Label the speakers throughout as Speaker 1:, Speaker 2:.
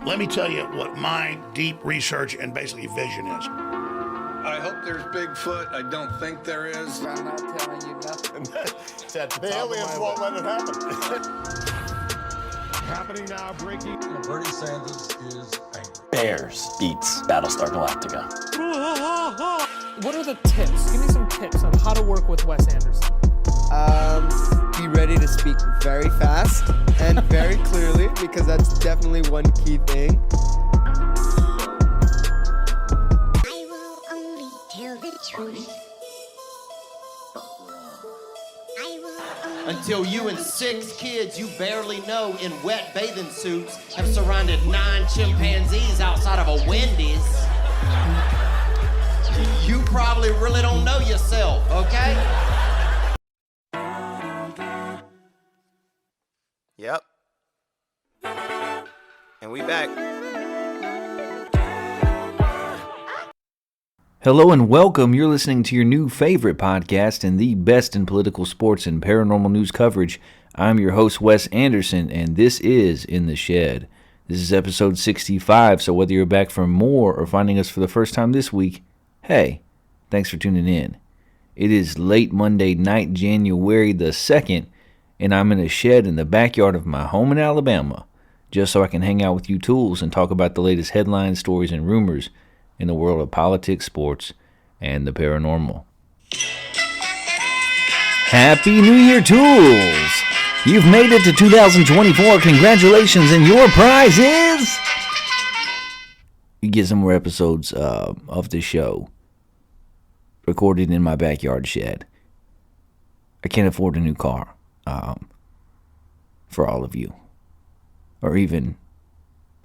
Speaker 1: Let me tell you what my deep research and basically vision is.
Speaker 2: I hope there's Bigfoot. I don't think there is.
Speaker 3: I'm not telling you nothing.
Speaker 4: The aliens won't let it happen. Happening now, breaking.
Speaker 2: Bernie Sanders is angry.
Speaker 5: Bears beats Battlestar Galactica.
Speaker 6: What are the tips? Give me some tips on how to work with Wes Anderson.
Speaker 3: Be ready to speak very fast and very clearly, because that's definitely one key thing.
Speaker 7: I will only tell the truth. I will only
Speaker 8: Until you and 6 kids you barely know in wet bathing suits have surrounded 9 chimpanzees outside of a Wendy's. You probably really don't know yourself, okay?
Speaker 9: Yep. And we back.
Speaker 10: Hello and welcome. You're listening to your new favorite podcast and the best in political sports and paranormal news coverage. I'm your host, Wes Anderson, and this is In the Shed. This is episode 65, so whether you're back for more or finding us for the first time this week, hey, thanks for tuning in. It is late Monday night, January the 2nd, and I'm in a shed in the backyard of my home in Alabama, just so I can hang out with you tools and talk about the latest headlines, stories, and rumors in the world of politics, sports, and the paranormal. Happy New Year, tools! You've made it to 2024. Congratulations, and your prize is... You get some more episodes of the show recorded in my backyard shed. I can't afford a new car. For all of you, or even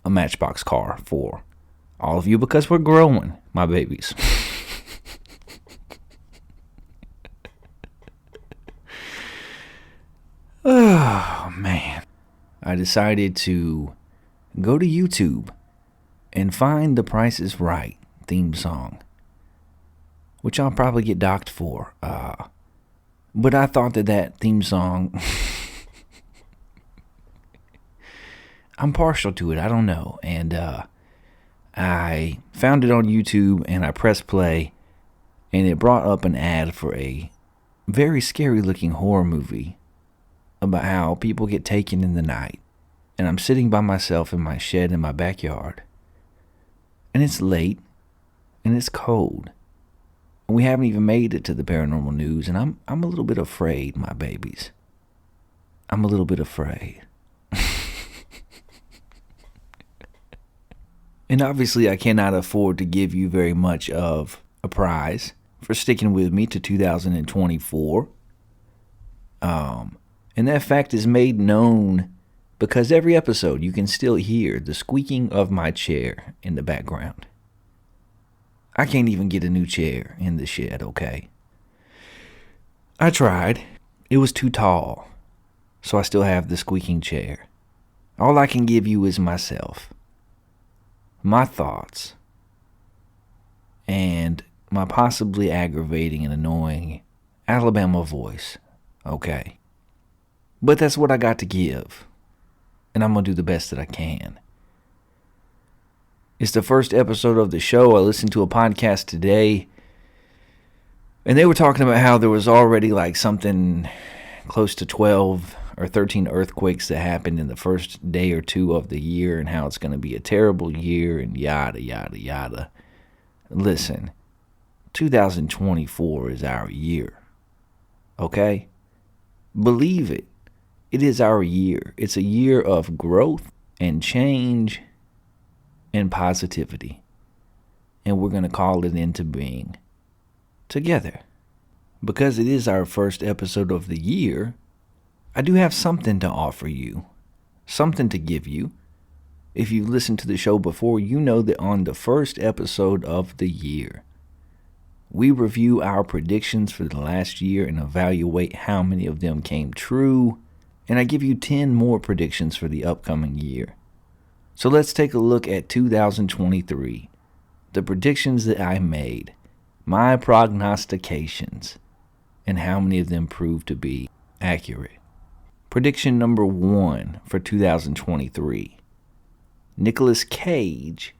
Speaker 10: a Matchbox car for all of you, because we're growing, my babies. Oh, man. I decided to go to YouTube and find the Price is Right theme song, which I'll probably get docked for. But I thought that theme song, I'm partial to it, I don't know. And I found it on YouTube and I pressed play, and it brought up an ad for a very scary looking horror movie about how people get taken in the night. And I'm sitting by myself in my shed in my backyard, and it's late and it's cold. We haven't even made it to the paranormal news, and I'm a little bit afraid, my babies. I'm a little bit afraid. And obviously I cannot afford to give you very much of a prize for sticking with me to 2024. And that fact is made known because every episode you can still hear the squeaking of my chair in the background. I can't even get a new chair in the shed, okay? I tried. It was too tall. So I still have the squeaking chair. All I can give you is myself, my thoughts, and my possibly aggravating and annoying Alabama voice, okay? But that's what I got to give, and I'm going to do the best that I can. It's the first episode of the show. I listened to a podcast today, and they were talking about how there was already like something close to 12 or 13 earthquakes that happened in the first day or two of the year, and how it's going to be a terrible year, and yada, yada, yada. Listen, 2024 is our year, okay? Believe it. It is our year. It's a year of growth and change and positivity. And we're going to call it into being together. Because it is our first episode of the year, I do have something to offer you, something to give you. If you've listened to the show before, you know that on the first episode of the year, we review our predictions for the last year and evaluate how many of them came true, and I give you 10 more predictions for the upcoming year. So let's take a look at 2023, the predictions that I made, my prognostications, and how many of them proved to be accurate. Prediction number 1 for 2023. Nicolas Cage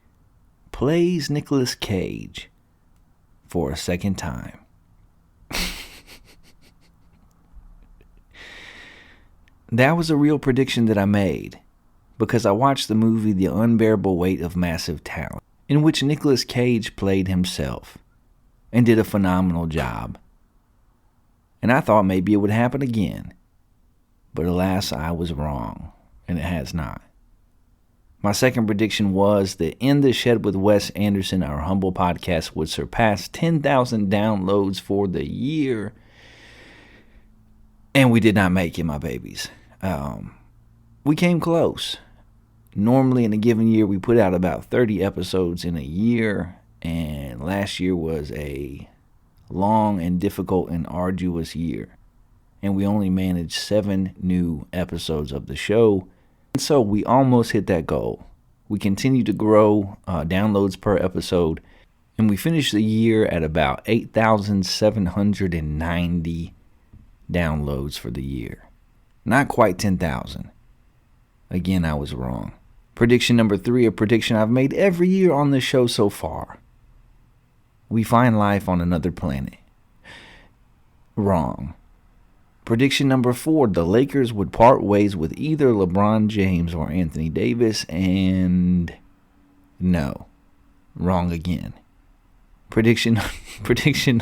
Speaker 10: plays Nicolas Cage for a second time. That was a real prediction that I made because I watched the movie The Unbearable Weight of Massive Talent, in which Nicolas Cage played himself and did a phenomenal job. And I thought maybe it would happen again. But alas, I was wrong, and it has not. My second prediction was that In the Shed with Wes Anderson, our humble podcast, would surpass 10,000 downloads for the year. And we did not make it, my babies. We came close. Normally in a given year, we put out about 30 episodes in a year. And last year was a long and difficult and arduous year. And we only managed 7 new episodes of the show. And so we almost hit that goal. We continue to grow downloads per episode. And we finished the year at about 8,790 downloads for the year. Not quite 10,000. Again, I was wrong. Prediction number 3, a prediction I've made every year on this show so far. We find life on another planet. Wrong. Prediction number 4, the Lakers would part ways with either LeBron James or Anthony Davis, and no. Wrong again. Prediction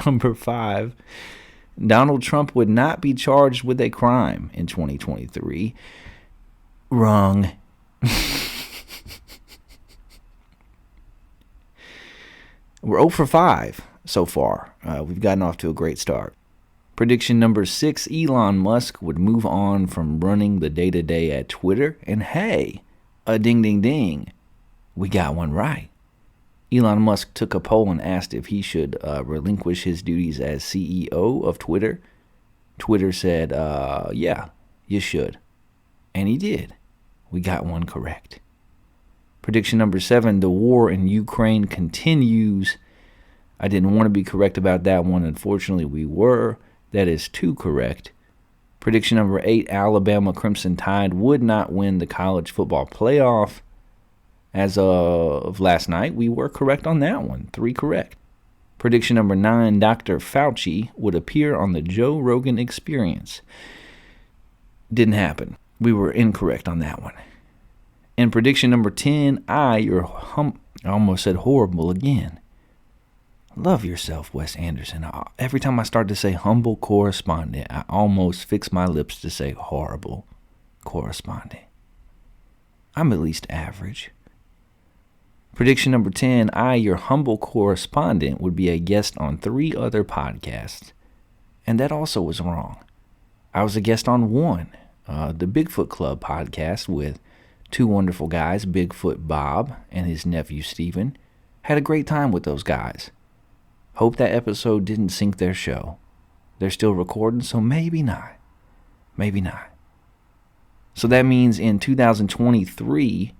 Speaker 10: number 5, Donald Trump would not be charged with a crime in 2023. Wrong. We're 0 for 5 so far. We've gotten off to a great start. Prediction number 6, Elon Musk would move on from running the day-to-day at Twitter. And hey, a ding, ding, ding. We got one right. Elon Musk took a poll and asked if he should relinquish his duties as CEO of Twitter. Twitter said, yeah, you should. And he did. We got one correct. Prediction number 7, the war in Ukraine continues. I didn't want to be correct about that one. Unfortunately, we were. That is 2 correct. Prediction number 8, Alabama Crimson Tide would not win the college football playoff. As of last night, we were correct on that one. 3 correct. Prediction number 9, Dr. Fauci would appear on the Joe Rogan Experience. Didn't happen. We were incorrect on that one. And prediction number 10, I almost said horrible again. Love yourself, Wes Anderson. Every time I start to say humble correspondent, I almost fix my lips to say horrible correspondent. I'm at least average. Prediction number 10, I, your humble correspondent, would be a guest on 3 other podcasts. And that also was wrong. I was a guest on one, the Bigfoot Club podcast with 2 wonderful guys, Bigfoot Bob and his nephew Steven. Had a great time with those guys. Hope that episode didn't sink their show. They're still recording, so maybe not. Maybe not. So that means in 2023,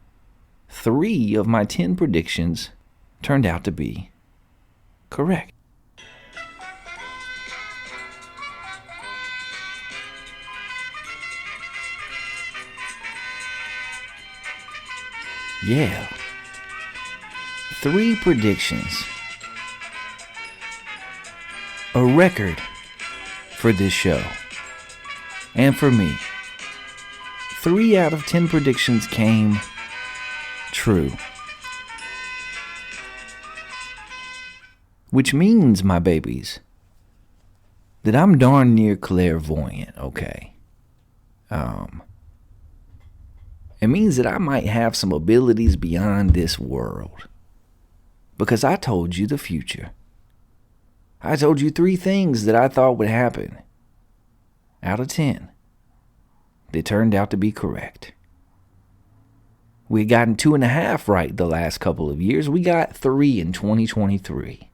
Speaker 10: 3 of my 10 predictions turned out to be correct. Yeah. 3 predictions. A record for this show. And for me. 3 out of 10 predictions came true. Which means, my babies, that I'm darn near clairvoyant, okay? It means that I might have some abilities beyond this world. Because I told you the future. I told you 3 things that I thought would happen. Out of 10. They turned out to be correct. We had gotten 2.5 right the last couple of years. We got 3 in 2023.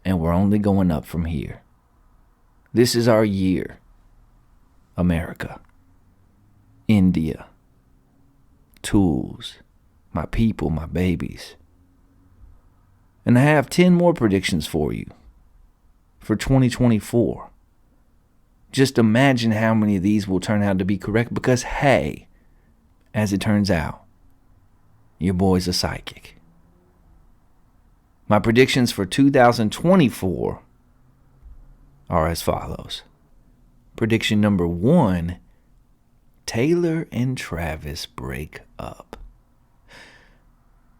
Speaker 10: And we're only going up from here. This is our year. America. India. Tools. My people, my babies. And I have 10 more predictions for you. For 2024. Just imagine how many of these will turn out to be correct because, hey, as it turns out, Your boy's a psychic. My predictions for 2024 are as follows. Prediction number 1, Taylor and Travis break up.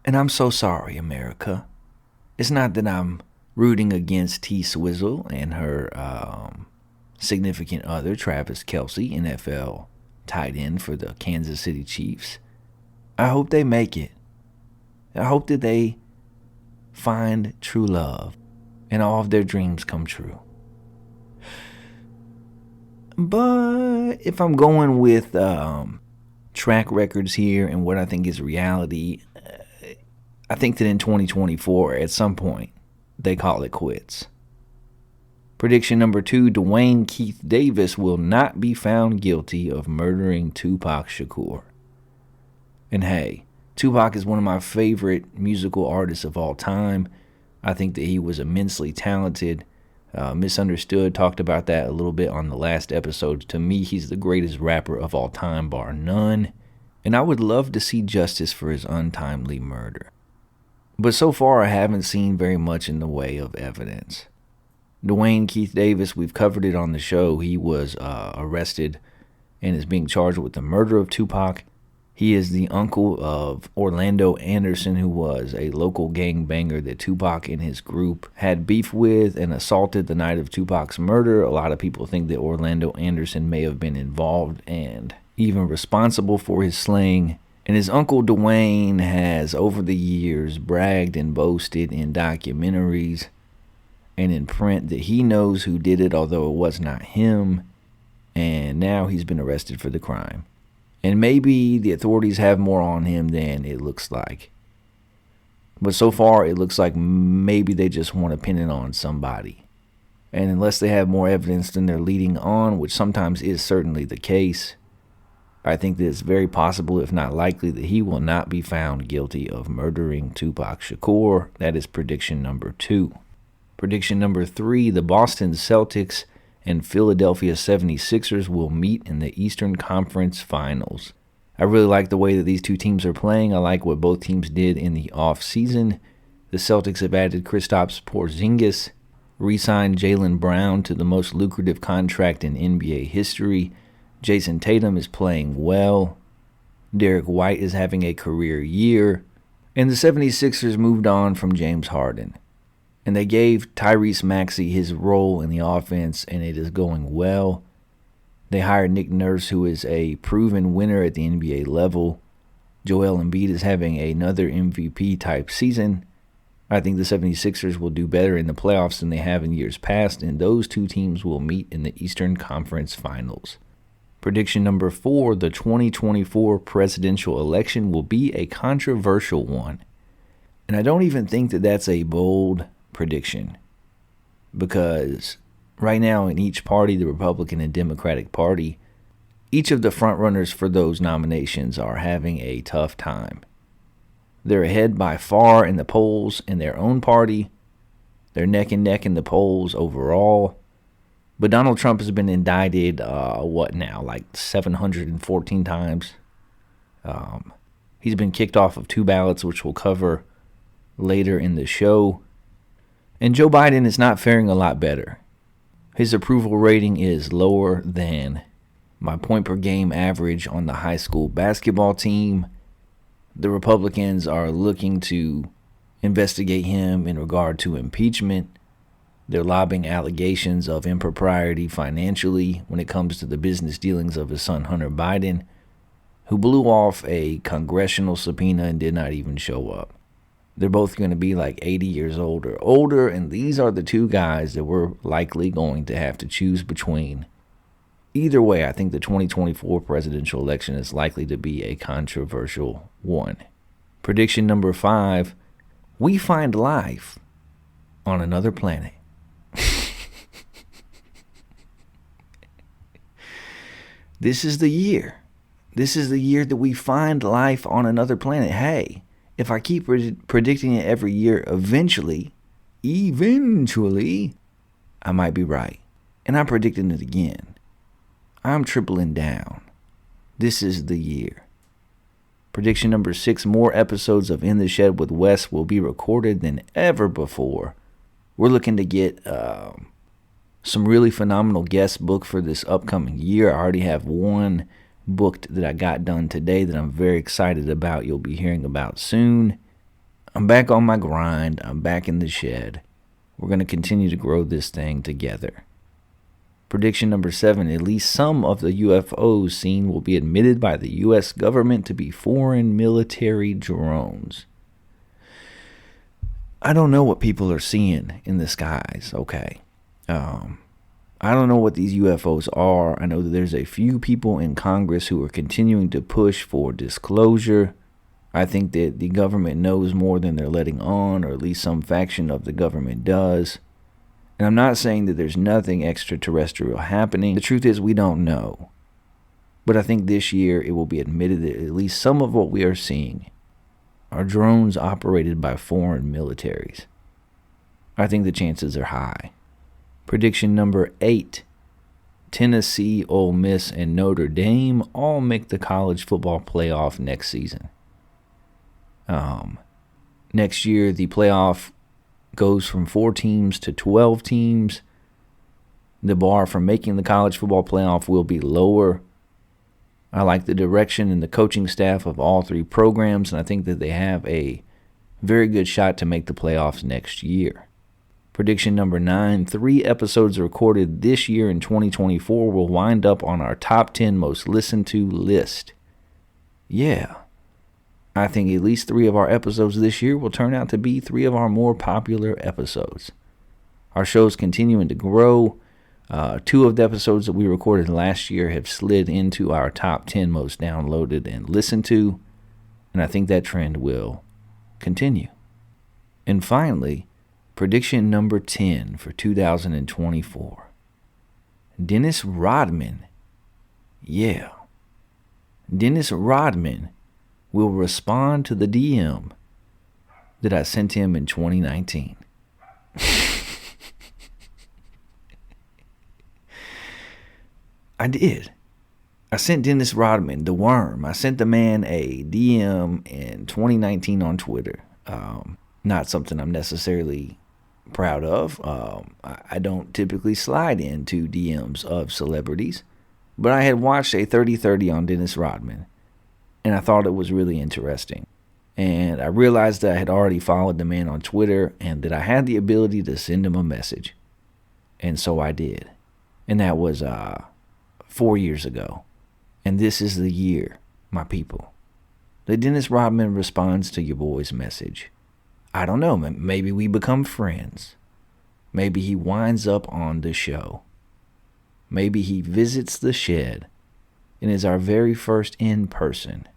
Speaker 10: And I'm so sorry, America. It's not that I'm rooting against T Swizzle and her significant other, Travis Kelce, NFL tight end for the Kansas City Chiefs. I hope they make it. I hope that they find true love and all of their dreams come true. But if I'm going with track records here and what I think is reality, I think that in 2024, at some point, they call it quits. Prediction number 2, Dwayne Keith Davis will not be found guilty of murdering Tupac Shakur. And hey, Tupac is one of my favorite musical artists of all time. I think that he was immensely talented. Misunderstood, talked about that a little bit on the last episode. To me, he's the greatest rapper of all time, bar none. And I would love to see justice for his untimely murder. But so far, I haven't seen very much in the way of evidence. Dwayne Keith Davis, we've covered it on the show. He was arrested and is being charged with the murder of Tupac. He is the uncle of Orlando Anderson, who was a local gangbanger that Tupac and his group had beef with and assaulted the night of Tupac's murder. A lot of people think that Orlando Anderson may have been involved and even responsible for his slaying. And his uncle Dwayne has, over the years, bragged and boasted in documentaries and in print that he knows who did it, although it was not him. And now he's been arrested for the crime. And maybe the authorities have more on him than it looks like. But so far, it looks like maybe they just want to pin it on somebody. And unless they have more evidence than they're leading on, which sometimes is certainly the case, I think that it's very possible, if not likely, that he will not be found guilty of murdering Tupac Shakur. That is prediction number 2. Prediction number 3, the Boston Celtics and Philadelphia 76ers will meet in the Eastern Conference Finals. I really like the way that these two teams are playing. I like what both teams did in the offseason. The Celtics have added Kristaps Porzingis, re-signed Jaylen Brown to the most lucrative contract in NBA history. Jason Tatum is playing well. Derek White is having a career year. And the 76ers moved on from James Harden. And they gave Tyrese Maxey his role in the offense, and it is going well. They hired Nick Nurse, who is a proven winner at the NBA level. Joel Embiid is having another MVP-type season. I think the 76ers will do better in the playoffs than they have in years past, and those two teams will meet in the Eastern Conference Finals. Prediction number 4, the 2024 presidential election will be a controversial one. And I don't even think that that's a bold prediction, because right now in each party, the Republican and Democratic Party, each of the frontrunners for those nominations are having a tough time. They're ahead by far in the polls in their own party. They're neck and neck in the polls overall. But Donald Trump has been indicted, like 714 times. He's been kicked off of 2 ballots, which we'll cover later in the show. And Joe Biden is not faring a lot better. His approval rating is lower than my point per game average on the high school basketball team. The Republicans are looking to investigate him in regard to impeachment. They're lobbing allegations of impropriety financially when it comes to the business dealings of his son Hunter Biden, who blew off a congressional subpoena and did not even show up. They're both going to be like 80 years old or older, and these are the 2 guys that we're likely going to have to choose between. Either way, I think the 2024 presidential election is likely to be a controversial one. Prediction number 5, we find life on another planet. This is the year. This is the year that we find life on another planet. Hey, if I keep predicting it every year, eventually, I might be right. And I'm predicting it again. I'm tripling down. This is the year. Prediction number 6, more episodes of In the Shed with Wes will be recorded than ever before. We're looking to get some really phenomenal guests booked for this upcoming year. I already have one booked that I got done today that I'm very excited about. You'll be hearing about soon. I'm back on my grind. I'm back in the shed. We're going to continue to grow this thing together. Prediction number 7, at least some of the UFOs seen will be admitted by the U.S. government to be foreign military drones. I don't know what people are seeing in the skies, okay? I don't know what these UFOs are. I know that there's a few people in Congress who are continuing to push for disclosure. I think that the government knows more than they're letting on, or at least some faction of the government does. And I'm not saying that there's nothing extraterrestrial happening. The truth is we don't know. But I think this year it will be admitted that at least some of what we are seeing are drones operated by foreign militaries. I think the chances are high. Prediction number 8, Tennessee, Ole Miss, and Notre Dame all make the college football playoff next season. Next year, the playoff goes from 4 teams to 12 teams. The bar for making the college football playoff will be lower. I like the direction and the coaching staff of all 3 programs, and I think that they have a very good shot to make the playoffs next year. Prediction number 9, 3 episodes recorded this year in 2024 will wind up on our top 10 most listened to list. Yeah. I think at least 3 of our episodes this year will turn out to be 3 of our more popular episodes. Our show's continuing to grow. 2 of the episodes that we recorded last year have slid into our top 10 most downloaded and listened to, and I think that trend will continue. And finally, prediction number 10 for 2024. Dennis Rodman. Yeah. Dennis Rodman will respond to the DM that I sent him in 2019. I did. I sent Dennis Rodman, the worm. I sent the man a DM in 2019 on Twitter. Not something I'm necessarily proud of. I don't typically slide into DMs of celebrities, but I had watched a 30-30 on Dennis Rodman, and I thought it was really interesting. And I realized that I had already followed the man on Twitter and that I had the ability to send him a message. And so I did. And that was 4 years ago. And this is the year, my people, that Dennis Rodman responds to your boy's message. I don't know, maybe we become friends. Maybe he winds up on the show. Maybe he visits the shed and is our very first in-person.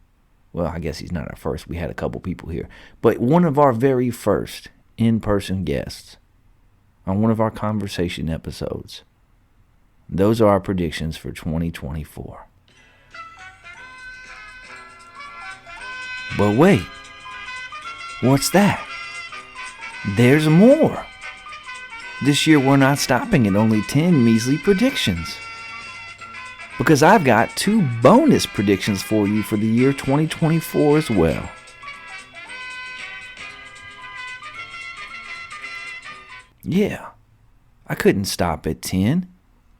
Speaker 10: Well, I guess he's not our first. We had a couple people here. But one of our very first in-person guests on one of our conversation episodes. Those are our predictions for 2024. But wait, what's that? There's more. This year we're not stopping at only 10 measly predictions, because I've got 2 bonus predictions for you for the year 2024 as well. Yeah, I couldn't stop at 10.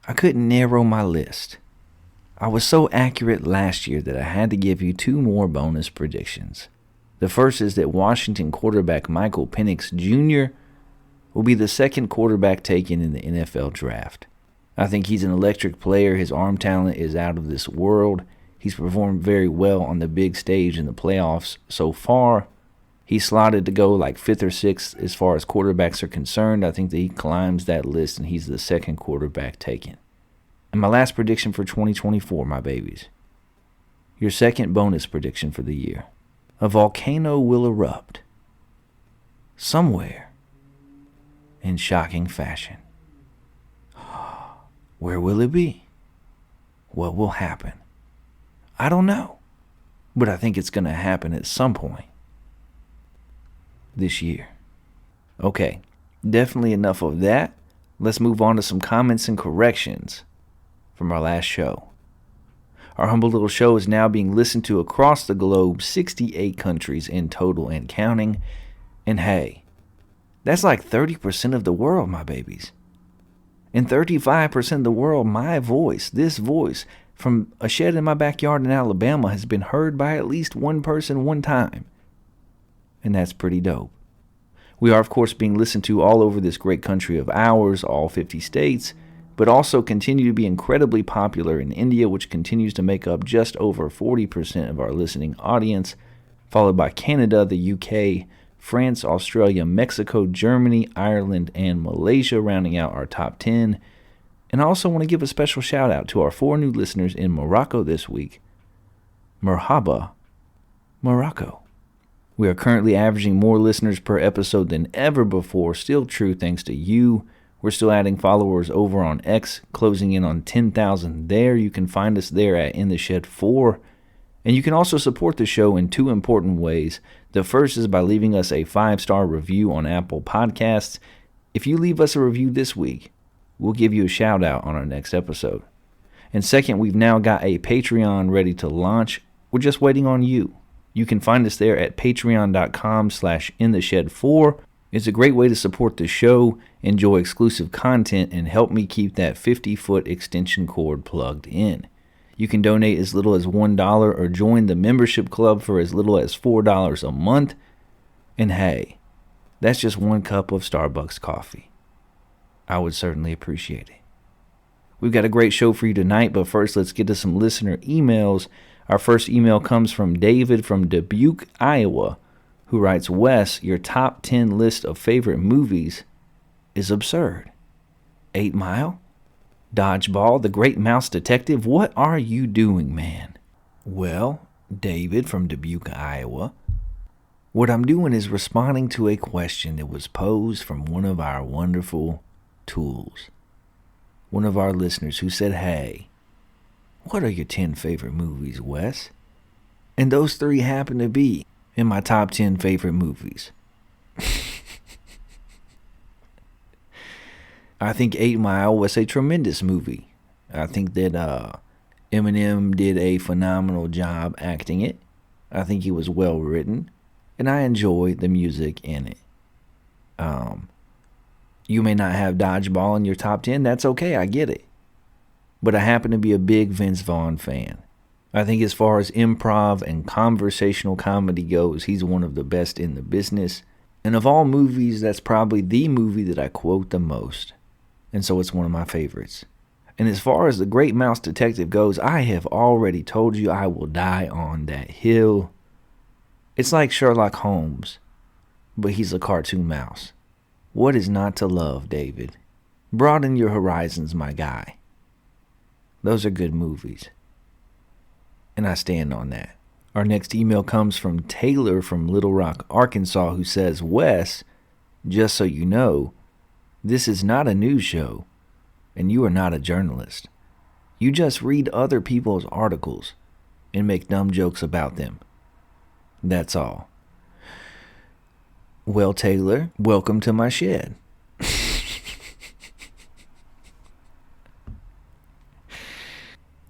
Speaker 10: I couldn't narrow my list. I was so accurate last year that I had to give you 2 more bonus predictions. The first is that Washington quarterback Michael Penix Jr. will be the second quarterback taken in the NFL draft. I think he's an electric player. His arm talent is out of this world. He's performed very well on the big stage in the playoffs so far. He's slotted to go like 5th or 6th as far as quarterbacks are concerned. I think that he climbs that list and he's the second quarterback taken. And my last prediction for 2024, my babies. Your second bonus prediction for the year. A volcano will erupt somewhere in shocking fashion. Where will it be? What will happen? I don't know, but I think it's going to happen at some point this year. Okay, definitely enough of that. Let's move on to some comments and corrections from our last show. Our humble little show is now being listened to across the globe, 68 countries in total and counting. And hey, that's like 30% of the world, my babies. In 35% of the world, my voice, this voice, from a shed in my backyard in Alabama has been heard by at least one person one time. And that's pretty dope. We are, of course, being listened to all over this great country of ours, all 50 states, but also continue to be incredibly popular in India, which continues to make up just over 40% of our listening audience, followed by Canada, the UK, France, Australia, Mexico, Germany, Ireland, and Malaysia, rounding out our top 10. And I also want to give a special shout out to our 4 new listeners in Morocco this week. Merhaba, Morocco. We are currently averaging more listeners per episode than ever before, still true thanks to you. We're still adding followers over on X, closing in on 10,000 there. You can find us there at In the Shed 4. And you can also support the show in 2 important ways. The first is by leaving us a 5-star review on Apple Podcasts. If you leave us a review this week, we'll give you a shout out on our next episode. And second, we've now got a Patreon ready to launch. We're just waiting on you. You can find us there at patreon.com/intheshed4. It's a great way to support the show, enjoy exclusive content, and help me keep that 50-foot extension cord plugged in. You can donate as little as $1 or join the membership club for as little as $4 a month. And hey, that's just 1 cup of Starbucks coffee. I would certainly appreciate it. We've got a great show for you tonight, but first let's get to some listener emails. Our first email comes from David from Dubuque, Iowa, who writes, Wes, your top 10 list of favorite movies is absurd. 8 Mile? Dodgeball, The Great Mouse Detective, what are you doing, man? Well, David from Dubuque, Iowa, what I'm doing is responding to a question that was posed from one of our wonderful tools. One of our listeners who said, hey, what are your 10 favorite movies, Wes? And those 3 happen to be in my top 10 favorite movies. I think 8 Mile was a tremendous movie. I think that Eminem did a phenomenal job acting it. I think it was well written, and I enjoyed the music in it. You may not have Dodgeball in your top 10. That's okay. I get it. But I happen to be a big Vince Vaughn fan. I think as far as improv and conversational comedy goes, he's one of the best in the business. And of all movies, that's probably the movie that I quote the most. And so it's one of my favorites. And as far as The Great Mouse Detective goes, I have already told you I will die on that hill. It's like Sherlock Holmes, but he's a cartoon mouse. What is not to love, David? Broaden your horizons, my guy. Those are good movies. And I stand on that. Our next email comes from Taylor from Little Rock, Arkansas, who says, Wes, just so you know, this is not a news show, and you are not a journalist. You just read other people's articles and make dumb jokes about them. That's all. Well, Taylor, welcome to my shed.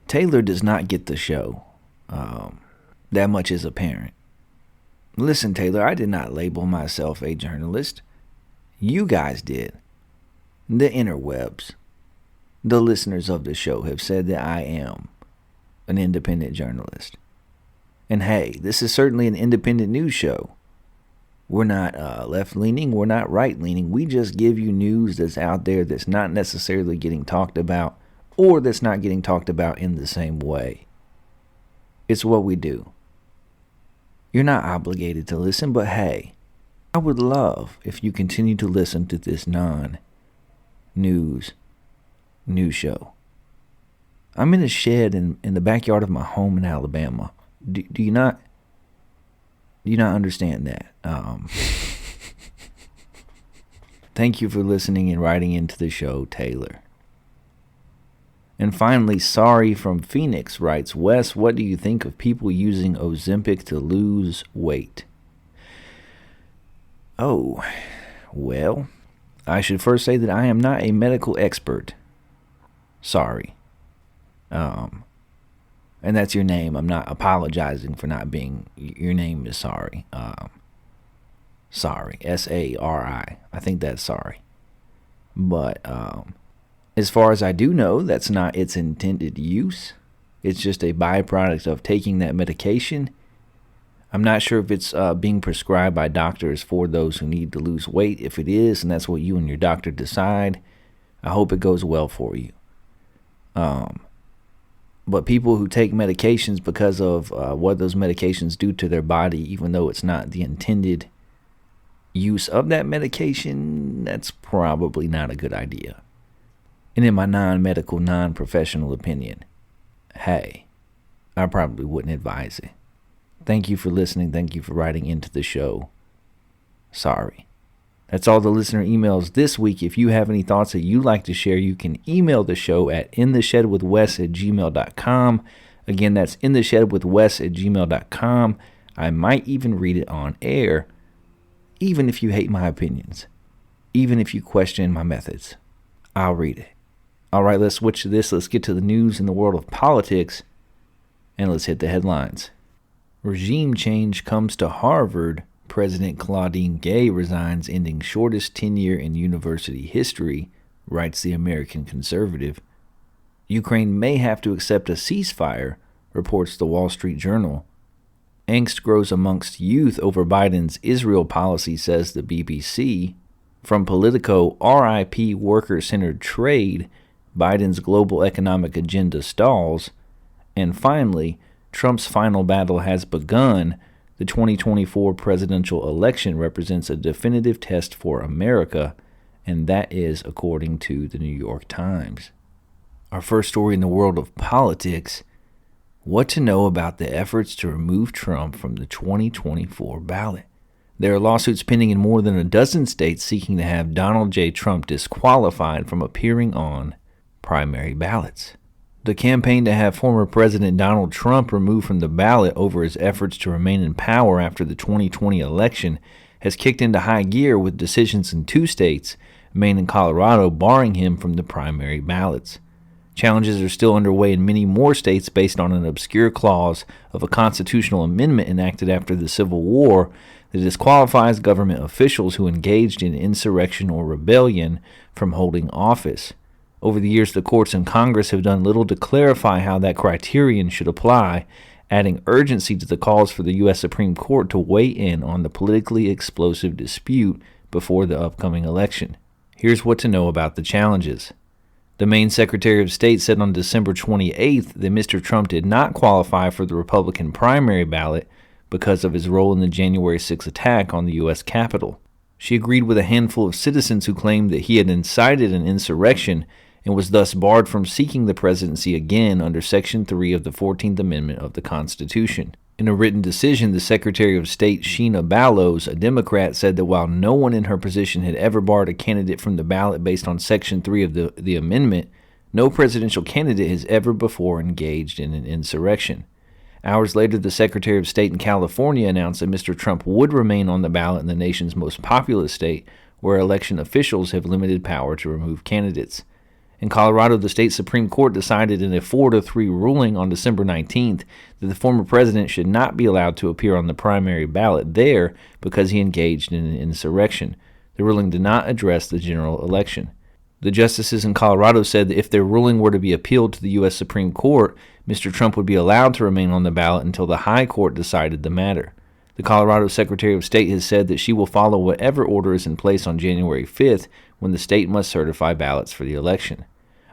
Speaker 10: Taylor does not get the show. That much is apparent. Listen, Taylor, I did not label myself a journalist. You guys did. The interwebs, the listeners of the show have said that I am an independent journalist. And hey, this is certainly an independent news show. We're not left-leaning, we're not right-leaning. We just give you news that's out there that's not necessarily getting talked about, or that's not getting talked about in the same way. It's what we do. You're not obligated to listen, but hey, I would love if you continue to listen to this non-news show. I'm in a shed in the backyard of my home in Alabama. Do you not understand that? Thank you for listening and writing into the show, Taylor. And finally, Sorry from Phoenix writes, Wes, what do you think of people using Ozempic to lose weight? Oh, well, I should first say that I am not a medical expert. Sorry. And that's your name. I'm not apologizing for not being. Your name is Sorry. Sorry. S-A-R-I. I think that's sorry. But as far as I do know, that's not its intended use. It's just a byproduct of taking that medication. I'm not sure if it's being prescribed by doctors for those who need to lose weight. If it is, and that's what you and your doctor decide, I hope it goes well for you. But people who take medications because of what those medications do to their body, even though it's not the intended use of that medication, that's probably not a good idea. And in my non-medical, non-professional opinion, hey, I probably wouldn't advise it. Thank you for listening. Thank you for writing into the show. Sorry. That's all the listener emails this week. If you have any thoughts that you'd like to share, you can email the show at intheshedwithwes@gmail.com. Again, that's intheshedwithwes@gmail.com. I might even read it on air, even if you hate my opinions, even if you question my methods. I'll read it. All right, let's switch to this. Let's get to the news in the world of politics, and let's hit the headlines. Regime change comes to Harvard. President Claudine Gay resigns, ending shortest tenure in university history, writes the American Conservative. Ukraine may have to accept a ceasefire, reports the Wall Street Journal. Angst grows amongst youth over Biden's Israel policy, says the BBC. From Politico, RIP worker-centered trade, Biden's global economic agenda stalls. And finally, Trump's final battle has begun. The 2024 presidential election represents a definitive test for America, and that is according to the New York Times. Our first story in the world of politics: what to know about the efforts to remove Trump from the 2024 ballot. There are lawsuits pending in more than a dozen states seeking to have Donald J. Trump disqualified from appearing on primary ballots. The campaign to have former President Donald Trump removed from the ballot over his efforts to remain in power after the 2020 election has kicked into high gear, with decisions in 2 states, Maine and Colorado, barring him from the primary ballots. Challenges are still underway in many more states based on an obscure clause of a constitutional amendment enacted after the Civil War that disqualifies government officials who engaged in insurrection or rebellion from holding office. Over the years, the courts and Congress have done little to clarify how that criterion should apply, adding urgency to the calls for the U.S. Supreme Court to weigh in on the politically explosive dispute before the upcoming election. Here's what to know about the challenges. The Maine Secretary of State said on December 28th that Mr. Trump did not qualify for the Republican primary ballot because of his role in the January 6th attack on the U.S. Capitol. She agreed with a handful of citizens who claimed that he had incited an insurrection and was thus barred from seeking the presidency again under Section 3 of the 14th Amendment of the Constitution. In a written decision, the Secretary of State Sheena Ballows, a Democrat, said that while no one in her position had ever barred a candidate from the ballot based on Section 3 of the amendment, no presidential candidate has ever before engaged in an insurrection. Hours later, the Secretary of State in California announced that Mr. Trump would remain on the ballot in the nation's most populous state, where election officials have limited power to remove candidates. In Colorado, the state Supreme Court decided in a 4-3 ruling on December 19th that the former president should not be allowed to appear on the primary ballot there because he engaged in an insurrection. The ruling did not address the general election. The justices in Colorado said that if their ruling were to be appealed to the U.S. Supreme Court, Mr. Trump would be allowed to remain on the ballot until the High Court decided the matter. The Colorado Secretary of State has said that she will follow whatever order is in place on January 5th, when the state must certify ballots for the election.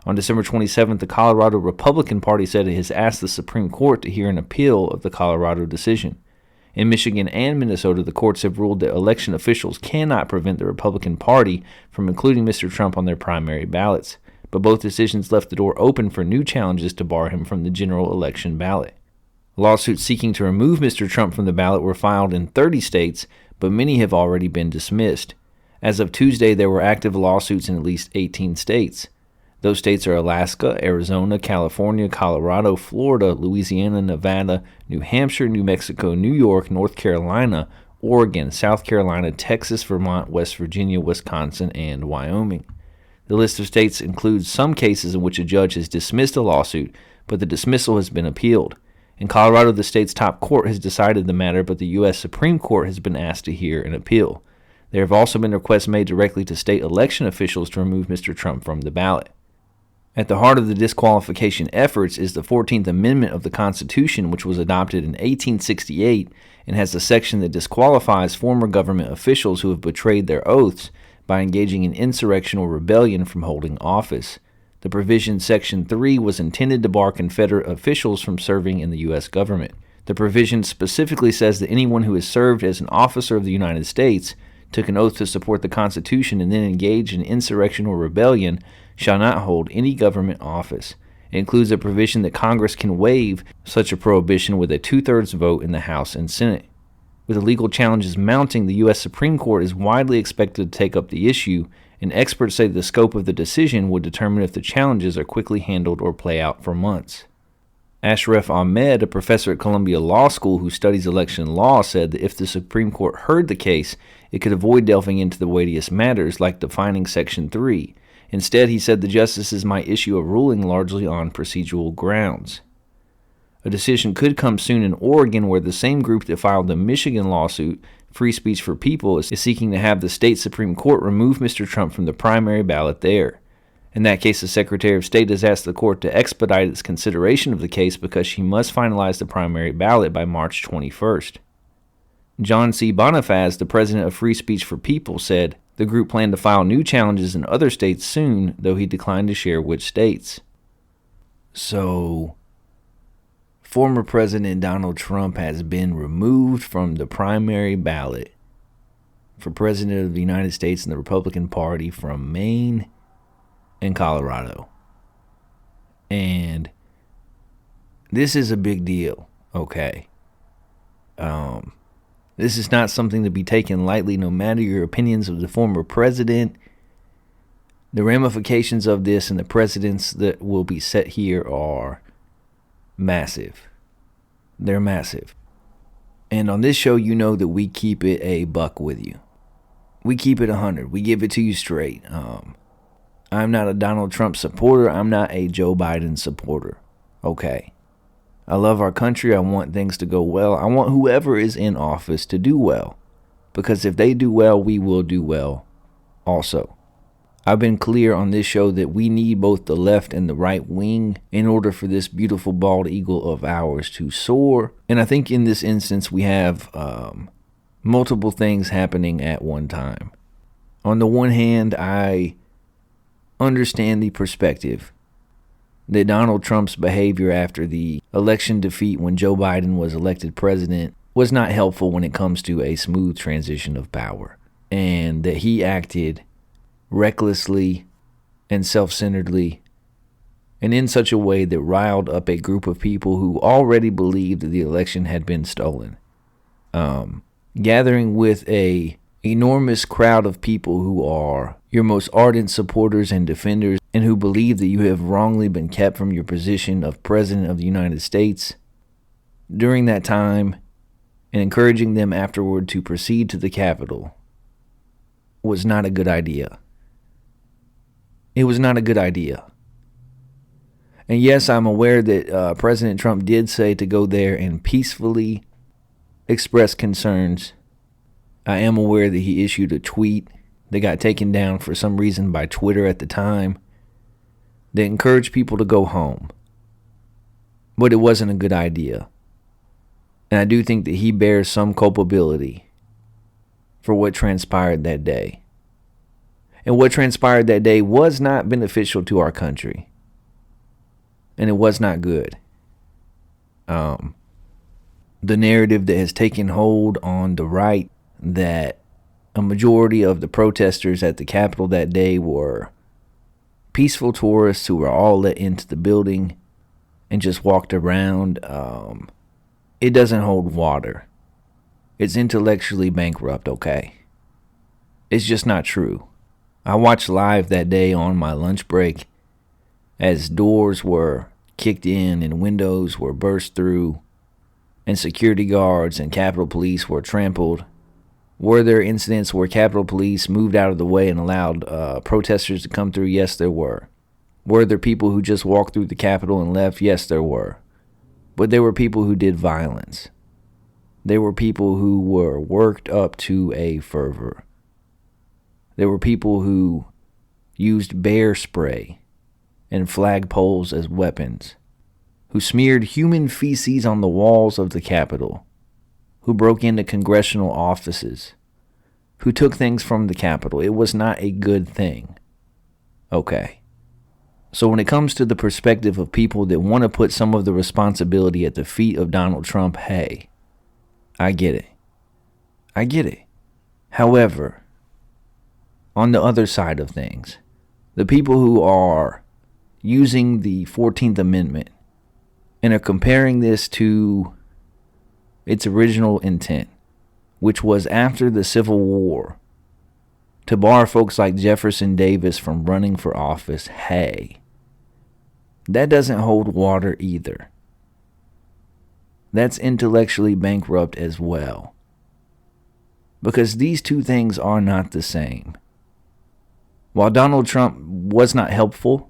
Speaker 10: On December 27th, the Colorado Republican Party said it has asked the Supreme Court to hear an appeal of the Colorado decision. In Michigan and Minnesota, the courts have ruled that election officials cannot prevent the Republican Party from including Mr. Trump on their primary ballots, but both decisions left the door open for new challenges to bar him from the general election ballot. Lawsuits seeking to remove Mr. Trump from the ballot were filed in 30 states, but many have already been dismissed. As of Tuesday, there were active lawsuits in at least 18 states. Those states are Alaska, Arizona, California, Colorado, Florida, Louisiana, Nevada, New Hampshire, New Mexico, New York, North Carolina, Oregon, South Carolina, Texas, Vermont, West Virginia, Wisconsin, and Wyoming. The list of states includes some cases in which a judge has dismissed a lawsuit, but the dismissal has been appealed. In Colorado, the state's top court has decided the matter, but the U.S. Supreme Court has been asked to hear an appeal. There have also been requests made directly to state election officials to remove Mr. Trump from the ballot. At the heart of the disqualification efforts is the 14th Amendment of the Constitution, which was adopted in 1868 and has a section that disqualifies former government officials who have betrayed their oaths by engaging in insurrection or rebellion from holding office. The provision, Section 3, was intended to bar Confederate officials from serving in the U.S. government. The provision specifically says that anyone who has served as an officer of the United States, took an oath to support the Constitution, and then engaged in insurrection or rebellion shall not hold any government office. It includes a provision that Congress can waive such a prohibition with a 2/3 vote in the House and Senate. With the legal challenges mounting, the U.S. Supreme Court is widely expected to take up the issue, and experts say the scope of the decision would determine if the challenges are quickly handled or play out for months. Ashraf Ahmed, a professor at Columbia Law School who studies election law, said that if the Supreme Court heard the case, it could avoid delving into the weightiest matters like defining Section 3. Instead, he said the justices might issue a ruling largely on procedural grounds. A decision could come soon in Oregon, where the same group that filed the Michigan lawsuit, Free Speech for People, is seeking to have the state Supreme Court remove Mr. Trump from the primary ballot there. In that case, the Secretary of State has asked the court to expedite its consideration of the case because she must finalize the primary ballot by March 21st. John C. Bonifaz, the president of Free Speech for People, said the group planned to file new challenges in other states soon, though he declined to share which states. So, former President Donald Trump has been removed from the primary ballot for President of the United States in the Republican Party from Maine and Colorado. And this is a big deal, okay? This is not something to be taken lightly, no matter your opinions of the former president. The ramifications of this and the precedents that will be set here are massive. They're massive. And on this show, you know that we keep it a buck with you. We keep it 100. We give it to you straight. I'm not a Donald Trump supporter. I'm not a Joe Biden supporter. Okay. I love our country. I want things to go well. I want whoever is in office to do well. Because if they do well, we will do well also. I've been clear on this show that we need both the left and the right wing in order for this beautiful bald eagle of ours to soar. And I think in this instance, we have multiple things happening at one time. On the one hand, I understand the perspective that Donald Trump's behavior after the election defeat when Joe Biden was elected president was not helpful when it comes to a smooth transition of power, and that he acted recklessly and self-centeredly and in such a way that riled up a group of people who already believed that the election had been stolen. Gathering with a enormous crowd of people who are your most ardent supporters and defenders and who believe that you have wrongly been kept from your position of President of the United States during that time, and encouraging them afterward to proceed to the Capitol was not a good idea. It was not a good idea. And yes, I'm aware that President Trump did say to go there and peacefully express concerns. I am aware that he issued a tweet that got taken down for some reason by Twitter at the time that encouraged people to go home. But it wasn't a good idea. And I do think that he bears some culpability for what transpired that day. And what transpired that day was not beneficial to our country. And it was not good. The narrative that has taken hold on the right, that a majority of the protesters at the Capitol that day were peaceful tourists who were all let into the building and just walked around, it doesn't hold water. It's intellectually bankrupt, okay? It's just not true. I watched live that day on my lunch break as doors were kicked in and windows were burst through and security guards and Capitol Police were trampled. Were there incidents where Capitol Police moved out of the way and allowed protesters to come through? Yes, there were. Were there people who just walked through the Capitol and left? Yes, there were. But there were people who did violence. There were people who were worked up to a fervor. There were people who used bear spray and flagpoles as weapons, who smeared human feces on the walls of the Capitol, who broke into congressional offices, who took things from the Capitol. It was not a good thing. Okay. So when it comes to the perspective of people that want to put some of the responsibility at the feet of Donald Trump, hey, I get it. I get it. However, on the other side of things, the people who are using the 14th Amendment and are comparing this to its original intent, which was after the Civil War, to bar folks like Jefferson Davis from running for office, hey, that doesn't hold water either. That's intellectually bankrupt as well. Because these two things are not the same. While Donald Trump was not helpful,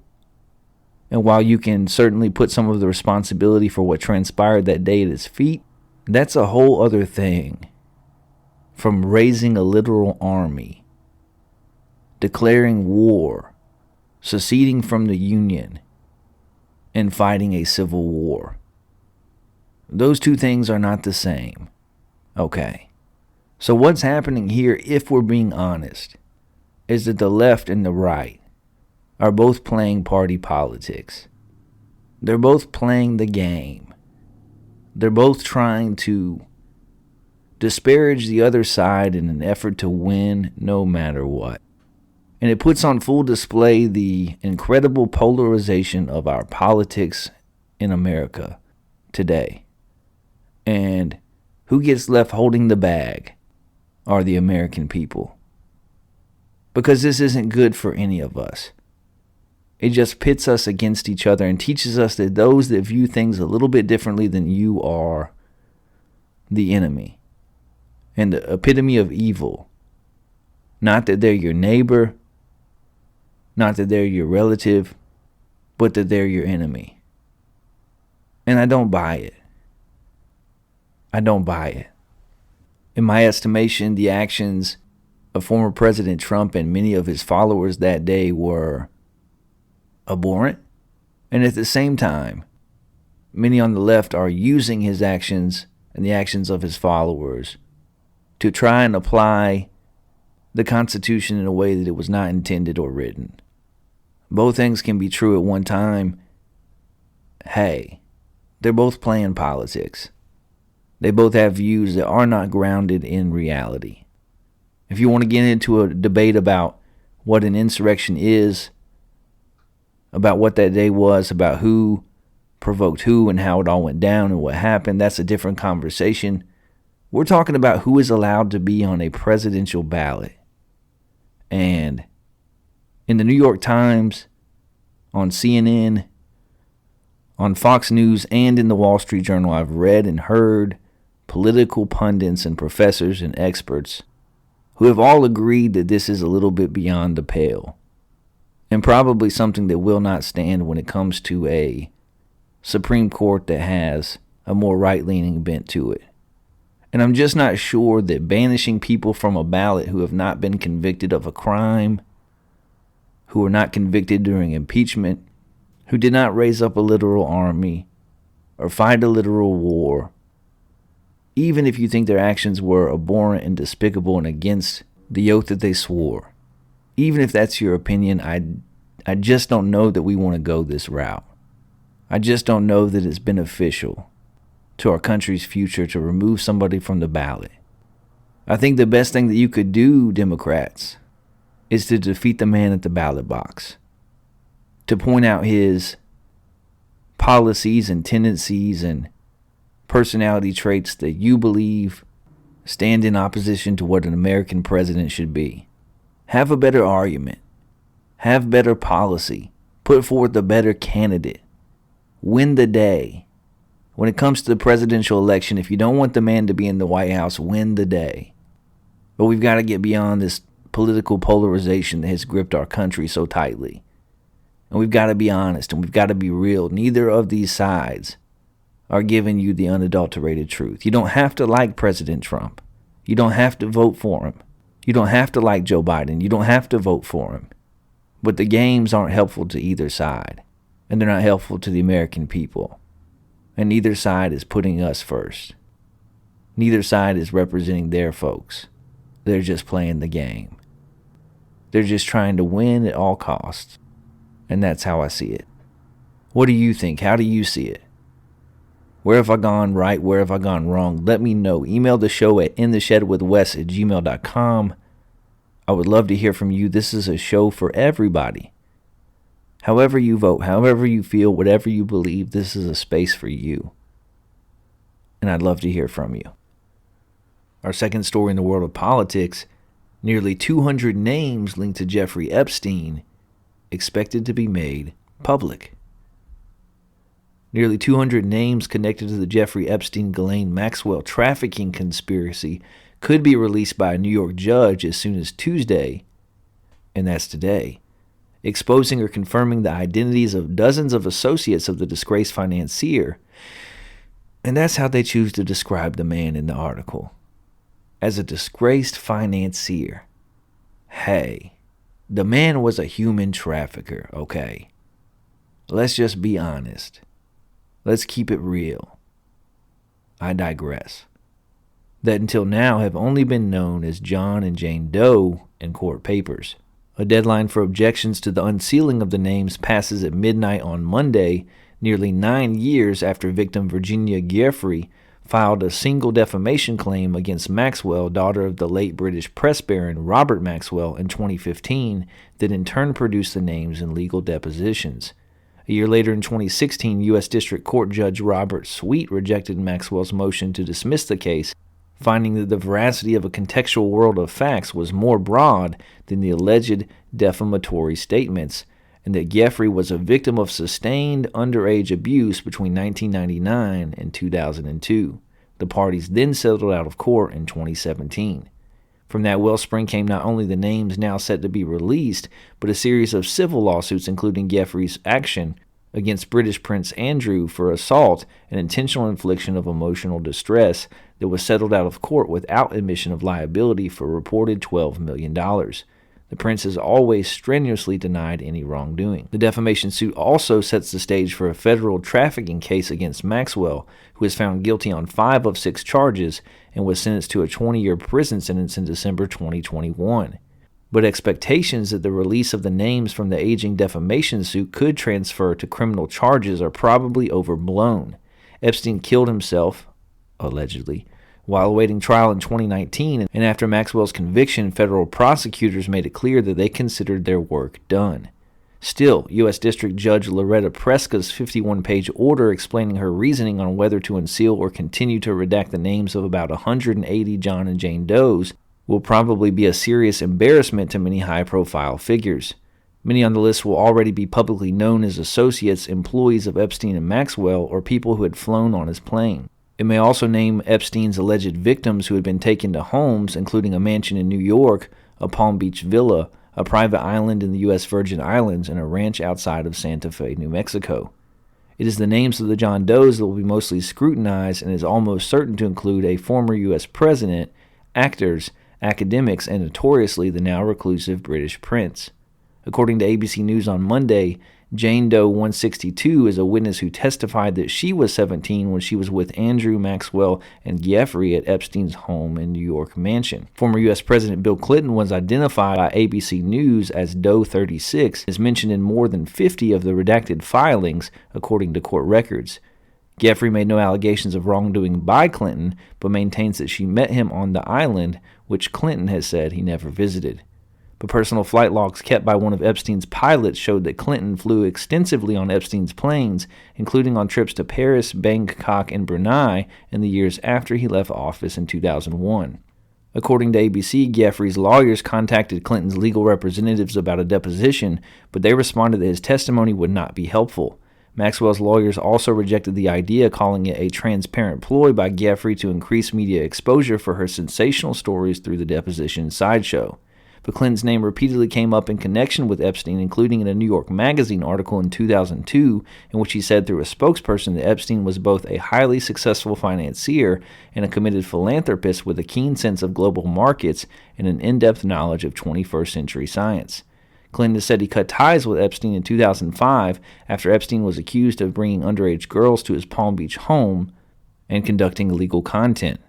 Speaker 10: and while you can certainly put some of the responsibility for what transpired that day at his feet, that's a whole other thing from raising a literal army, declaring war, seceding from the Union, and fighting a civil war. Those two things are not the same. Okay. So what's happening here, if we're being honest, is that the left and the right are both playing party politics. They're both playing the game. They're both trying to disparage the other side in an effort to win no matter what. And it puts on full display the incredible polarization of our politics in America today. And who gets left holding the bag are the American people. Because this isn't good for any of us. It just pits us against each other and teaches us that those that view things a little bit differently than you are the enemy and the epitome of evil. Not that they're your neighbor, not that they're your relative, but that they're your enemy. And I don't buy it. I don't buy it. In my estimation, the actions of former President Trump and many of his followers that day were abhorrent. And at the same time, many on the left are using his actions and the actions of his followers to try and apply the Constitution in a way that it was not intended or written. Both things can be true at one time. Hey, they're both playing politics. They both have views that are not grounded in reality. If you want to get into a debate about what an insurrection is, about what that day was, about who provoked who and how it all went down and what happened, that's a different conversation. We're talking about who is allowed to be on a presidential ballot. And in the New York Times, on CNN, on Fox News, and in the Wall Street Journal, I've read and heard political pundits and professors and experts who have all agreed that this is a little bit beyond the pale, and probably something that will not stand when it comes to a Supreme Court that has a more right-leaning bent to it. And I'm just not sure that banishing people from a ballot who have not been convicted of a crime, who were not convicted during impeachment, who did not raise up a literal army or fight a literal war, even if you think their actions were abhorrent and despicable and against the oath that they swore, even if that's your opinion, I just don't know that we want to go this route. I just don't know that it's beneficial to our country's future to remove somebody from the ballot. I think the best thing that you could do, Democrats, is to defeat the man at the ballot box, to point out his policies and tendencies and personality traits that you believe stand in opposition to what an American president should be. Have a better argument. Have better policy. Put forth a better candidate. Win the day. When it comes to the presidential election, if you don't want the man to be in the White House, win the day. But we've got to get beyond this political polarization that has gripped our country so tightly. And we've got to be honest and we've got to be real. Neither of these sides are giving you the unadulterated truth. You don't have to like President Trump. You don't have to vote for him. You don't have to like Joe Biden. You don't have to vote for him. But the games aren't helpful to either side. And they're not helpful to the American people. And neither side is putting us first. Neither side is representing their folks. They're just playing the game. They're just trying to win at all costs. And that's how I see it. What do you think? How do you see it? Where have I gone right? Where have I gone wrong? Let me know. Email the show at intheshedwithwes@gmail.com. I would love to hear from you. This is a show for everybody. However you vote, however you feel, whatever you believe, this is a space for you. And I'd love to hear from you. Our second story in the world of politics, nearly 200 names linked to Jeffrey Epstein expected to be made public. Nearly 200 names connected to the Jeffrey Epstein-Ghislaine Maxwell trafficking conspiracy could be released by a New York judge as soon as Tuesday, and that's today, exposing or confirming the identities of dozens of associates of the disgraced financier. And that's how they choose to describe the man in the article. As a disgraced financier. Hey, the man was a human trafficker, okay? Let's just be honest. Let's keep it real. I digress. That until now have only been known as John and Jane Doe in court papers. A deadline for objections to the unsealing of the names passes at midnight on Monday, nearly 9 years after victim Virginia Giuffre filed a single defamation claim against Maxwell, daughter of the late British press baron Robert Maxwell, in 2015, that in turn produced the names in legal depositions. A year later in 2016, U.S. District Court Judge Robert Sweet rejected Maxwell's motion to dismiss the case, finding that the veracity of a contextual world of facts was more broad than the alleged defamatory statements, and that Giuffre was a victim of sustained underage abuse between 1999 and 2002. The parties then settled out of court in 2017. From that wellspring came not only the names now set to be released, but a series of civil lawsuits including Giuffre's action against British Prince Andrew for assault and intentional infliction of emotional distress that was settled out of court without admission of liability for a reported $12 million. The prince has always strenuously denied any wrongdoing. The defamation suit also sets the stage for a federal trafficking case against Maxwell, who was found guilty on 5 of 6 charges and was sentenced to a 20-year prison sentence in December 2021. But expectations that the release of the names from the aging defamation suit could transfer to criminal charges are probably overblown. Epstein killed himself, allegedly, while awaiting trial in 2019, and after Maxwell's conviction, federal prosecutors made it clear that they considered their work done. Still, U.S. District Judge Loretta Preska's 51-page order explaining her reasoning on whether to unseal or continue to redact the names of about 180 John and Jane Does will probably be a serious embarrassment to many high-profile figures. Many on the list will already be publicly known as associates, employees of Epstein and Maxwell, or people who had flown on his plane. It may also name Epstein's alleged victims who had been taken to homes, including a mansion in New York, a Palm Beach villa, a private island in the U.S. Virgin Islands, and a ranch outside of Santa Fe, New Mexico. It is the names of the John Does that will be mostly scrutinized and is almost certain to include a former U.S. president, actors, academics, and notoriously the now reclusive British prince. According to ABC News on Monday, Jane Doe 162 is a witness who testified that she was 17 when she was with Andrew Maxwell and Giuffre at Epstein's home in New York mansion. Former U.S. President Bill Clinton was identified by ABC News as Doe 36, is mentioned in more than 50 of the redacted filings, according to court records. Giuffre made no allegations of wrongdoing by Clinton, but maintains that she met him on the island, which Clinton has said he never visited. But personal flight logs kept by one of Epstein's pilots showed that Clinton flew extensively on Epstein's planes, including on trips to Paris, Bangkok, and Brunei in the years after he left office in 2001. According to ABC, Giuffre's lawyers contacted Clinton's legal representatives about a deposition, but they responded that his testimony would not be helpful. Maxwell's lawyers also rejected the idea, calling it a transparent ploy by Giuffre to increase media exposure for her sensational stories through the deposition sideshow. but Clinton's name repeatedly came up in connection with Epstein, including in a New York Magazine article in 2002, in which he said through a spokesperson that Epstein was both a highly successful financier and a committed philanthropist with a keen sense of global markets and an in-depth knowledge of 21st century science. Clinton said he cut ties with Epstein in 2005 after Epstein was accused of bringing underage girls to his Palm Beach home and conducting illegal content.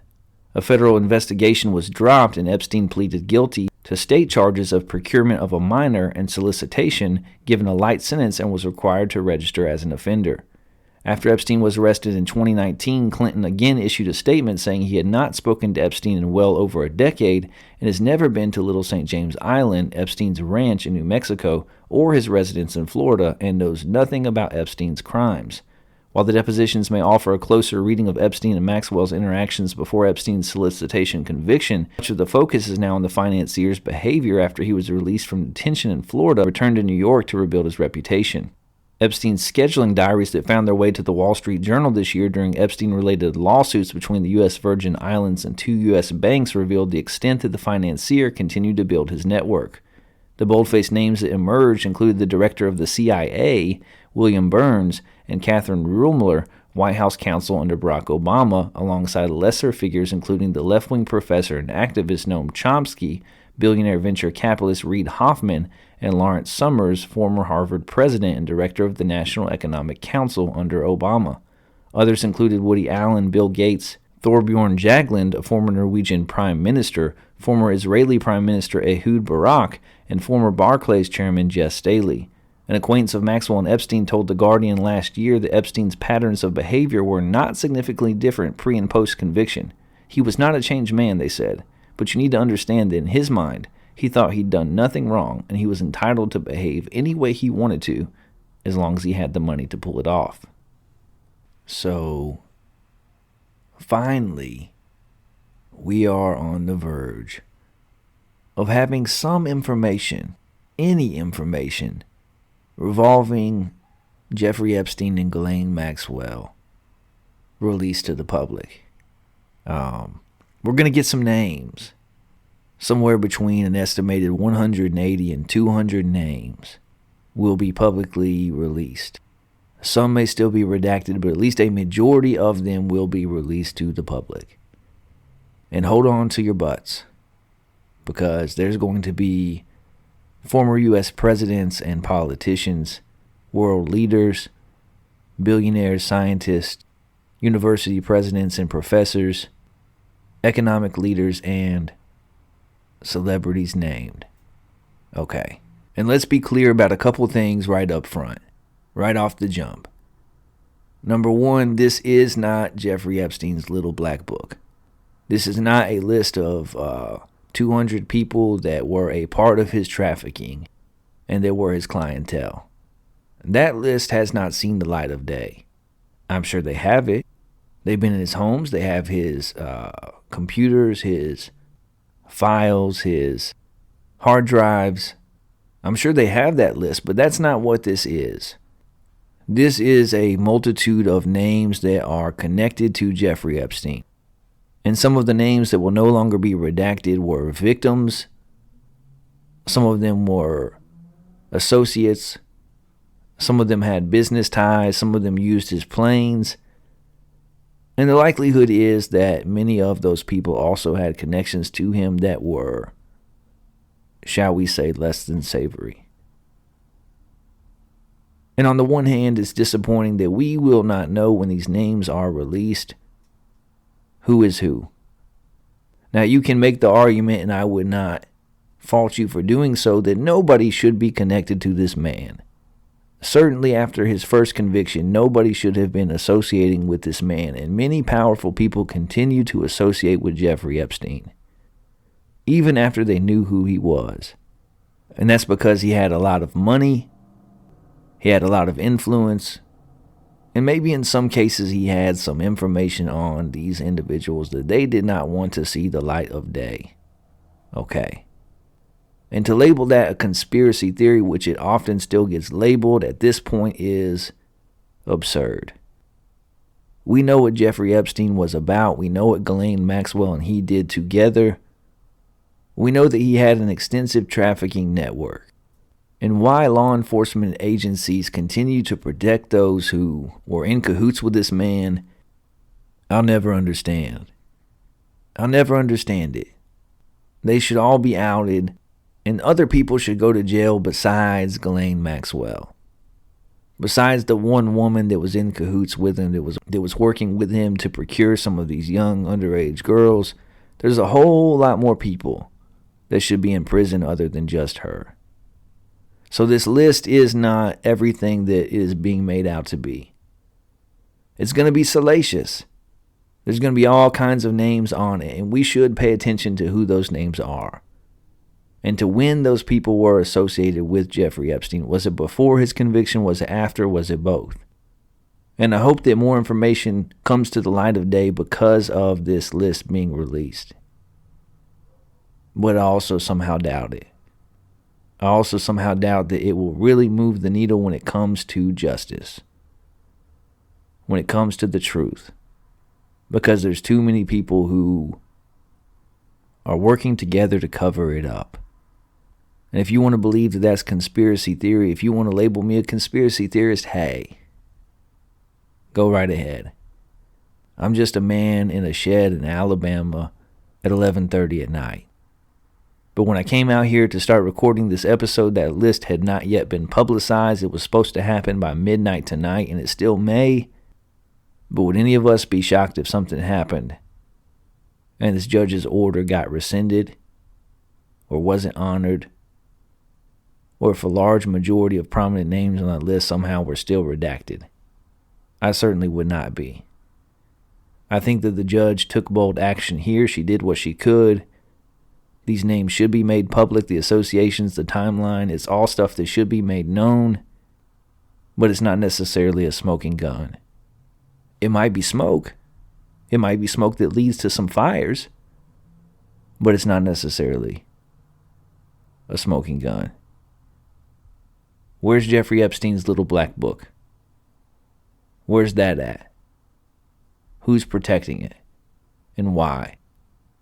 Speaker 10: A federal investigation was dropped and Epstein pleaded guilty to state charges of procurement of a minor and solicitation, given a light sentence, and was required to register as an offender. After Epstein was arrested in 2019, Clinton again issued a statement saying he had not spoken to Epstein in well over a decade and has never been to Little St. James Island, Epstein's ranch in New Mexico, or his residence in Florida, and knows nothing about Epstein's crimes. While the depositions may offer a closer reading of Epstein and Maxwell's interactions before Epstein's solicitation conviction, much of the focus is now on the financier's behavior after he was released from detention in Florida and returned to New York to rebuild his reputation. Epstein's scheduling diaries that found their way to the Wall Street Journal this year during Epstein-related lawsuits between the U.S. Virgin Islands and 2 U.S. banks revealed the extent that the financier continued to build his network. The boldface names that emerged included the director of the CIA, William Burns, and Catherine Ruemmler, White House counsel under Barack Obama, alongside lesser figures including the left-wing professor and activist Noam Chomsky, billionaire venture capitalist Reid Hoffman, and Lawrence Summers, former Harvard president and director of the National Economic Council under Obama. Others included Woody Allen, Bill Gates, Thorbjorn Jagland, a former Norwegian prime minister, former Israeli prime minister Ehud Barak, and former Barclays chairman Jess Staley. An acquaintance of Maxwell and Epstein told The Guardian last year that Epstein's patterns of behavior were not significantly different pre- and post-conviction. He was not a changed man, they said, but you need to understand that in his mind, he thought he'd done nothing wrong and he was entitled to behave any way he wanted to as long as he had the money to pull it off. So, finally, we are on the verge of having some information, any information, revolving Jeffrey Epstein and Ghislaine Maxwell released to the public. We're going to get some names. Somewhere between an estimated 180 and 200 names will be publicly released. Some may still be redacted, but at least a majority of them will be released to the public. And hold on to your butts, because there's going to be former U.S. presidents and politicians, world leaders, billionaires, scientists, university presidents and professors, economic leaders, and celebrities named. Okay. And let's be clear about a couple things right up front, right off the jump. Number one, this is not Jeffrey Epstein's little black book. This is not a list of 200 people that were a part of his trafficking and that were his clientele. That list has not seen the light of day. I'm sure they have it. They've been in his homes. They have his computers, his files, his hard drives. I'm sure they have that list, but that's not what this is. This is a multitude of names that are connected to Jeffrey Epstein. And some of the names that will no longer be redacted were victims. Some of them were associates. Some of them had business ties. Some of them used his planes. And the likelihood is that many of those people also had connections to him that were, shall we say, less than savory. And on the one hand, it's disappointing that we will not know when these names are released who is who. Now, you can make the argument, and I would not fault you for doing so, that nobody should be connected to this man. Certainly after his first conviction, nobody should have been associating with this man, and many powerful people continue to associate with Jeffrey Epstein, even after they knew who he was. And that's because he had a lot of money, he had a lot of influence, and maybe in some cases he had some information on these individuals that they did not want to see the light of day. Okay. And to label that a conspiracy theory, which it often still gets labeled at this point, is absurd. We know what Jeffrey Epstein was about. We know what Ghislaine Maxwell and he did together. We know that he had an extensive trafficking network. And why law enforcement agencies continue to protect those who were in cahoots with this man, I'll never understand. I'll never understand it. They should all be outed, and other people should go to jail besides Ghislaine Maxwell. Besides the one woman that was in cahoots with him, that was working with him to procure some of these young underage girls, there's a whole lot more people that should be in prison other than just her. So this list is not everything that it is being made out to be. It's going to be salacious. There's going to be all kinds of names on it, and we should pay attention to who those names are. And to when those people were associated with Jeffrey Epstein. Was it before his conviction? Was it after? Was it both? And I hope that more information comes to the light of day because of this list being released. But I also somehow doubt it. I also somehow doubt that it will really move the needle when it comes to justice. When it comes to the truth. Because there's too many people who are working together to cover it up. And if you want to believe that that's conspiracy theory, if you want to label me a conspiracy theorist, hey, go right ahead. I'm just a man in a shed in Alabama at 11:30 at night. But when I came out here to start recording this episode, that list had not yet been publicized. It was supposed to happen by midnight tonight, and it still may. But would any of us be shocked if something happened and this judge's order got rescinded or wasn't honored, or if a large majority of prominent names on that list somehow were still redacted? I certainly would not be. I think that the judge took bold action here. She did what she could. These names should be made public, the associations, the timeline. It's all stuff that should be made known, but it's not necessarily a smoking gun. It might be smoke. It might be smoke that leads to some fires, but it's not necessarily a smoking gun. Where's Jeffrey Epstein's little black book? Where's that at? Who's protecting it? And why?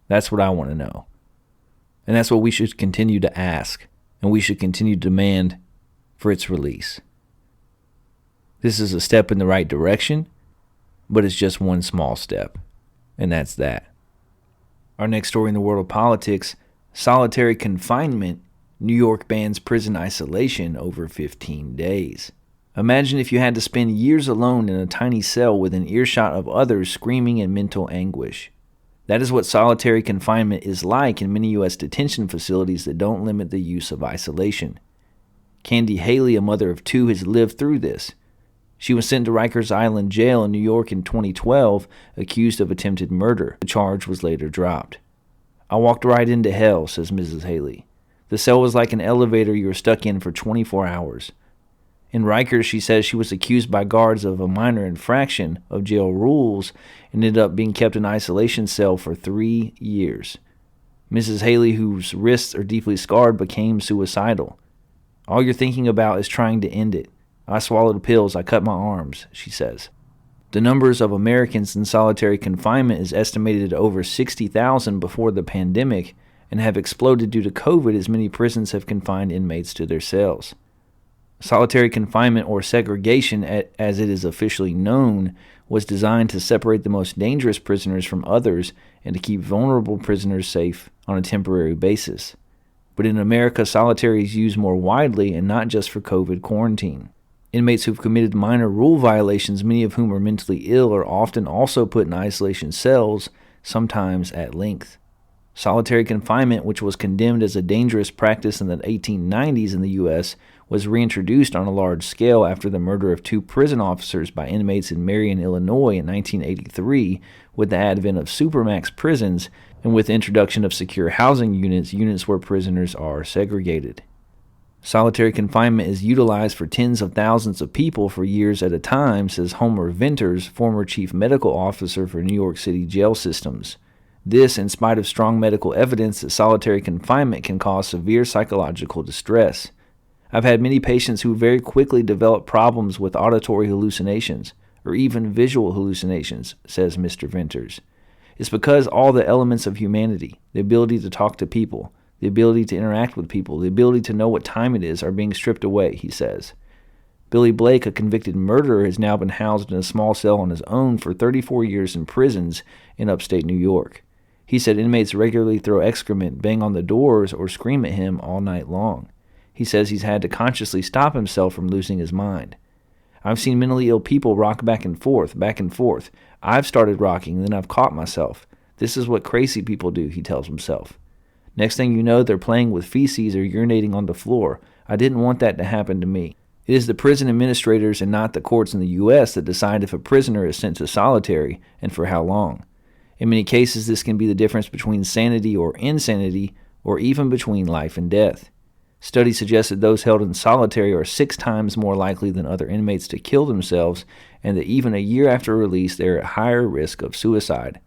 Speaker 10: That's what I want to know. And that's what we should continue to ask, and we should continue to demand for its release. This is a step in the right direction, but it's just one small step, and that's that. Our next story in the world of politics: solitary confinement. New York bans prison isolation over 15 days. Imagine if you had to spend years alone in a tiny cell within earshot of others screaming in mental anguish. That is what solitary confinement is like in many U.S. detention facilities that don't limit the use of isolation. Candy Haley, a mother of two, has lived through this. She was sent to Rikers Island Jail in New York in 2012, accused of attempted murder. The charge was later dropped. "I walked right into hell," says Mrs. Haley. "The cell was like an elevator you were stuck in for 24 hours. In Rikers, she says she was accused by guards of a minor infraction of jail rules and ended up being kept in an isolation cell for 3 years. Mrs. Haley, whose wrists are deeply scarred, became suicidal. "All you're thinking about is trying to end it. I swallowed pills, I cut my arms," she says. The numbers of Americans in solitary confinement is estimated at over 60,000 before the pandemic and have exploded due to COVID as many prisons have confined inmates to their cells. Solitary confinement, or segregation as it is officially known, was designed to separate the most dangerous prisoners from others and to keep vulnerable prisoners safe on a temporary basis. But in America, solitary is used more widely and not just for COVID quarantine. Inmates who've committed minor rule violations, many of whom are mentally ill, are often also put in isolation cells, sometimes at length. Solitary confinement, which was condemned as a dangerous practice in the 1890s in the U.S., was reintroduced on a large scale after the murder of 2 prison officers by inmates in Marion, Illinois in 1983, with the advent of supermax prisons and with the introduction of secure housing units where prisoners are segregated. Solitary confinement is utilized for tens of thousands of people for years at a time, says Homer Venters, former chief medical officer for New York City jail systems. This, in spite of strong medical evidence that solitary confinement can cause severe psychological distress. I've had many patients who very quickly develop problems with auditory hallucinations, or even visual hallucinations, says Mr. Venters. It's because all the elements of humanity, the ability to talk to people, The ability to interact with people, the ability to know what time it is are being stripped away, he says. Billy Blake, a convicted murderer, has now been housed in a small cell on his own for 34 years in prisons in upstate New York. He said inmates regularly throw excrement, bang on the doors, or scream at him all night long. He says he's had to consciously stop himself from losing his mind. I've seen mentally ill people rock back and forth, back and forth. I've started rocking, and then I've caught myself. This is what crazy people do, he tells himself. Next thing you know, they're playing with feces or urinating on the floor. I didn't want that to happen to me. It is the prison administrators and not the courts in the U.S. that decide if a prisoner is sent to solitary and for how long. In many cases, this can be the difference between sanity or insanity, or even between life and death. Studies suggest that those held in solitary are 6 times more likely than other inmates to kill themselves, and that even a year after release, they are at higher risk of suicide.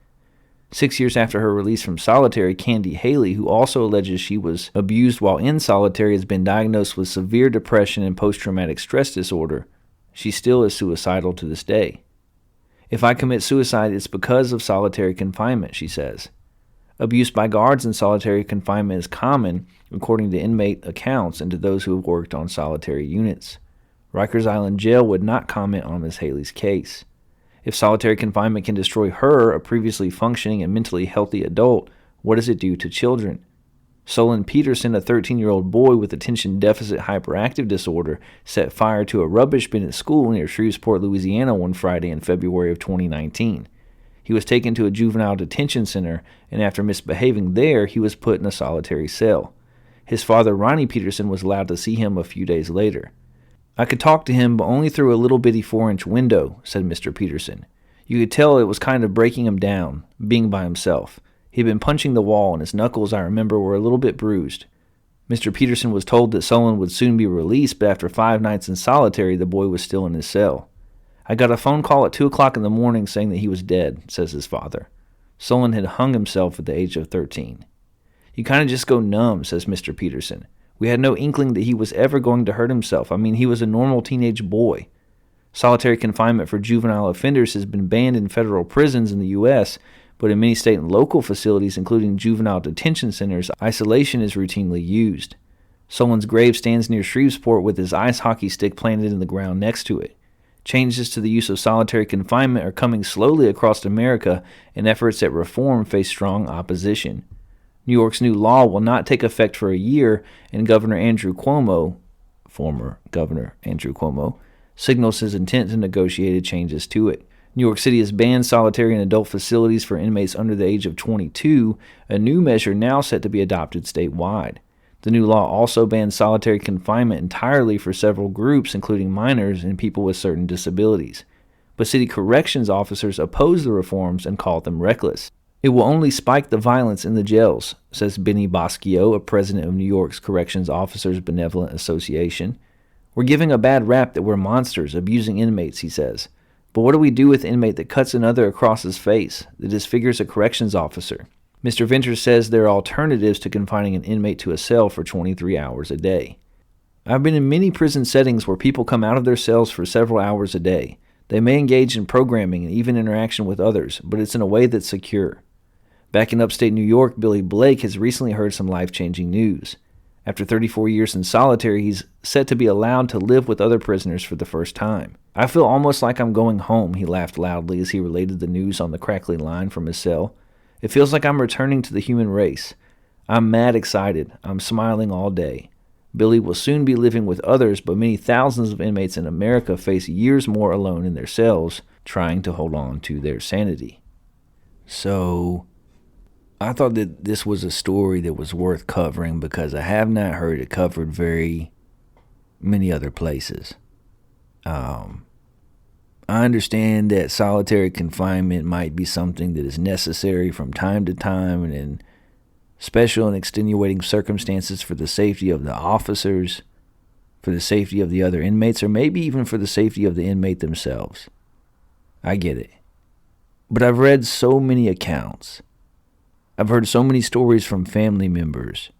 Speaker 10: 6 years after her release from solitary, Candy Haley, who also alleges she was abused while in solitary, has been diagnosed with severe depression and post-traumatic stress disorder. She still is suicidal to this day. If I commit suicide, it's because of solitary confinement, she says. Abuse by guards in solitary confinement is common, according to inmate accounts and to those who have worked on solitary units. Rikers Island Jail would not comment on Ms. Haley's case. If solitary confinement can destroy her, a previously functioning and mentally healthy adult, what does it do to children? Solon Peterson, a 13-year-old boy with attention deficit hyperactive disorder, set fire to a rubbish bin at school near Shreveport, Louisiana one Friday in February of 2019. He was taken to a juvenile detention center, and after misbehaving there, he was put in a solitary cell. His father, Ronnie Peterson, was allowed to see him a few days later. I could talk to him, but only through a little bitty 4-inch window, said Mr. Peterson. You could tell it was kind of breaking him down, being by himself. He'd been punching the wall, and his knuckles, I remember, were a little bit bruised. Mr. Peterson was told that Solon would soon be released, but after 5 nights in solitary, the boy was still in his cell. I got a phone call at 2 o'clock in the morning saying that he was dead, says his father. Solon had hung himself at the age of 13. You kind of just go numb, says Mr. Peterson. We had no inkling that he was ever going to hurt himself. I mean, he was a normal teenage boy. Solitary confinement for juvenile offenders has been banned in federal prisons in the U.S., but in many state and local facilities, including juvenile detention centers, isolation is routinely used. Solon's grave stands near Shreveport with his ice hockey stick planted in the ground next to it. Changes to the use of solitary confinement are coming slowly across America, and efforts at reform face strong opposition. New York's new law will not take effect for a year, and Governor Andrew Cuomo, former Governor Andrew Cuomo, signals his intent to negotiate changes to it. New York City has banned solitary and adult facilities for inmates under the age of 22, a new measure now set to be adopted statewide. The new law also bans solitary confinement entirely for several groups, including minors and people with certain disabilities. But city corrections officers oppose the reforms and call them reckless. It will only spike the violence in the jails, says Benny Boschio, a president of New York's Corrections Officers Benevolent Association. We're giving a bad rap that we're monsters, abusing inmates, he says. But what do we do with an inmate that cuts another across his face, that disfigures a corrections officer? Mr. Venters says there are alternatives to confining an inmate to a cell for 23 hours a day. I've been in many prison settings where people come out of their cells for several hours a day. They may engage in programming and even interaction with others, but it's in a way that's secure. Back in upstate New York, Billy Blake has recently heard some life-changing news. After 34 years in solitary, he's set to be allowed to live with other prisoners for the first time. I feel almost like I'm going home, he laughed loudly as he related the news on the crackly line from his cell. It feels like I'm returning to the human race. I'm mad excited. I'm smiling all day. Billy will soon be living with others, but many thousands of inmates in America face years more alone in their cells, trying to hold on to their sanity. So, I thought that this was a story that was worth covering because I have not heard it covered very many other places. I understand that solitary confinement might be something that is necessary from time to time and in special and extenuating circumstances for the safety of the officers, for the safety of the other inmates, or maybe even for the safety of the inmate themselves. I get it. But I've read so many accounts. I've heard so many stories from family members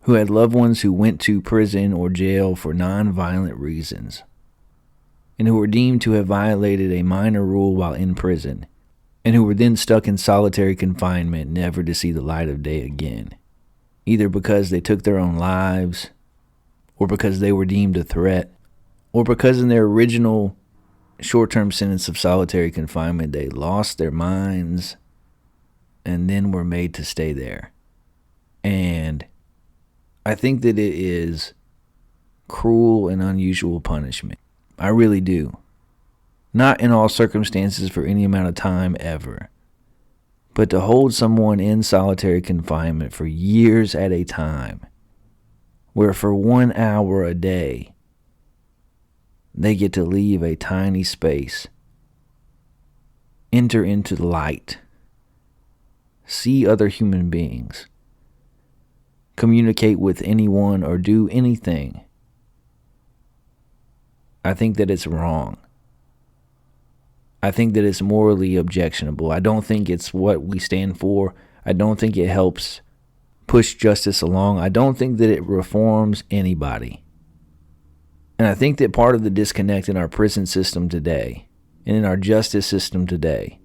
Speaker 10: who had loved ones who went to prison or jail for non-violent reasons, and who were deemed to have violated a minor rule while in prison, and who were then stuck in solitary confinement, never to see the light of day again. either because they took their own lives, or because they were deemed a threat, or because in their original short-term sentence of solitary confinement, they lost their minds and then were made to stay there. And I think that it is cruel and unusual punishment. I really do. Not in all circumstances for any amount of time ever. But to hold someone in solitary confinement for years at a time, where for 1 hour a day, they get to leave a tiny space, enter into the light, see other human beings, communicate with anyone or do anything, I think that it's wrong. I think that it's morally objectionable. I don't think it's what we stand for. I don't think it helps push justice along. I don't think that it reforms anybody. And I think that part of the disconnect in our prison system today and in our justice system today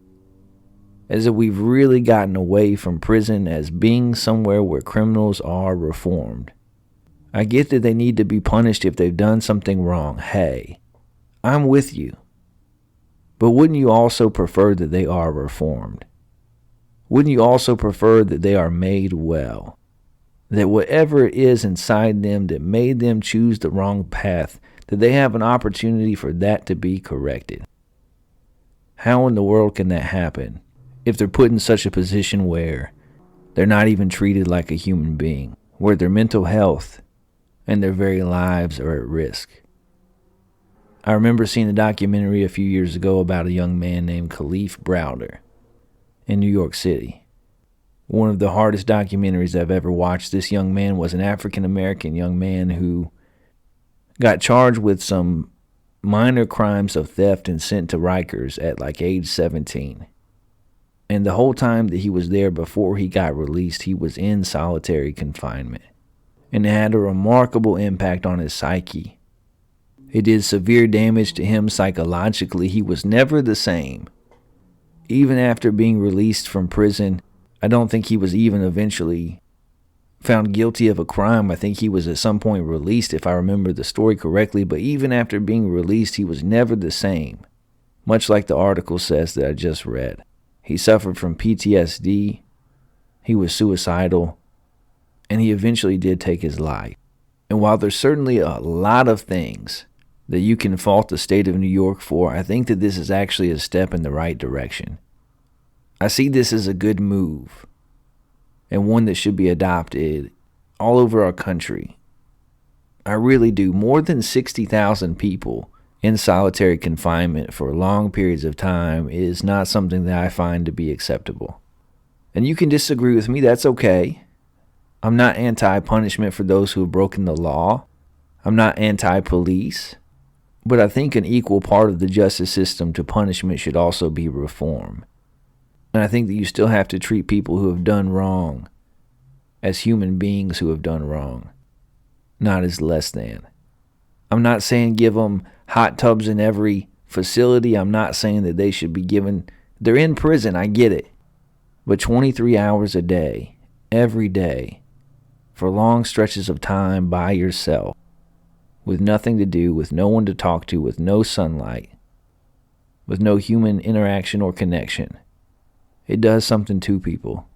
Speaker 10: is that we've really gotten away from prison as being somewhere where criminals are reformed. I get that they need to be punished if they've done something wrong. Hey, I'm with you. But wouldn't you also prefer that they are reformed? Wouldn't you also prefer that they are made well? That whatever it is inside them that made them choose the wrong path, that they have an opportunity for that to be corrected? How in the world can that happen if they're put in such a position where they're not even treated like a human being, where their mental health and their very lives are at risk? I remember seeing a documentary a few years ago about a young man named Khalif Browder in New York City. One of the hardest documentaries I've ever watched. This young man was an African-American young man who got charged with some minor crimes of theft and sent to Rikers at like age 17. And the whole time that he was there before he got released, he was in solitary confinement. And it had a remarkable impact on his psyche. It did severe damage to him psychologically. He was never the same. Even after being released from prison, I don't think he was even eventually found guilty of a crime. I think he was at some point released, if I remember the story correctly. But even after being released, he was never the same. Much like the article says that I just read. He suffered from PTSD. He was suicidal. And he eventually did take his life. And while there's certainly a lot of things that you can fault the state of New York for, I think that this is actually a step in the right direction. I see this as a good move, and one that should be adopted all over our country. I really do. More than 60,000 people in solitary confinement for long periods of time is not something that I find to be acceptable. And you can disagree with me, that's okay. I'm not anti-punishment for those who have broken the law. I'm not anti-police. But I think an equal part of the justice system to punishment should also be reform. And I think that you still have to treat people who have done wrong as human beings who have done wrong, not as less than. I'm not saying give them hot tubs in every facility. I'm not saying that they should be given, they're in prison, I get it. But 23 hours a day, every day, for long stretches of time by yourself, with nothing to do, with no one to talk to, with no sunlight, with no human interaction or connection. It does something to people.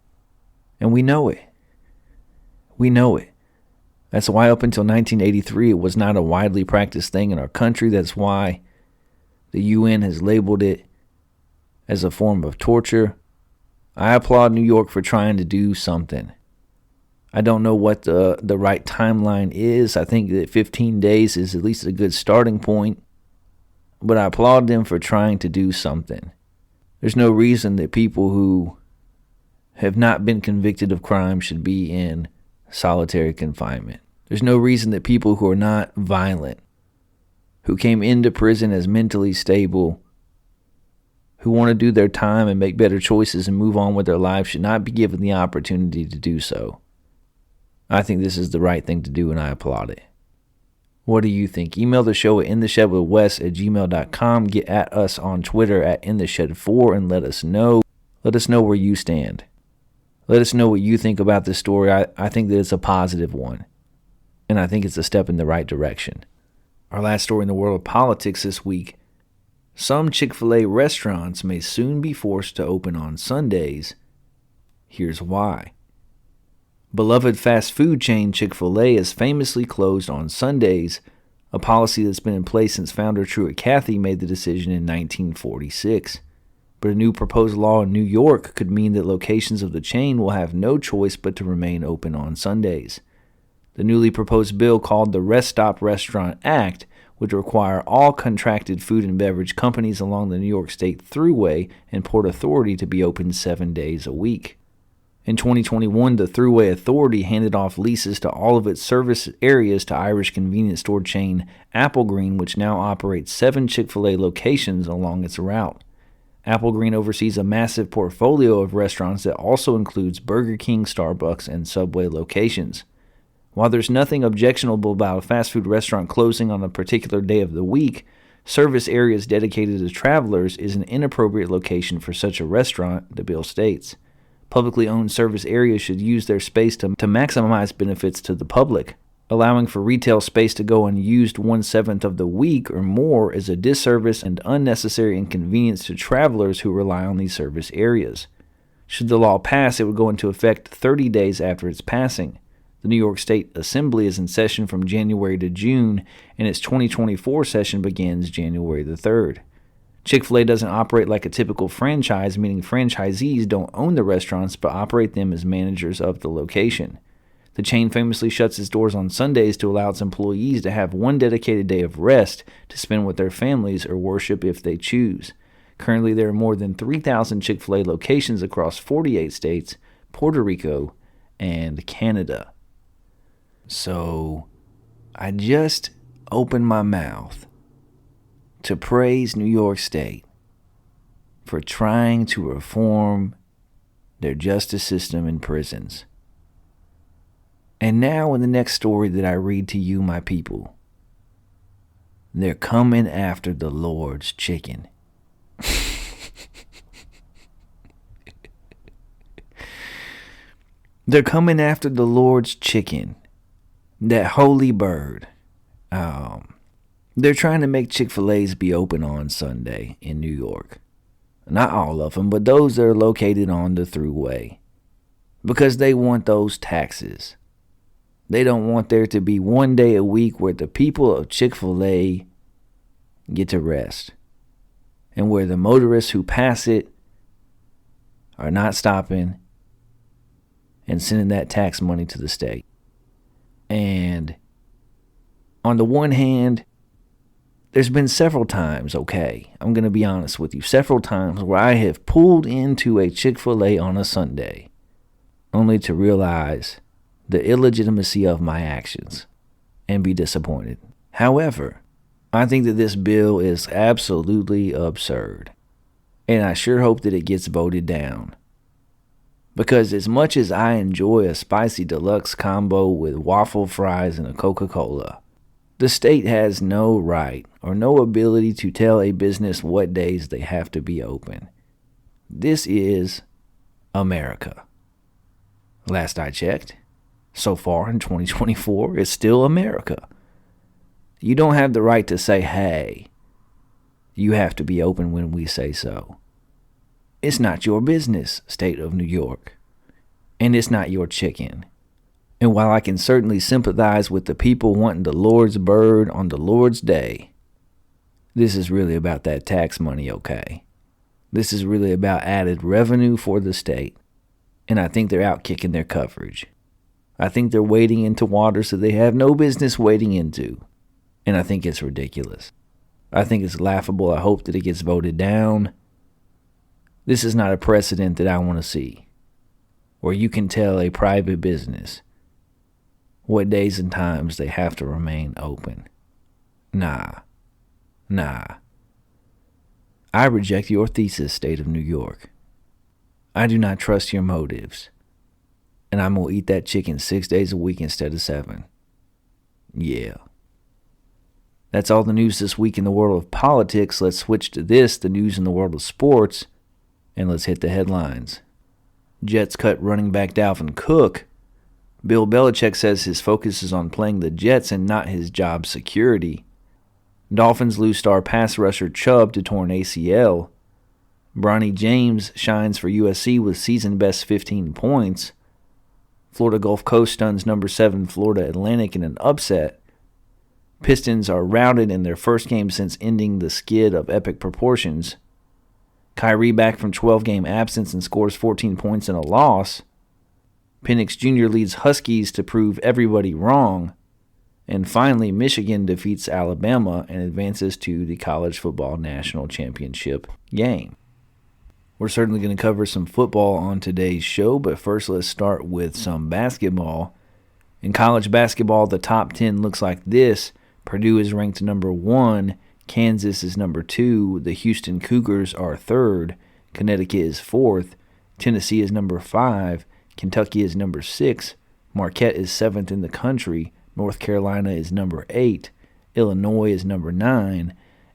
Speaker 10: And we know it. We know it. That's why up until 1983, it was not a widely practiced thing in our country. That's why the UN has labeled it as a form of torture. I applaud New York for trying to do something. I don't know what the right timeline is. I think that 15 days is at least a good starting point. But I applaud them for trying to do something. There's no reason that people who have not been convicted of crime should be in solitary confinement. There's no reason that people who are not violent, who came into prison as mentally stable, who want to do their time and make better choices and move on with their lives should not be given the opportunity to do so. I think this is the right thing to do, and I applaud it. What do you think? Email the show at intheshedwithwes@gmail.com. Get at us on Twitter at intheshed4 and let us know. Let us know where you stand. Let us know what you think about this story. I think that it's a positive one, and I think it's a step in the right direction. Our last story in the world of politics this week. Some Chick-Fil-A restaurants may soon be forced to open on Sundays. Here's why. Beloved fast food chain Chick-fil-A is famously closed on Sundays, a policy that's been in place since founder Truett Cathy made the decision in 1946. But a new proposed law in New York could mean that locations of the chain will have no choice but to remain open on Sundays. The newly proposed bill, called the Rest Stop Restaurant Act, would require all contracted food and beverage companies along the New York State Thruway and Port Authority to be open 7 days a week. In 2021, the Thruway Authority handed off leases to all of its service areas to Irish convenience store chain Applegreen, which now operates 7 Chick-fil-A locations along its route. Applegreen oversees a massive portfolio of restaurants that also includes Burger King, Starbucks, and Subway locations. While there's nothing objectionable about a fast food restaurant closing on a particular day of the week, service areas dedicated to travelers is an inappropriate location for such a restaurant, the bill states. Publicly owned service areas should use their space to maximize benefits to the public. Allowing for retail space to go unused 1/7 of the week or more is a disservice and unnecessary inconvenience to travelers who rely on these service areas. Should the law pass, it would go into effect 30 days after its passing. The New York State Assembly is in session from January to June, and its 2024 session begins January the 3rd. Chick-fil-A doesn't operate like a typical franchise, meaning franchisees don't own the restaurants but operate them as managers of the location. The chain famously shuts its doors on Sundays to allow its employees to have one dedicated day of rest to spend with their families or worship if they choose. Currently, there are more than 3,000 Chick-fil-A locations across 48 states, Puerto Rico, and Canada. So, I just opened my mouth to praise New York State for trying to reform their justice system in prisons. And now in the next story that I read to you, my people, they're coming after the Lord's chicken. They're coming after the Lord's chicken. That holy bird. They're trying to make Chick-fil-A's be open on Sunday in New York. Not all of them, but those that are located on the Thruway. Because they want those taxes. They don't want there to be one day a week where the people of Chick-fil-A get to rest. And where the motorists who pass it are not stopping and sending that tax money to the state. And on the one hand, there's been several times, okay, I'm going to be honest with you, several times where I have pulled into a Chick-fil-A on a Sunday only to realize the illegitimacy of my actions and be disappointed. However, I think that this bill is absolutely absurd, and I sure hope that it gets voted down. Because as much as I enjoy a spicy deluxe combo with waffle fries and a Coca-Cola, the state has no right or no ability to tell a business what days they have to be open. This is America. Last I checked, so far in 2024, it's still America. You don't have the right to say, hey, you have to be open when we say so. It's not your business, state of New York. And it's not your chicken. And while I can certainly sympathize with the people wanting the Lord's bird on the Lord's day, this is really about that tax money, okay? This is really about added revenue for the state. And I think they're out kicking their coverage. I think they're wading into waters that they have no business wading into. And I think it's ridiculous. I think it's laughable. I hope that it gets voted down. This is not a precedent that I want to see, where you can tell a private business what days and times they have to remain open. Nah. I reject your thesis, state of New York. I do not trust your motives. And I'm going to eat that chicken 6 days a week instead of 7. Yeah. That's all the news this week in the world of politics. Let's switch to this, the news in the world of sports, and let's hit the headlines. Jets cut running back Dalvin Cook. Bill Belichick says his focus is on playing the Jets and not his job security. Dolphins lose star pass rusher Chubb to torn ACL. Bronny James shines for USC with season-best 15 points. Florida Gulf Coast stuns number 7 Florida Atlantic in an upset. Pistons are routed in their first game since ending the skid of epic proportions. Kyrie back from 12-game absence and scores 14 points in a loss. Penix Jr. leads Huskies to prove everybody wrong. And finally, Michigan defeats Alabama and advances to the College Football National Championship game. We're certainly going to cover some football on today's show, but first let's start with some basketball. In college basketball, the top 10 looks like this. Purdue is ranked number 1. Kansas is number 2. The Houston Cougars are 3rd. Connecticut is 4th. Tennessee is number 5. Kentucky is number 6. Marquette is 7th in the country. North Carolina is number 8. Illinois is number 9.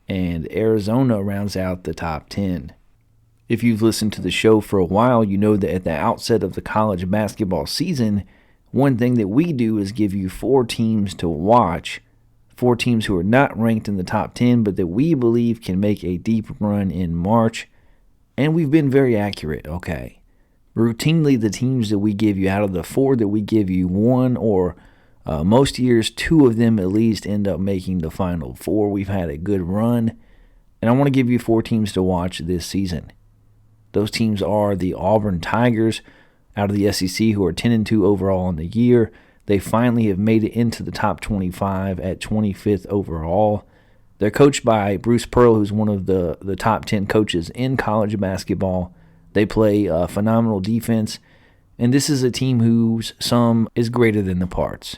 Speaker 10: And Arizona rounds out the top 10. If you've listened to the show for a while, you know that at the outset of the college basketball season, one thing that we do is give you 4 teams to watch. 4 teams who are not ranked in the top 10, but that we believe can make a deep run in March. And we've been very accurate, okay? Routinely, the teams that we give you, out of the 4 that we give you, 1 or most years, 2 of them at least end up making the Final 4. We've had a good run. And I want to give you 4 teams to watch this season. Those teams are the Auburn Tigers out of the SEC, who are 10-2 overall in the year. They finally have made it into the top 25 at 25th overall. They're coached by Bruce Pearl, who's one of the top 10 coaches in college basketball. They play phenomenal defense, and this is a team whose sum is greater than the parts.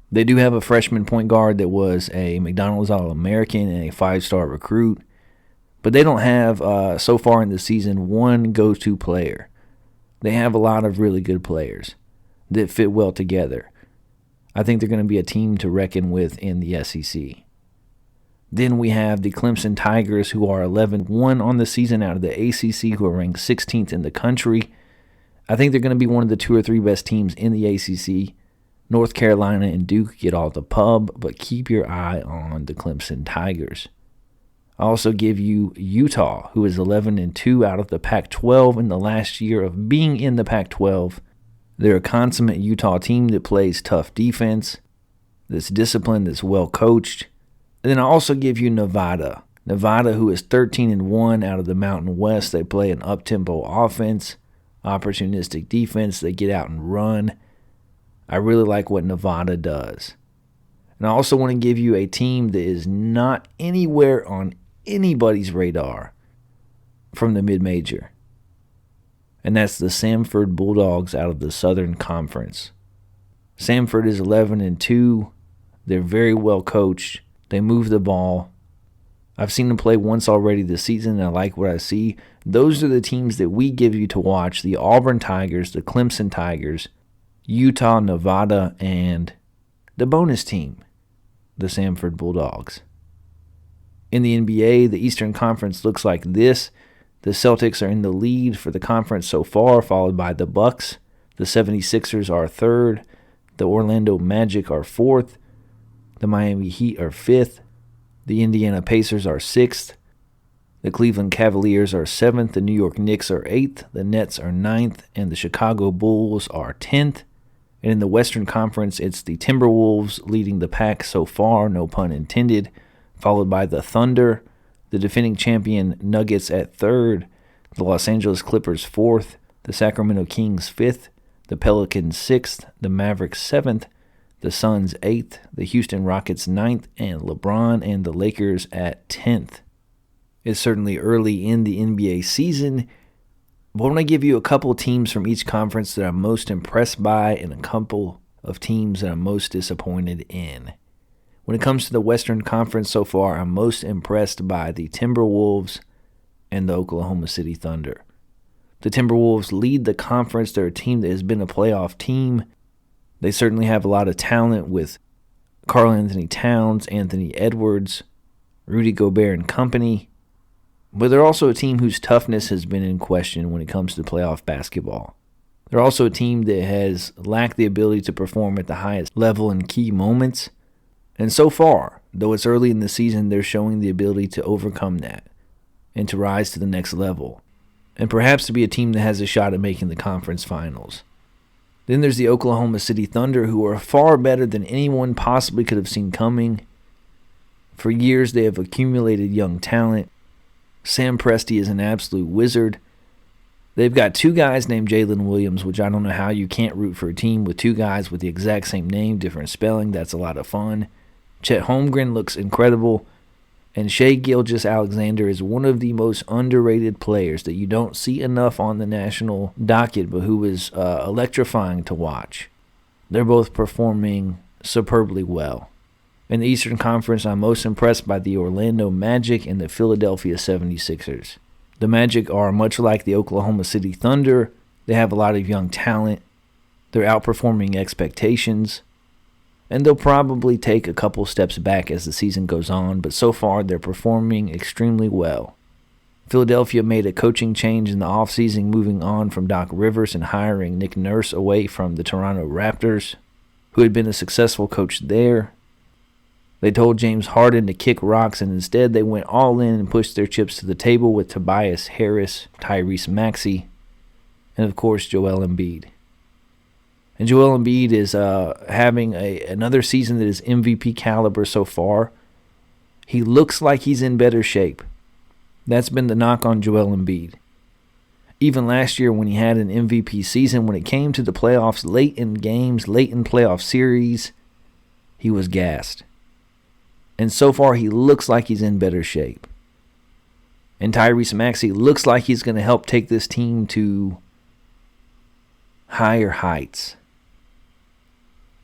Speaker 10: They do have a freshman point guard that was a McDonald's All-American and a 5-star recruit. But they don't have, so far in the season, one go-to player. They have a lot of really good players that fit well together. I think they're going to be a team to reckon with in the SEC. Then we have the Clemson Tigers, who are 11-1 on the season out of the ACC, who are ranked 16th in the country. I think they're going to be one of the 2 or 3 best teams in the ACC. North Carolina and Duke get all the pub, but keep your eye on the Clemson Tigers. I also give you Utah, who is 11-2 out of the Pac-12 in the last year of being in the Pac-12. They're a consummate Utah team that plays tough defense, that's disciplined, that's well coached. And then I also give you Nevada. Nevada, who is 13-1 out of the Mountain West. They play an up-tempo offense, opportunistic defense. They get out and run. I really like what Nevada does. And I also want to give you a team that is not anywhere on anybody's radar from the mid-major. And that's the Samford Bulldogs out of the Southern Conference. Samford is 11-2. They're very well coached. They move the ball. I've seen them play once already this season, and I like what I see. Those are the teams that we give you to watch: the Auburn Tigers, the Clemson Tigers, Utah, Nevada, and the bonus team, the Samford Bulldogs. In the NBA, the Eastern Conference looks like this. The Celtics are in the lead for the conference so far, followed by the Bucks. The 76ers are 3rd. The Orlando Magic are 4th. The Miami Heat are 5th. The Indiana Pacers are 6th. The Cleveland Cavaliers are 7th. The New York Knicks are 8th. The Nets are 9th. And the Chicago Bulls are 10th. And in the Western Conference, it's the Timberwolves leading the pack so far, no pun intended, followed by the Thunder, the defending champion Nuggets at 3rd, the Los Angeles Clippers 4th, the Sacramento Kings 5th, the Pelicans 6th, the Mavericks 7th, the Suns 8th, the Houston Rockets 9th, and LeBron and the Lakers at 10th. It's certainly early in the NBA season, but I'm going to give you a couple of teams from each conference that I'm most impressed by and a couple of teams that I'm most disappointed in. When it comes to the Western Conference so far, I'm most impressed by the Timberwolves and the Oklahoma City Thunder. The Timberwolves lead the conference. They're a team that has been a playoff team. They certainly have a lot of talent with Karl Anthony Towns, Anthony Edwards, Rudy Gobert and company. But they're also a team whose toughness has been in question when it comes to playoff basketball. They're also a team that has lacked the ability to perform at the highest level in key moments. And so far, though it's early in the season, they're showing the ability to overcome that and to rise to the next level, and perhaps to be a team that has a shot at making the conference finals. Then there's the Oklahoma City Thunder, who are far better than anyone possibly could have seen coming. For years, they have accumulated young talent. Sam Presti is an absolute wizard. They've got two guys named Jalen Williams, which I don't know how you can't root for a team with two guys with the exact same name, different spelling. That's a lot of fun. Chet Holmgren looks incredible. And Shai Gilgeous-Alexander is one of the most underrated players that you don't see enough on the national docket, but who is electrifying to watch. They're both performing superbly well. In the Eastern Conference, I'm most impressed by the Orlando Magic and the Philadelphia 76ers. The Magic are much like the Oklahoma City Thunder. They have a lot of young talent. They're outperforming expectations. And they'll probably take a couple steps back as the season goes on, but so far they're performing extremely well. Philadelphia made a coaching change in the offseason, moving on from Doc Rivers and hiring Nick Nurse away from the Toronto Raptors, who had been a successful coach there. They told James Harden to kick rocks, and instead they went all in and pushed their chips to the table with Tobias Harris, Tyrese Maxey, and of course Joel Embiid. And Joel Embiid is having another season that is MVP caliber so far. He looks like he's in better shape. That's been the knock on Joel Embiid. Even last year when he had an MVP season, when it came to the playoffs, late in games, late in playoff series, he was gassed. And so far he looks like he's in better shape. And Tyrese Maxey looks like he's going to help take this team to higher heights.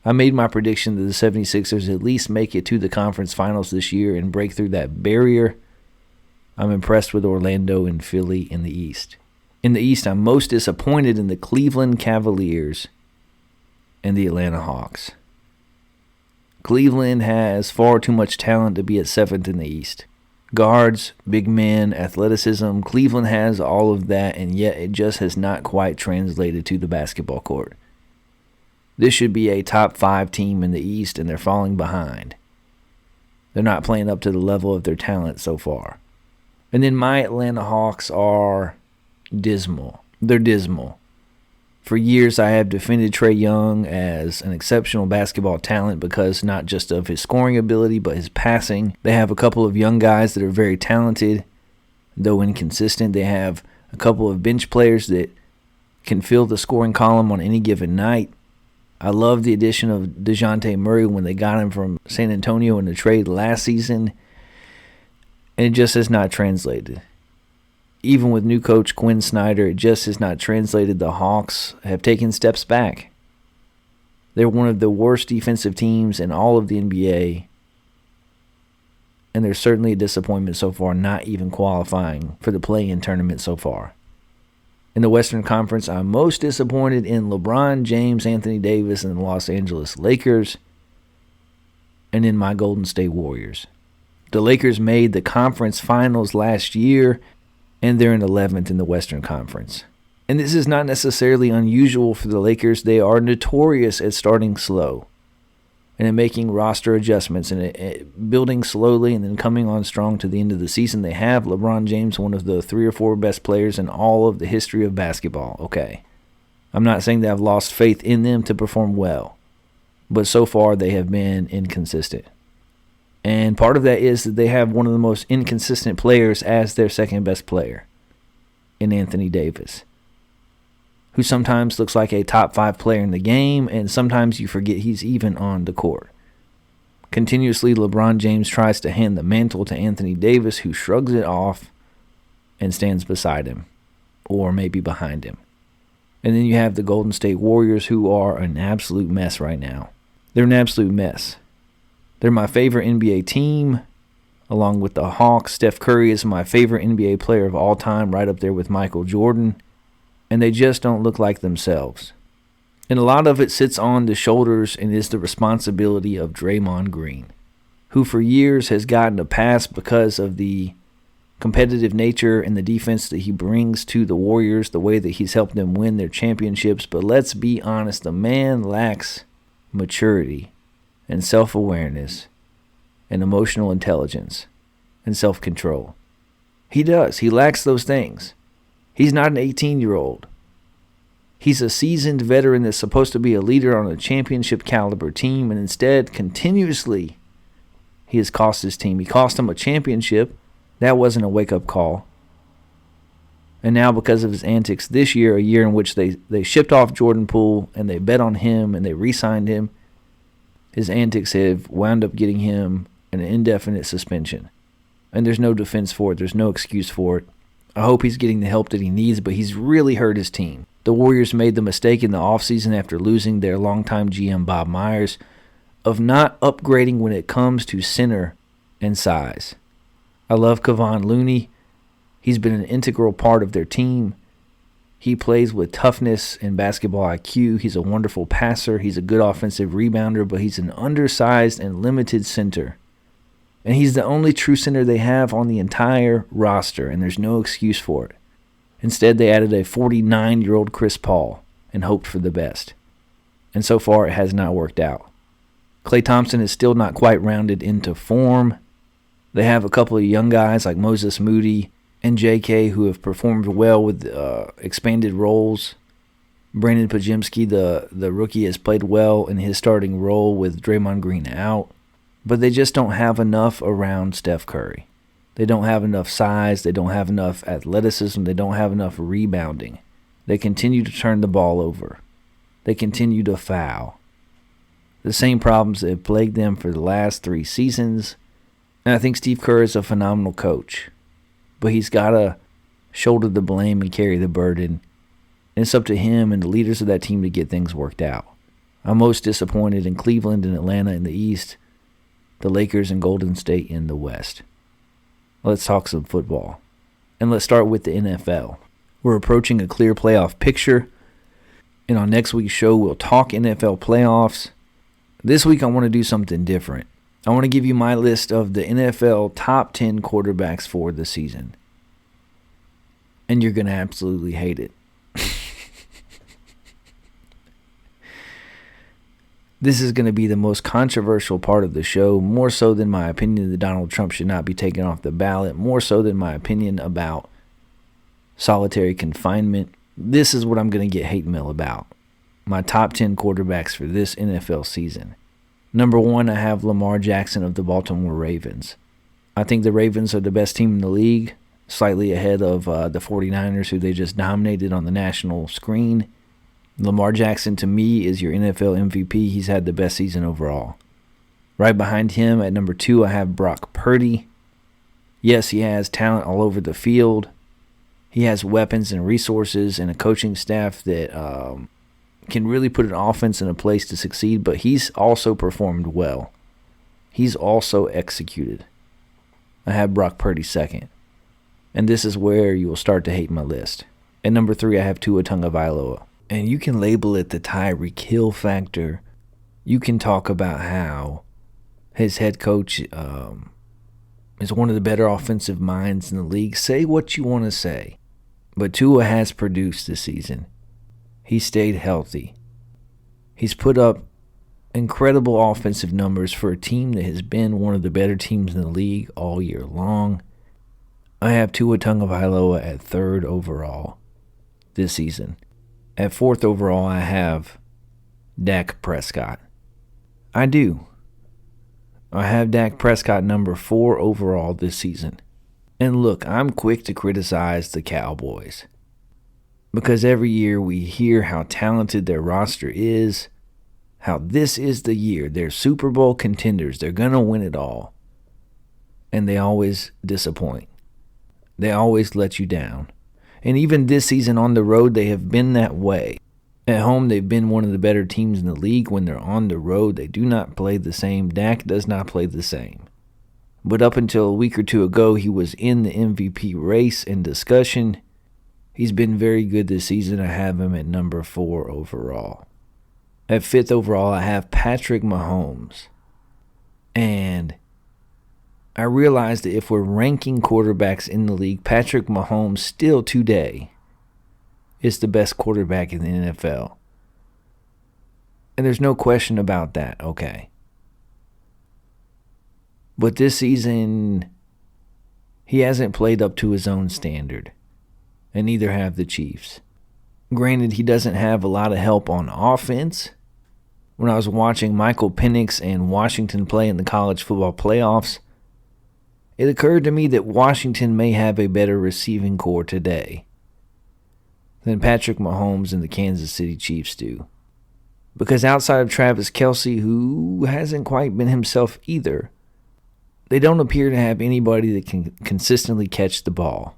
Speaker 10: I made my prediction that the 76ers at least make it to the conference finals this year and break through that barrier. I'm impressed with Orlando and Philly in the East. In the East, I'm most disappointed in the Cleveland Cavaliers and the Atlanta Hawks. Cleveland has far too much talent to be at 7th in the East. Guards, big men, athleticism. Cleveland has all of that, and yet it just has not quite translated to the basketball court. This should be a top 5 team in the East, and they're falling behind. They're not playing up to the level of their talent so far. And then my Atlanta Hawks are dismal. They're dismal. For years, I have defended Trae Young as an exceptional basketball talent because not just of his scoring ability, but his passing. They have a couple of young guys that are very talented, though inconsistent. They have a couple of bench players that can fill the scoring column on any given night. I love the addition of DeJounte Murray when they got him from San Antonio in the trade last season, and it just has not translated. Even with new coach Quinn Snyder, it just has not translated. The Hawks have taken steps back. They're one of the worst defensive teams in all of the NBA, and they're certainly a disappointment so far, not even qualifying for the play-in tournament so far. In the Western Conference, I'm most disappointed in LeBron James, Anthony Davis, and the Los Angeles Lakers, and in my Golden State Warriors. The Lakers made the conference finals last year, and they're in 11th in the Western Conference. And this is not necessarily unusual for the Lakers. They are notorious at starting slow and in making roster adjustments and building slowly and then coming on strong to the end of the season. They have LeBron James, one of the 3 or 4 best players in all of the history of basketball. Okay. I'm not saying that I've lost faith in them to perform well, but so far they have been inconsistent. And part of that is that they have one of the most inconsistent players as their second best player in Anthony Davis, who sometimes looks like a top 5 player in the game, and sometimes you forget he's even on the court. Continuously, LeBron James tries to hand the mantle to Anthony Davis, who shrugs it off and stands beside him, or maybe behind him. And then you have the Golden State Warriors, who are an absolute mess right now. They're an absolute mess. They're my favorite NBA team, along with the Hawks. Steph Curry is my favorite NBA player of all time, right up there with Michael Jordan. And they just don't look like themselves. And a lot of it sits on the shoulders and is the responsibility of Draymond Green, who for years has gotten a pass because of the competitive nature and the defense that he brings to the Warriors, the way that he's helped them win their championships. But let's be honest, the man lacks maturity and self-awareness and emotional intelligence and self-control. He does. He lacks those things. He's not an 18-year-old. He's a seasoned veteran that's supposed to be a leader on a championship caliber team, and instead, continuously, he has cost his team. He cost them a championship. That wasn't a wake-up call. And now, because of his antics this year, a year in which they shipped off Jordan Poole and they bet on him and they re-signed him, his antics have wound up getting him an indefinite suspension. And there's no defense for it. There's no excuse for it. I hope he's getting the help that he needs, but he's really hurt his team. The Warriors made the mistake in the offseason after losing their longtime GM Bob Myers of not upgrading when it comes to center and size. I love Kevon Looney. He's been an integral part of their team. He plays with toughness and basketball IQ. He's a wonderful passer. He's a good offensive rebounder, but he's an undersized and limited center. And he's the only true center they have on the entire roster, and there's no excuse for it. Instead, they added a 49-year-old Chris Paul and hoped for the best. And so far, it has not worked out. Klay Thompson is still not quite rounded into form. They have a couple of young guys like Moses Moody and J.K. who have performed well with expanded roles. Brandon Pajemski, the rookie, has played well in his starting role with Draymond Green out. But they just don't have enough around Steph Curry. They don't have enough size. They don't have enough athleticism. They don't have enough rebounding. They continue to turn the ball over. They continue to foul. The same problems that have plagued them for the last 3 seasons. And I think Steve Kerr is a phenomenal coach. But he's got to shoulder the blame and carry the burden. And it's up to him and the leaders of that team to get things worked out. I'm most disappointed in Cleveland and Atlanta in the East, the Lakers and Golden State in the West. Let's talk some football. And let's start with the NFL. We're approaching a clear playoff picture. And on next week's show, we'll talk NFL playoffs. This week, I want to do something different. I want to give you my list of the NFL top 10 quarterbacks for the season. And you're going to absolutely hate it. This is going to be the most controversial part of the show, more so than my opinion that Donald Trump should not be taken off the ballot, more so than my opinion about solitary confinement. This is what I'm going to get hate mail about. My top 10 quarterbacks for this NFL season. Number 1, I have Lamar Jackson of the Baltimore Ravens. I think the Ravens are the best team in the league, slightly ahead of the 49ers, who they just dominated on the national screen. Lamar Jackson, to me, is your NFL MVP. He's had the best season overall. Right behind him, at number 2, I have Brock Purdy. Yes, he has talent all over the field. He has weapons and resources and a coaching staff that can really put an offense in a place to succeed, but he's also performed well. He's also executed. I have Brock Purdy second. And this is where you will start to hate my list. At number 3, I have Tua Tagovailoa. And you can label it the Tyreek Hill factor. You can talk about how his head coach is one of the better offensive minds in the league. Say what you want to say. But Tua has produced this season. He stayed healthy. He's put up incredible offensive numbers for a team that has been one of the better teams in the league all year long. I have Tua Tagovailoa at 3rd overall this season. At 4th overall, I have Dak Prescott. I do. I have Dak Prescott number 4 overall this season. And look, I'm quick to criticize the Cowboys. Because every year we hear how talented their roster is, how this is the year. They're Super Bowl contenders. They're going to win it all. And they always disappoint. They always let you down. And even this season on the road, they have been that way. At home, they've been one of the better teams in the league. When they're on the road, they do not play the same. Dak does not play the same. But up until a week or two ago, he was in the MVP race and discussion. He's been very good this season. I have him at number 4 overall. At 5th overall, I have Patrick Mahomes. And I realized that if we're ranking quarterbacks in the league, Patrick Mahomes still today is the best quarterback in the NFL. And there's no question about that, okay. But this season, he hasn't played up to his own standard, and neither have the Chiefs. Granted, he doesn't have a lot of help on offense. When I was watching Michael Penix and Washington play in the college football playoffs, it occurred to me that Washington may have a better receiving core today than Patrick Mahomes and the Kansas City Chiefs do. Because outside of Travis Kelce, who hasn't quite been himself either, they don't appear to have anybody that can consistently catch the ball.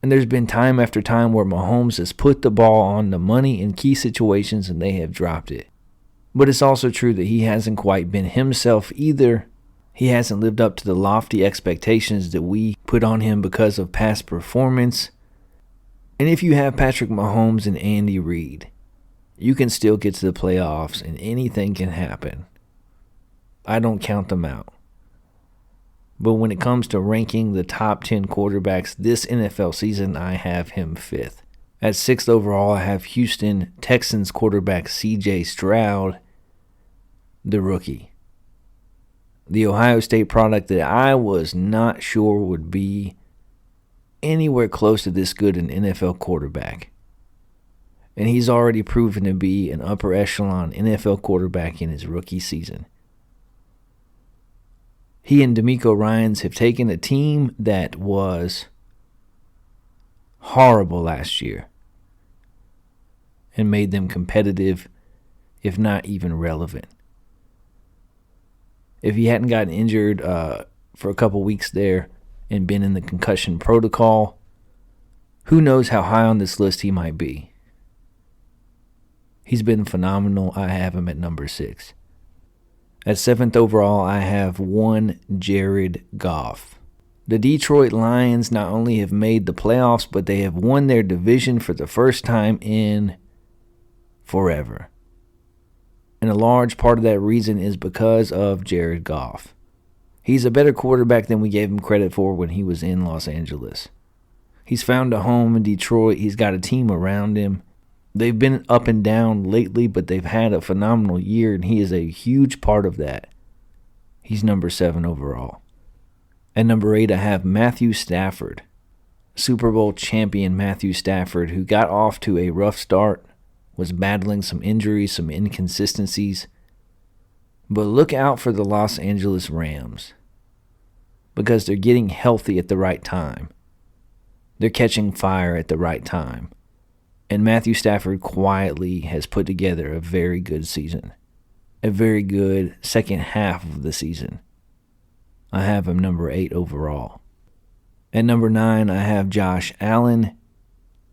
Speaker 10: And there's been time after time where Mahomes has put the ball on the money in key situations and they have dropped it. But it's also true that he hasn't quite been himself either. He hasn't lived up to the lofty expectations that we put on him because of past performance. And if you have Patrick Mahomes and Andy Reid, you can still get to the playoffs and anything can happen. I don't count them out. But when it comes to ranking the top 10 quarterbacks this NFL season, I have him 5th. At 6th overall, I have Houston Texans quarterback C.J. Stroud, the rookie. The Ohio State product that I was not sure would be anywhere close to this good an NFL quarterback. And he's already proven to be an upper echelon NFL quarterback in his rookie season. He and DeMeco Ryans have taken a team that was horrible last year and made them competitive, if not even relevant. If he hadn't gotten injured for a couple weeks there and been in the concussion protocol, who knows how high on this list he might be. He's been phenomenal. I have him at number 6. At 7th overall, I have one Jared Goff. The Detroit Lions not only have made the playoffs, but they have won their division for the first time in forever. And a large part of that reason is because of Jared Goff. He's a better quarterback than we gave him credit for when he was in Los Angeles. He's found a home in Detroit. He's got a team around him. They've been up and down lately, but they've had a phenomenal year, and he is a huge part of that. He's number 7 overall. At number 8, I have Matthew Stafford. Super Bowl champion Matthew Stafford, who got off to a rough start, was battling some injuries, some inconsistencies. But look out for the Los Angeles Rams, because they're getting healthy at the right time. They're catching fire at the right time. And Matthew Stafford quietly has put together a very good season. A very good second half of the season. I have him number 8 overall. At number 9, I have Josh Allen,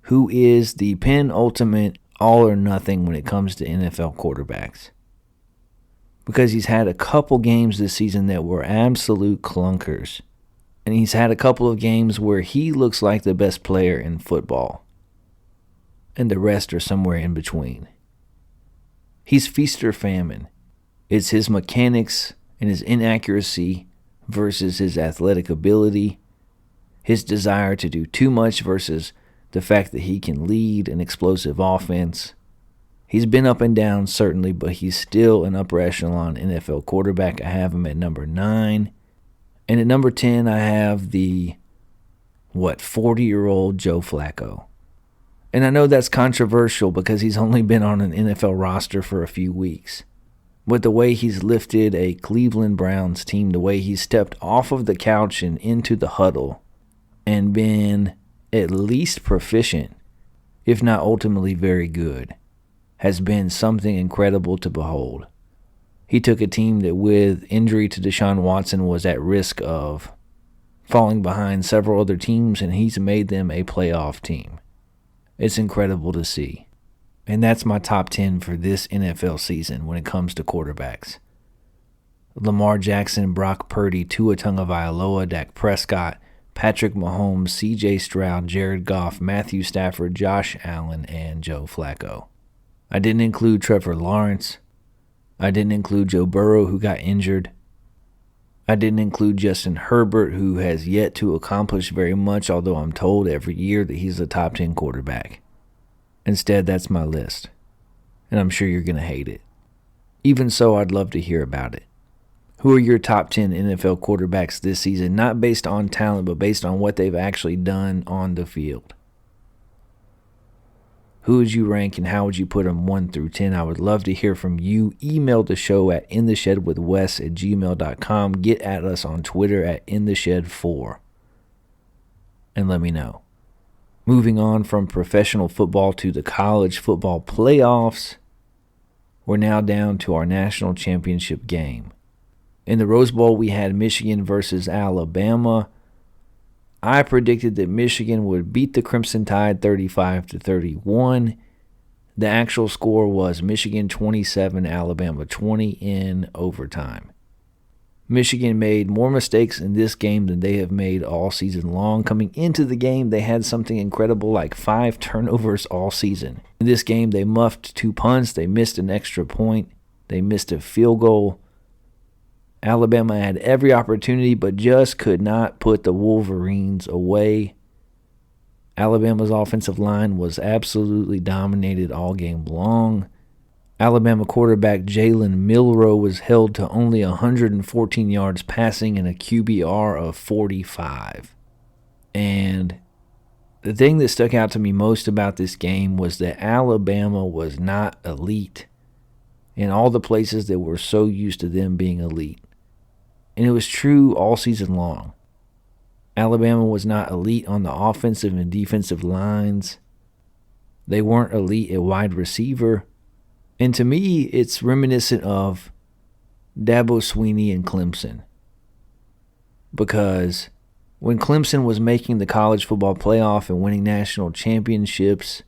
Speaker 10: who is the penultimate all or nothing when it comes to NFL quarterbacks. Because he's had a couple games this season that were absolute clunkers. And he's had a couple of games where he looks like the best player in football. And the rest are somewhere in between. He's feast or famine. It's his mechanics and his inaccuracy versus his athletic ability, his desire to do too much versus the fact that he can lead an explosive offense. He's been up and down, certainly, but he's still an upper echelon NFL quarterback. I have him at number 9. And at number 10, I have the, 40-year-old Joe Flacco. And I know that's controversial because he's only been on an NFL roster for a few weeks. But the way he's lifted a Cleveland Browns team, the way he's stepped off of the couch and into the huddle and been at least proficient, if not ultimately very good, has been something incredible to behold. He took a team that with injury to Deshaun Watson was at risk of falling behind several other teams, and he's made them a playoff team. It's incredible to see. And that's my top 10 for this NFL season when it comes to quarterbacks. Lamar Jackson, Brock Purdy, Tua Tagovailoa, Dak Prescott, Patrick Mahomes, C.J. Stroud, Jared Goff, Matthew Stafford, Josh Allen, and Joe Flacco. I didn't include Trevor Lawrence. I didn't include Joe Burrow, who got injured. I didn't include Justin Herbert, who has yet to accomplish very much, although I'm told every year that he's a top 10 quarterback. Instead, that's my list, and I'm sure you're going to hate it. Even so, I'd love to hear about it. Who are your top 10 NFL quarterbacks this season, not based on talent, but based on what they've actually done on the field? Who would you rank and how would you put them 1 through 10? I would love to hear from you. Email the show at intheshedwithwes@gmail.com. Get at us on Twitter at intheshed4. And let me know. Moving on from professional football to the college football playoffs, we're now down to our national championship game. In the Rose Bowl, we had Michigan versus Alabama. I predicted that Michigan would beat the Crimson Tide 35-31. The actual score was Michigan 27, Alabama 20 in overtime. Michigan made more mistakes in this game than they have made all season long. Coming into the game, they had something incredible like 5 turnovers all season. In this game, they muffed 2 punts. They missed an extra point. They missed a field goal. Alabama had every opportunity but just could not put the Wolverines away. Alabama's offensive line was absolutely dominated all game long. Alabama quarterback Jalen Milroe was held to only 114 yards passing and a QBR of 45. And the thing that stuck out to me most about this game was that Alabama was not elite in all the places that we're so used to them being elite. And it was true all season long. Alabama was not elite on the offensive and defensive lines. They weren't elite at wide receiver. And to me, it's reminiscent of Dabo Swinney and Clemson. Because when Clemson was making the college football playoff and winning national championships,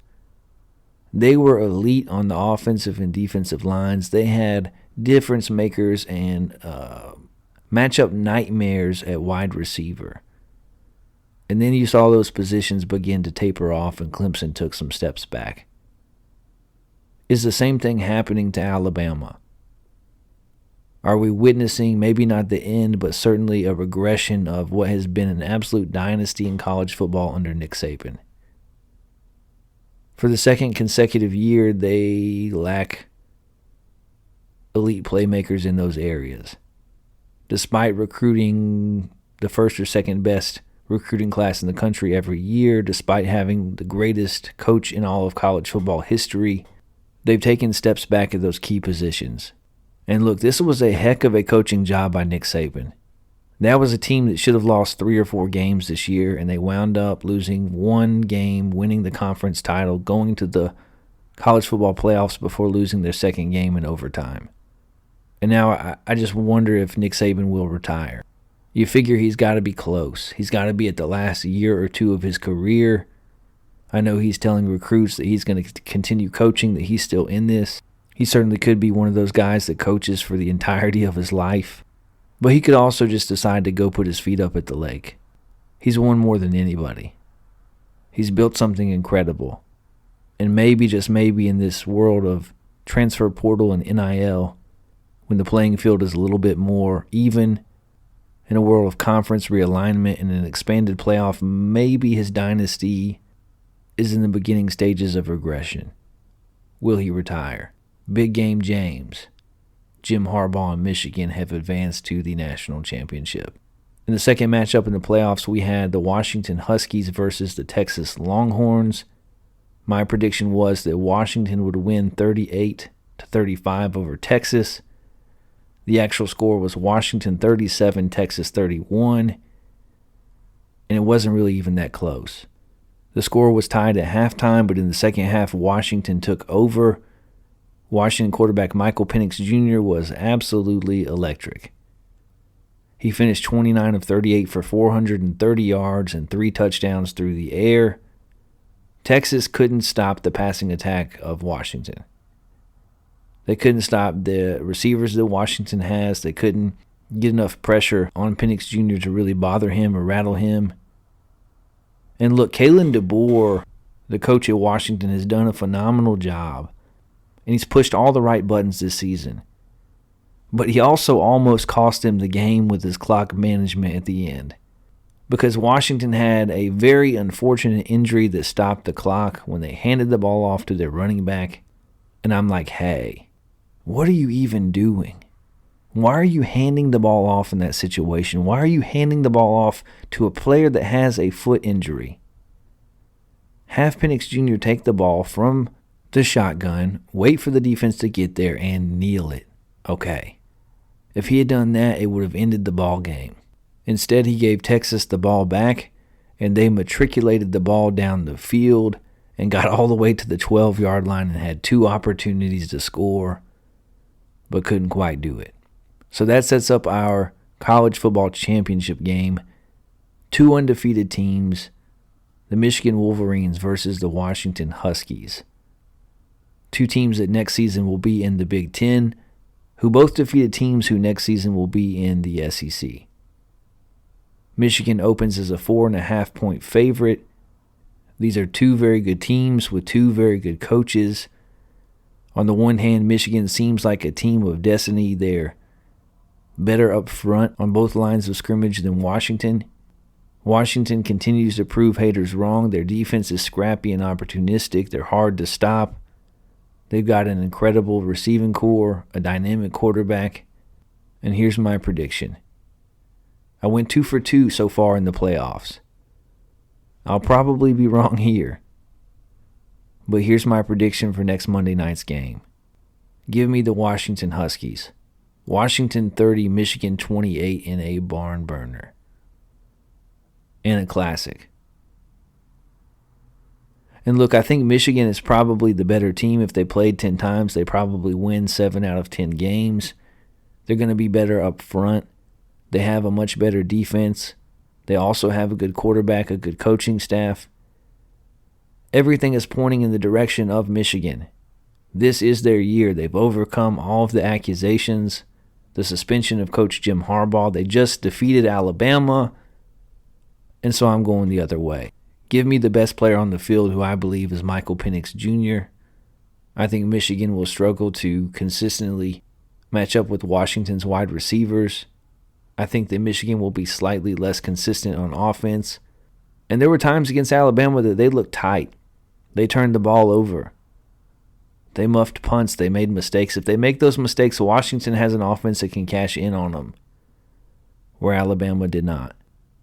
Speaker 10: they were elite on the offensive and defensive lines. They had difference makers and matchup nightmares at wide receiver. And then you saw those positions begin to taper off and Clemson took some steps back. Is the same thing happening to Alabama? Are we witnessing maybe not the end, but certainly a regression of what has been an absolute dynasty in college football under Nick Saban? For the second consecutive year, they lack elite playmakers in those areas. Despite recruiting the first or second best recruiting class in the country every year, despite having the greatest coach in all of college football history, they've taken steps back at those key positions. And look, this was a heck of a coaching job by Nick Saban. That was a team that should have lost 3 or 4 games this year, and they wound up losing 1 game, winning the conference title, going to the college football playoffs before losing their second game in overtime. And now I just wonder if Nick Saban will retire. You figure he's got to be close. He's got to be at the last year or 2 of his career. I know he's telling recruits that he's going to continue coaching, that he's still in this. He certainly could be one of those guys that coaches for the entirety of his life. But he could also just decide to go put his feet up at the lake. He's won more than anybody. He's built something incredible. And maybe, just maybe, in this world of transfer portal and NIL, when the playing field is a little bit more even, in a world of conference realignment and an expanded playoff, maybe his dynasty is in the beginning stages of regression. Will he retire? Big Game James, Jim Harbaugh and Michigan have advanced to the national championship. In the second matchup in the playoffs, we had the Washington Huskies versus the Texas Longhorns. My prediction was that Washington would win 38-35 over Texas. The actual score was Washington 37, Texas 31, and it wasn't really even that close. The score was tied at halftime, but in the second half, Washington took over. Washington quarterback Michael Penix Jr. was absolutely electric. He finished 29 of 38 for 430 yards and 3 touchdowns through the air. Texas couldn't stop the passing attack of Washington. They couldn't stop the receivers that Washington has. They couldn't get enough pressure on Penix Jr. to really bother him or rattle him. And look, Kalen DeBoer, the coach at Washington, has done a phenomenal job. And he's pushed all the right buttons this season. But he also almost cost him the game with his clock management at the end. Because Washington had a very unfortunate injury that stopped the clock when they handed the ball off to their running back. And I'm like, hey, what are you even doing? Why are you handing the ball off in that situation? Why are you handing the ball off to a player that has a foot injury? Have Penix Jr. take the ball from the shotgun, wait for the defense to get there, and kneel it. Okay. If he had done that, it would have ended the ball game. Instead, he gave Texas the ball back, and they matriculated the ball down the field and got all the way to the 12-yard line and had 2 opportunities to score, but couldn't quite do it. So that sets up our college football championship game. 2 undefeated teams, the Michigan Wolverines versus the Washington Huskies. 2 teams that next season will be in the Big Ten, who both defeated teams who next season will be in the SEC. Michigan opens as a 4.5-point favorite. These are 2 very good teams with 2 very good coaches. On the one hand, Michigan seems like a team of destiny. They're better up front on both lines of scrimmage than Washington. Washington continues to prove haters wrong. Their defense is scrappy and opportunistic. They're hard to stop. They've got an incredible receiving core, a dynamic quarterback. And here's my prediction. I went 2 for 2 so far in the playoffs. I'll probably be wrong here. But here's my prediction for next Monday night's game. Give me the Washington Huskies. Washington 30, Michigan 28 in a barn burner. In a classic. And look, I think Michigan is probably the better team. If they played 10 times, they probably win 7 out of 10 games. They're going to be better up front. They have a much better defense. They also have a good quarterback, a good coaching staff. Everything is pointing in the direction of Michigan. This is their year. They've overcome all of the accusations, the suspension of Coach Jim Harbaugh. They just defeated Alabama, and so I'm going the other way. Give me the best player on the field, who I believe is Michael Penix Jr. I think Michigan will struggle to consistently match up with Washington's wide receivers. I think that Michigan will be slightly less consistent on offense. And there were times against Alabama that they looked tight. They turned the ball over. They muffed punts. They made mistakes. If they make those mistakes, Washington has an offense that can cash in on them, where Alabama did not.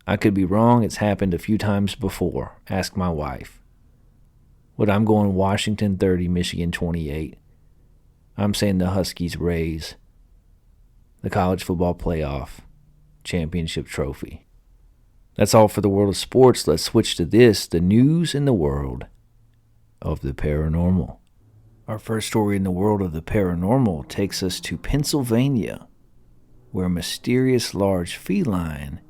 Speaker 10: I could be wrong. It's happened a few times before. Ask my wife. But I'm going Washington 30, Michigan 28. I'm saying the Huskies raise the college football playoff championship trophy. That's all for the world of sports. Let's switch to this, the news in the world of the paranormal. Our first story in the world of the paranormal takes us to Pennsylvania, where a mysterious large feline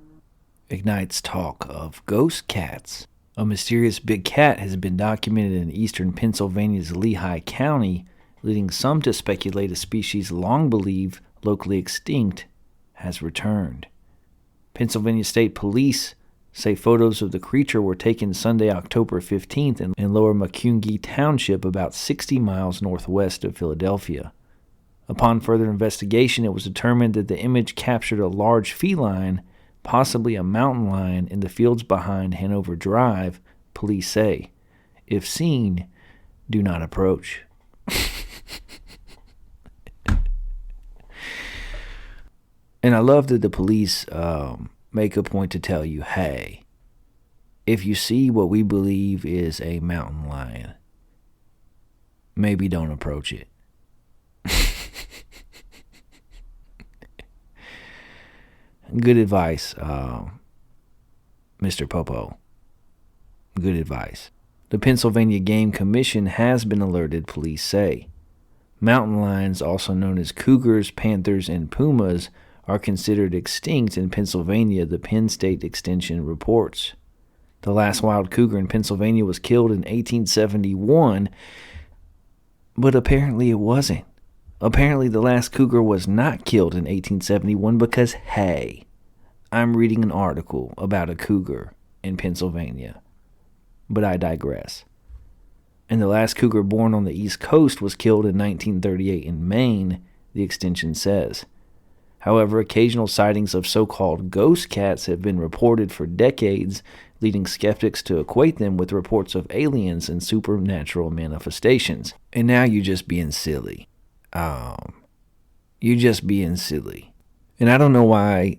Speaker 10: ignites talk of ghost cats. A mysterious big cat has been documented in eastern Pennsylvania's Lehigh County, leading some to speculate a species long believed locally extinct has returned. Pennsylvania State Police say photos of the creature were taken Sunday, October 15th in Lower Macungie Township, about 60 miles northwest of Philadelphia. Upon further investigation, it was determined that the image captured a large feline, possibly a mountain lion, in the fields behind Hanover Drive, police say. If seen, do not approach. And I love that the police make a point to tell you, hey, if you see what we believe is a mountain lion, maybe don't approach it. Good advice, Mr. Popo. Good advice. The Pennsylvania Game Commission has been alerted, police say. Mountain lions, also known as cougars, panthers, and pumas, are considered extinct in Pennsylvania, the Penn State Extension reports. The last wild cougar in Pennsylvania was killed in 1871, but apparently it wasn't. Apparently the last cougar was not killed in 1871 because, hey, I'm reading an article about a cougar in Pennsylvania. But I digress. And the last cougar born on the East Coast was killed in 1938 in Maine, the extension says. However, occasional sightings of so-called ghost cats have been reported for decades, leading skeptics to equate them with reports of aliens and supernatural manifestations. And now you're just being silly. You're just being silly. And I don't know why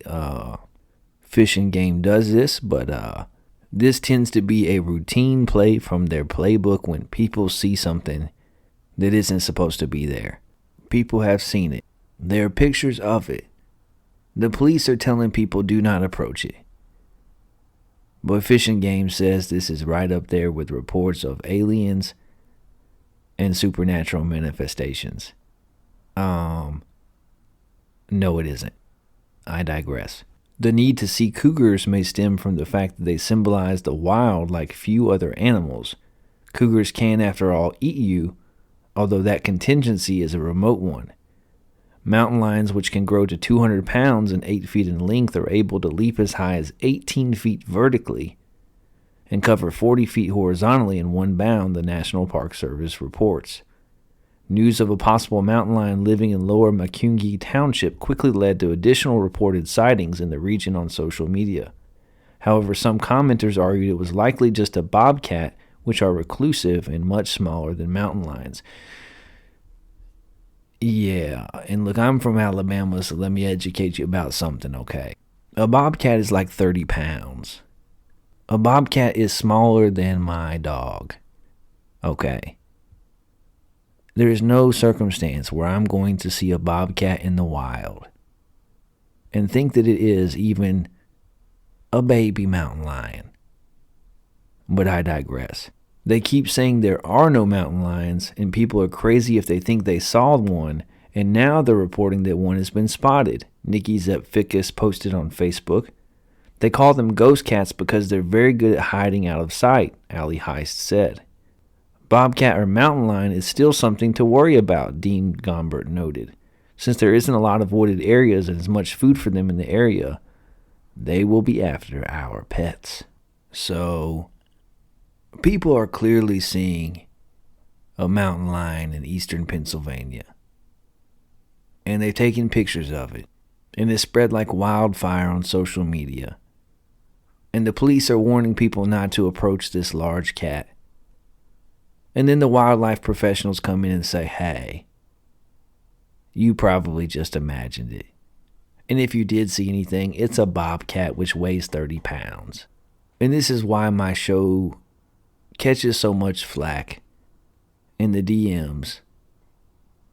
Speaker 10: Fish and Game does this, but this tends to be a routine play from their playbook when people see something that isn't supposed to be there. People have seen it. There are pictures of it. The police are telling people do not approach it. But Fish and Game says this is right up there with reports of aliens and supernatural manifestations. No, it isn't. I digress. The need to see cougars may stem from the fact that they symbolize the wild like few other animals. Cougars can, after all, eat you, although that contingency is a remote one. Mountain lions, which can grow to 200 pounds and 8 feet in length, are able to leap as high as 18 feet vertically and cover 40 feet horizontally in one bound, the National Park Service reports. News of a possible mountain lion living in Lower Macungie Township quickly led to additional reported sightings in the region on social media. However, some commenters argued it was likely just a bobcat, which are reclusive and much smaller than mountain lions. Yeah, and look, I'm from Alabama, so let me educate you about something, okay? A bobcat is like 30 pounds. A bobcat is smaller than my dog, okay? There is no circumstance where I'm going to see a bobcat in the wild and think that it is even a baby mountain lion. But I digress. They keep saying there are no mountain lions, and people are crazy if they think they saw one, and now they're reporting that one has been spotted. Nikki Zepficus posted on Facebook. They call them ghost cats because they're very good at hiding out of sight, Ali Heist said. Bobcat or mountain lion is still something to worry about, Dean Gombert noted. Since there isn't a lot of wooded areas and as much food for them in the area, they will be after our pets. So, people are clearly seeing a mountain lion in eastern Pennsylvania. And they've taken pictures of it. And it's spread like wildfire on social media. And the police are warning people not to approach this large cat. And then the wildlife professionals come in and say, hey, you probably just imagined it. And if you did see anything, it's a bobcat which weighs 30 pounds. And this is why my show catches so much flack in the DMs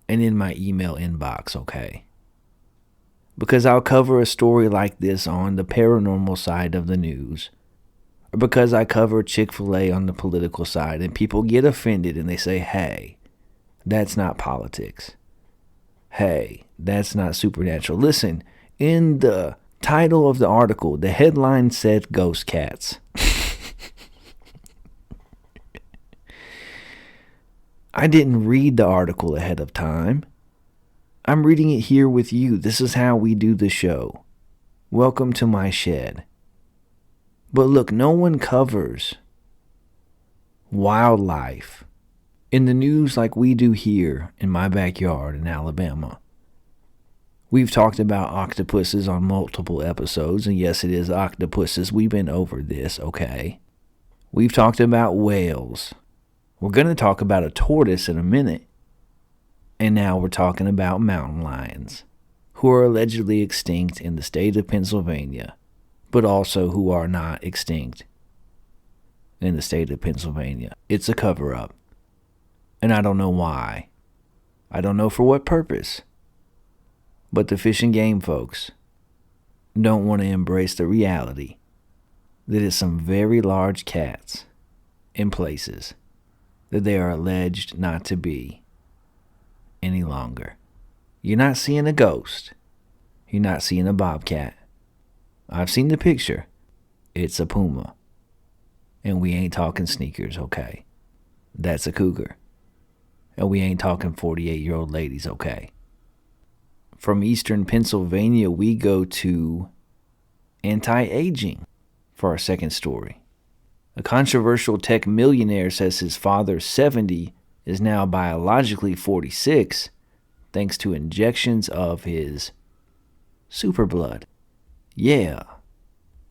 Speaker 10: and in my email inbox, okay? Because I'll cover a story like this on the paranormal side of the news. Or because I cover Chick-Fil-A on the political side and people get offended and they say, hey, that's not politics. Hey, that's not supernatural. Listen, in the title of the article, the headline said ghost cats. I didn't read the article ahead of time. I'm reading it here with you. This is how we do the show. Welcome to my shed. But look, no one covers wildlife in the news like we do here in my backyard in Alabama. We've talked about octopuses on multiple episodes, and yes, it is octopuses. We've been over this, okay? We've talked about whales. We're going to talk about a tortoise in a minute. And now we're talking about mountain lions, who are allegedly extinct in the state of Pennsylvania, but also who are not extinct in the state of Pennsylvania. It's a cover-up. And I don't know why. I don't know for what purpose. But the Fish and Game folks don't want to embrace the reality that it's some very large cats in places that they are alleged not to be any longer. You're not seeing a ghost. You're not seeing a bobcat. I've seen the picture. It's a puma. And we ain't talking sneakers, okay? That's a cougar. And we ain't talking 48-year-old ladies, okay? From eastern Pennsylvania, we go to anti-aging for our second story. A controversial tech millionaire says his father, 70, is now biologically 46 thanks to injections of his Super blood. Yeah.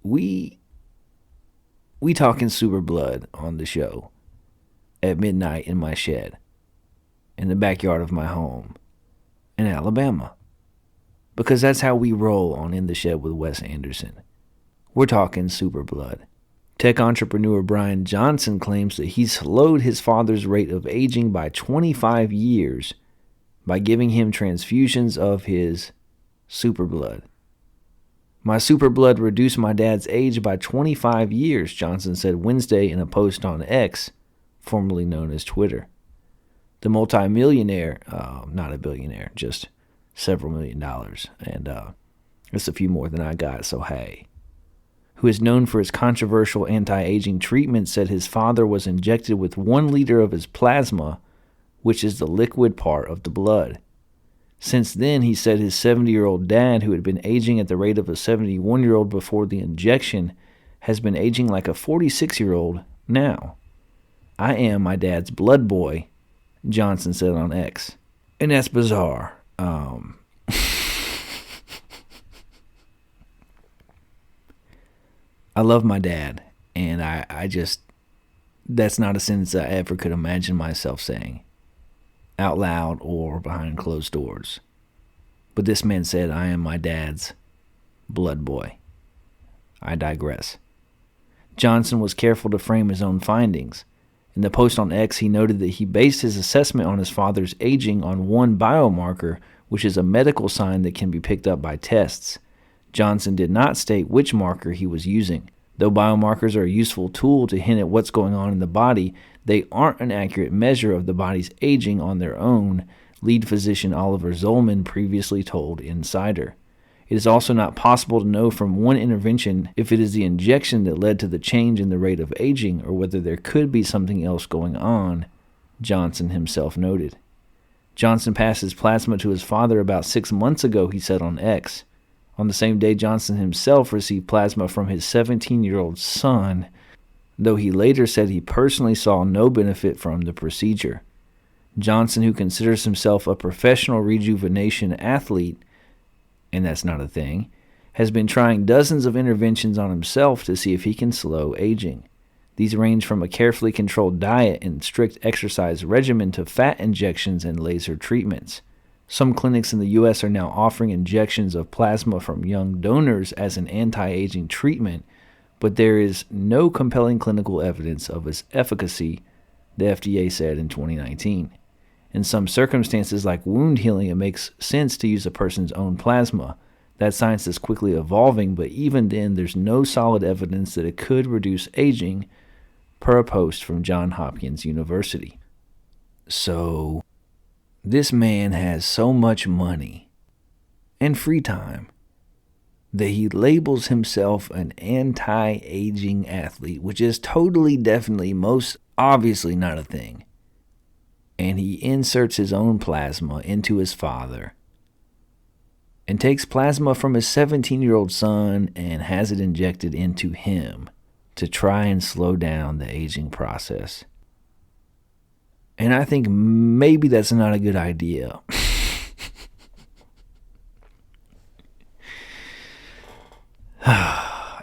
Speaker 10: We talking super blood on the show at midnight in my shed in the backyard of my home in Alabama. Because that's how we roll on In the Shed with Wes Anderson. We're talking super blood. Tech entrepreneur Brian Johnson claims that he slowed his father's rate of aging by 25 years by giving him transfusions of his super blood. My super blood reduced my dad's age by 25 years, Johnson said Wednesday in a post on X, formerly known as Twitter. The multimillionaire, not a billionaire, just several $1 million, and it's a few more than I got, so hey, who is known for his controversial anti-aging treatment, said his father was injected with 1 liter of his plasma, which is the liquid part of the blood. Since then, he said his 70-year-old dad, who had been aging at the rate of a 71-year-old before the injection, has been aging like a 46-year-old now. I am my dad's blood boy, Johnson said on X. And that's bizarre. I love my dad, and I just, that's not a sentence I ever could imagine myself saying, out loud or behind closed doors. But this man said, I am my dad's blood boy. I digress. Johnson was careful to frame his own findings. In the post on X, he noted that he based his assessment on his father's aging on one biomarker, which is a medical sign that can be picked up by tests. Johnson did not state which marker he was using. Though biomarkers are a useful tool to hint at what's going on in the body, they aren't an accurate measure of the body's aging on their own, lead physician Oliver Zolman previously told Insider. It is also not possible to know from one intervention if it is the injection that led to the change in the rate of aging or whether there could be something else going on, Johnson himself noted. Johnson passed his plasma to his father about 6 months ago, he said on X. On the same day, Johnson himself received plasma from his 17-year-old son, though he later said he personally saw no benefit from the procedure. Johnson, who considers himself a professional rejuvenation athlete, and that's not a thing, has been trying dozens of interventions on himself to see if he can slow aging. These range from a carefully controlled diet and strict exercise regimen to fat injections and laser treatments. Some clinics in the U.S. are now offering injections of plasma from young donors as an anti-aging treatment, but there is no compelling clinical evidence of its efficacy, the FDA said in 2019. In some circumstances like wound healing, it makes sense to use a person's own plasma. That science is quickly evolving, but even then there's no solid evidence that it could reduce aging, per a post from Johns Hopkins University. So, this man has so much money and free time that he labels himself an anti-aging athlete, which is totally, definitely, most obviously not a thing. And he inserts his own plasma into his father and takes plasma from his 17-year-old son and has it injected into him to try and slow down the aging process. And I think maybe that's not a good idea.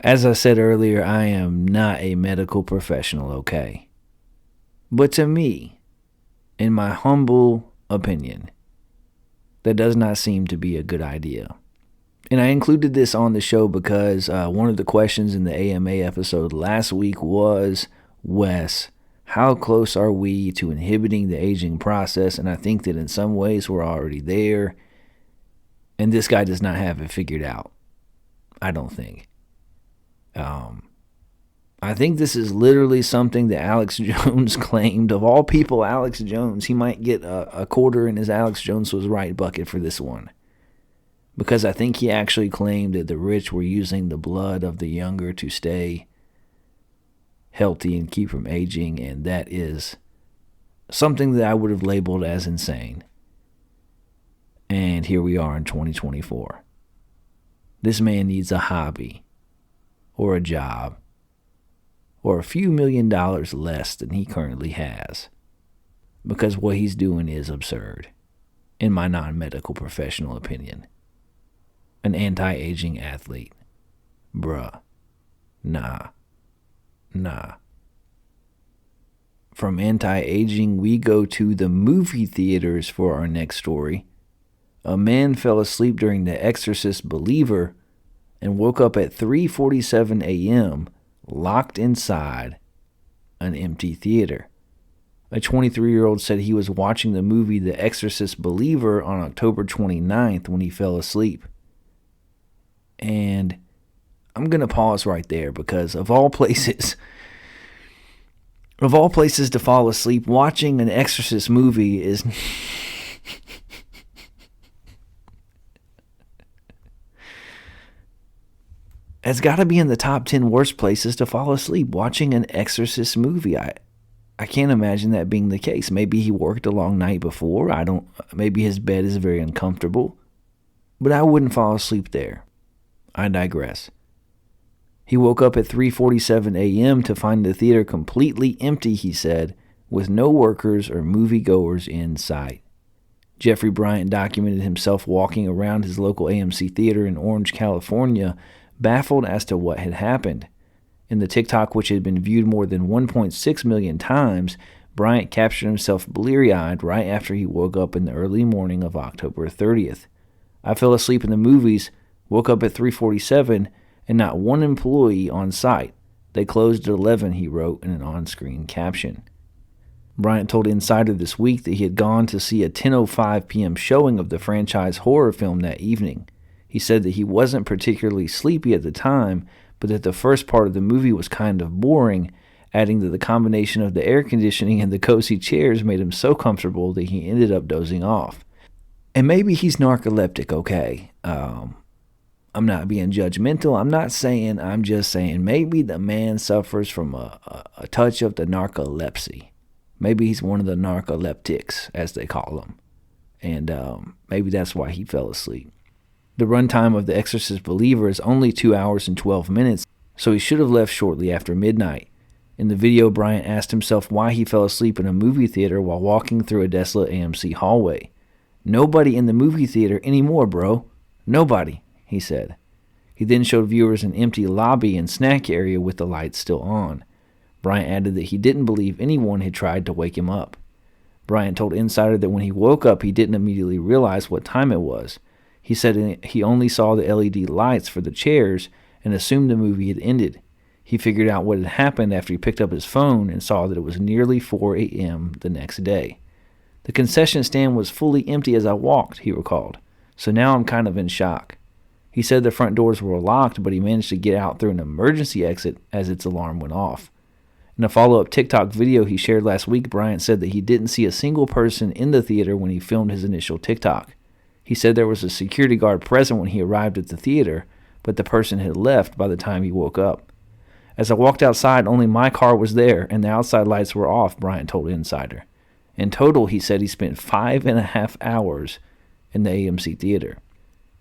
Speaker 10: As I said earlier, I am not a medical professional, okay? But to me, in my humble opinion, that does not seem to be a good idea. And I included this on the show because one of the questions in the AMA episode last week was, Wes, how close are we to inhibiting the aging process? And I think that in some ways we're already there. And this guy does not have it figured out. I don't think. I think this is literally something that Alex Jones claimed. Of all people, Alex Jones, he might get a quarter in his Alex Jones was right bucket for this one. Because I think he actually claimed that the rich were using the blood of the younger to stay healthy and keep from aging, and that is something that I would have labeled as insane. And here we are in 2024. This man needs a hobby, or a job, or a few $1 million less than he currently has, because what he's doing is absurd, in my non-medical professional opinion. an anti-aging athlete. Bruh. Nah. From anti-aging, we go to the movie theaters for our next story. A man fell asleep during The Exorcist Believer and woke up at 3:47 a.m. locked inside an empty theater. A 23-year-old said he was watching the movie The Exorcist Believer on October 29th when he fell asleep. And I'm going to pause right there because of all places to fall asleep, watching an Exorcist movie is it's got to be in the top 10 worst places to fall asleep, watching an Exorcist movie. I can't imagine that being the case. Maybe he worked a long night before. Maybe his bed is very uncomfortable. But I wouldn't fall asleep there. I digress. He woke up at 3:47 a.m. to find the theater completely empty, he said, with no workers or moviegoers in sight. Jeffrey Bryant documented himself walking around his local AMC theater in Orange, California, baffled as to what had happened. In the TikTok, which had been viewed more than 1.6 million times, Bryant captured himself bleary-eyed right after he woke up in the early morning of October 30th. I fell asleep in the movies, woke up at 3:47, and not one employee on site. They closed at 11, he wrote in an on-screen caption. Bryant told Insider this week that he had gone to see a 10:05 p.m. showing of the franchise horror film that evening. He said that he wasn't particularly sleepy at the time, but that the first part of the movie was kind of boring, adding that the combination of the air conditioning and the cozy chairs made him so comfortable that he ended up dozing off. And maybe he's narcoleptic, okay? I'm not being judgmental. I'm just saying maybe the man suffers from a touch of the narcolepsy. Maybe he's one of the narcoleptics, as they call them. And maybe that's why he fell asleep. The runtime of The Exorcist Believer is only 2 hours and 12 minutes, so he should have left shortly after midnight. In the video, Bryant asked himself why he fell asleep in a movie theater while walking through a desolate AMC hallway. Nobody in the movie theater anymore, bro. Nobody, he said. He then showed viewers an empty lobby and snack area with the lights still on. Bryant added that he didn't believe anyone had tried to wake him up. Bryant told Insider that when he woke up, he didn't immediately realize what time it was. He said he only saw the LED lights for the chairs and assumed the movie had ended. He figured out what had happened after he picked up his phone and saw that it was nearly 4 a.m. the next day. The concession stand was fully empty as I walked, he recalled, so now I'm kind of in shock. He said the front doors were locked, but he managed to get out through an emergency exit as its alarm went off. In a follow-up TikTok video he shared last week, Bryant said that he didn't see a single person in the theater when he filmed his initial TikTok. He said there was a security guard present when he arrived at the theater, but the person had left by the time he woke up. As I walked outside, only my car was there, and the outside lights were off, Bryant told Insider. In total, he said he spent 5.5 hours in the AMC theater.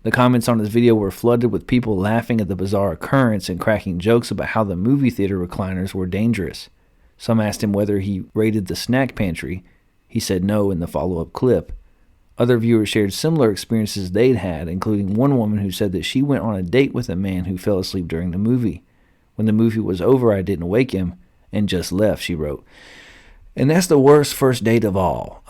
Speaker 10: The comments on his video were flooded with people laughing at the bizarre occurrence and cracking jokes about how the movie theater recliners were dangerous. Some asked him whether he raided the snack pantry. He said no in the follow-up clip. Other viewers shared similar experiences they'd had, including one woman who said that she went on a date with a man who fell asleep during the movie. When the movie was over, I didn't wake him and just left, she wrote. And that's the worst first date of all.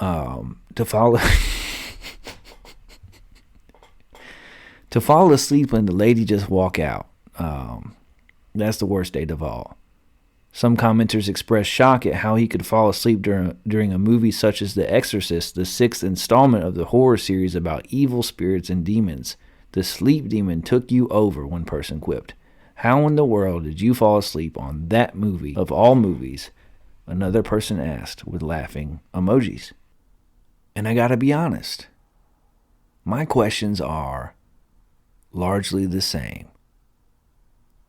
Speaker 10: To fall asleep when the lady just walk out. That's the worst date of all. Some commenters expressed shock at how he could fall asleep during a movie such as The Exorcist, the 6th installment of the horror series about evil spirits and demons. The sleep demon took you over, one person quipped. How in the world did you fall asleep on that movie of all movies? Another person asked with laughing emojis. And I gotta be honest, my questions are largely the same.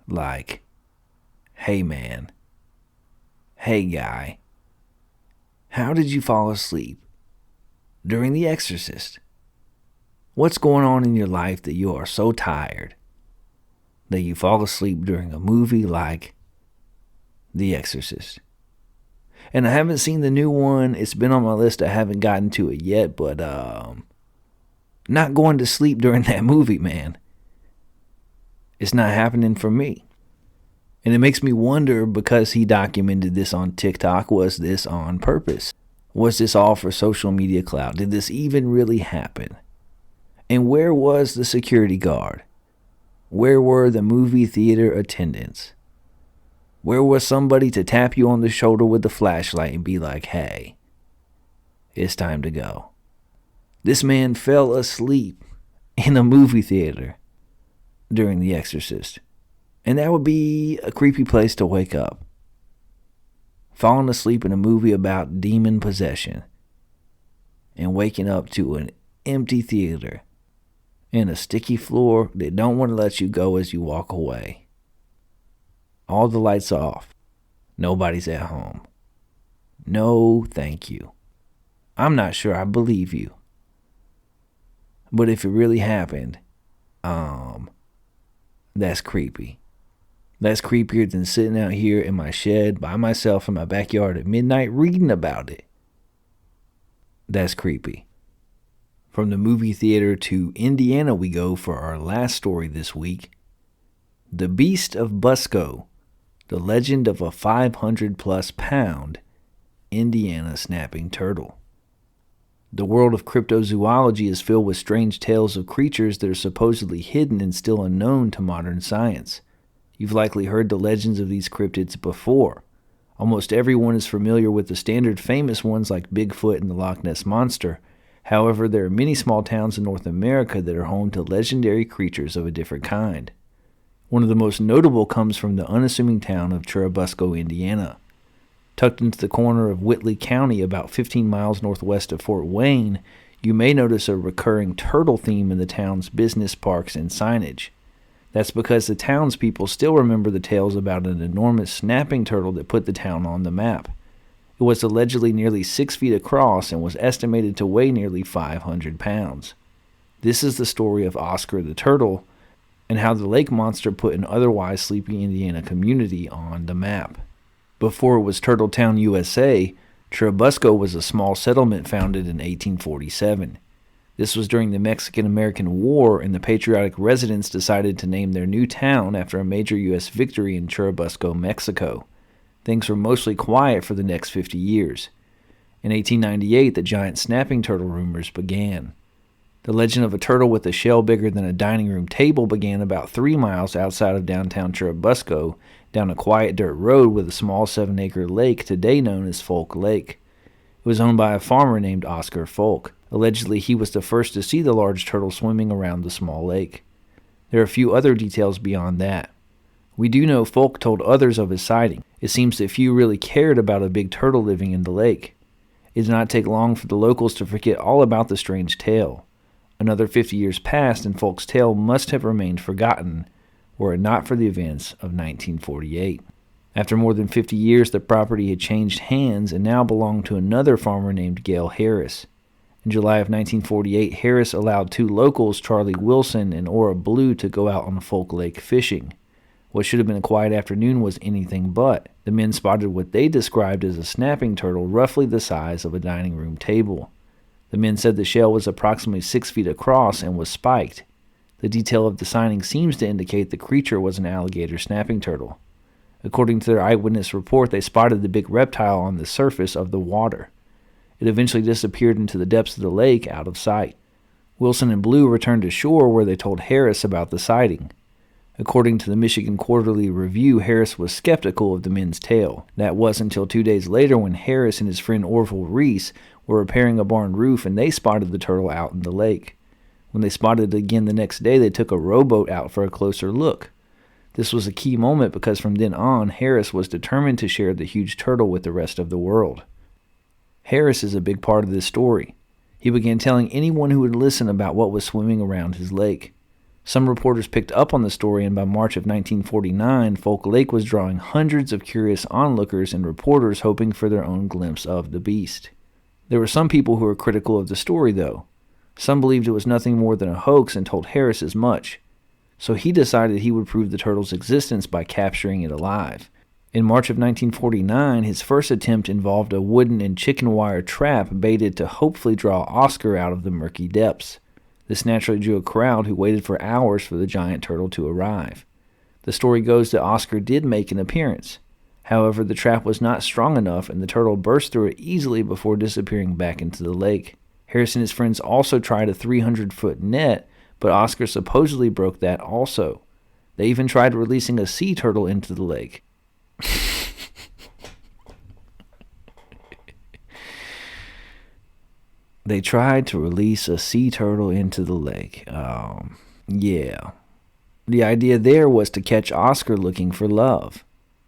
Speaker 10: Like, hey man, hey guy, how did you fall asleep during The Exorcist? What's going on in your life that you are so tired that you fall asleep during a movie like The Exorcist? And I haven't seen the new one. It's been on my list. I haven't gotten to it yet, but not going to sleep during that movie, man. It's not happening for me. And it makes me wonder, because he documented this on TikTok, was this on purpose? Was this all for social media clout? Did this even really happen? And where was the security guard? Where were the movie theater attendants? Where was somebody to tap you on the shoulder with the flashlight and be like, hey, it's time to go? This man fell asleep in a movie theater during The Exorcist. And that would be a creepy place to wake up. Falling asleep in a movie about demon possession and waking up to an empty theater and a sticky floor that don't want to let you go as you walk away. All the lights off. Nobody's at home. No, thank you. I'm not sure I believe you. But if it really happened, that's creepy. That's creepier than sitting out here in my shed by myself in my backyard at midnight reading about it. That's creepy. From the movie theater to Indiana we go for our last story this week. The Beast of Busco, the legend of a 500-plus pound Indiana snapping turtle. The world of cryptozoology is filled with strange tales of creatures that are supposedly hidden and still unknown to modern science. You've likely heard the legends of these cryptids before. Almost everyone is familiar with the standard famous ones like Bigfoot and the Loch Ness Monster. However, there are many small towns in North America that are home to legendary creatures of a different kind. One of the most notable comes from the unassuming town of Churubusco, Indiana. Tucked into the corner of Whitley County, about 15 miles northwest of Fort Wayne, you may notice a recurring turtle theme in the town's business parks and signage. That's because the townspeople still remember the tales about an enormous snapping turtle that put the town on the map. It was allegedly nearly 6 feet across and was estimated to weigh nearly 500 pounds. This is the story of Oscar the Turtle and how the lake monster put an otherwise sleepy Indiana community on the map. Before it was Turtletown, USA, Churubusco was a small settlement founded in 1847. This was during the Mexican-American War, and the patriotic residents decided to name their new town after a major U.S. victory in Churubusco, Mexico. Things were mostly quiet for the next 50 years. In 1898, the giant snapping turtle rumors began. The legend of a turtle with a shell bigger than a dining room table began about 3 miles outside of downtown Churubusco, down a quiet dirt road with a small 7-acre lake today known as Folk Lake. It was owned by a farmer named Oscar Folk. Allegedly, he was the first to see the large turtle swimming around the small lake. There are a few other details beyond that. We do know Folk told others of his sighting. It seems that few really cared about a big turtle living in the lake. It did not take long for the locals to forget all about the strange tale. Another 50 years passed, and Folk's tale must have remained forgotten, were it not for the events of 1948. After more than 50 years, the property had changed hands and now belonged to another farmer named Gail Harris. In July of 1948, Harris allowed 2 locals, Charlie Wilson and Ora Blue, to go out on Folk Lake fishing. What should have been a quiet afternoon was anything but. The men spotted what they described as a snapping turtle roughly the size of a dining room table. The men said the shell was approximately 6 feet across and was spiked. The detail of the sighting seems to indicate the creature was an alligator snapping turtle. According to their eyewitness report, they spotted the big reptile on the surface of the water. It eventually disappeared into the depths of the lake out of sight. Wilson and Blue returned to shore where they told Harris about the sighting. According to the Michigan Quarterly Review, Harris was skeptical of the men's tale. That was until 2 days later when Harris and his friend Orville Reese were repairing a barn roof and they spotted the turtle out in the lake. When they spotted it again the next day, they took a rowboat out for a closer look. This was a key moment because from then on, Harris was determined to share the huge turtle with the rest of the world. Harris is a big part of this story. He began telling anyone who would listen about what was swimming around his lake. Some reporters picked up on the story, and by March of 1949, Folk Lake was drawing hundreds of curious onlookers and reporters hoping for their own glimpse of the beast. There were some people who were critical of the story, though. Some believed it was nothing more than a hoax and told Harris as much. So he decided he would prove the turtle's existence by capturing it alive. In March of 1949, his first attempt involved a wooden and chicken wire trap baited to hopefully draw Oscar out of the murky depths. This naturally drew a crowd who waited for hours for the giant turtle to arrive. The story goes that Oscar did make an appearance. However, the trap was not strong enough and the turtle burst through it easily before disappearing back into the lake. Harris and his friends also tried a 300-foot net, but Oscar supposedly broke that also. They even tried releasing a sea turtle into the lake. They tried to release a sea turtle into the lake. Yeah. The idea there was to catch Oscar looking for love.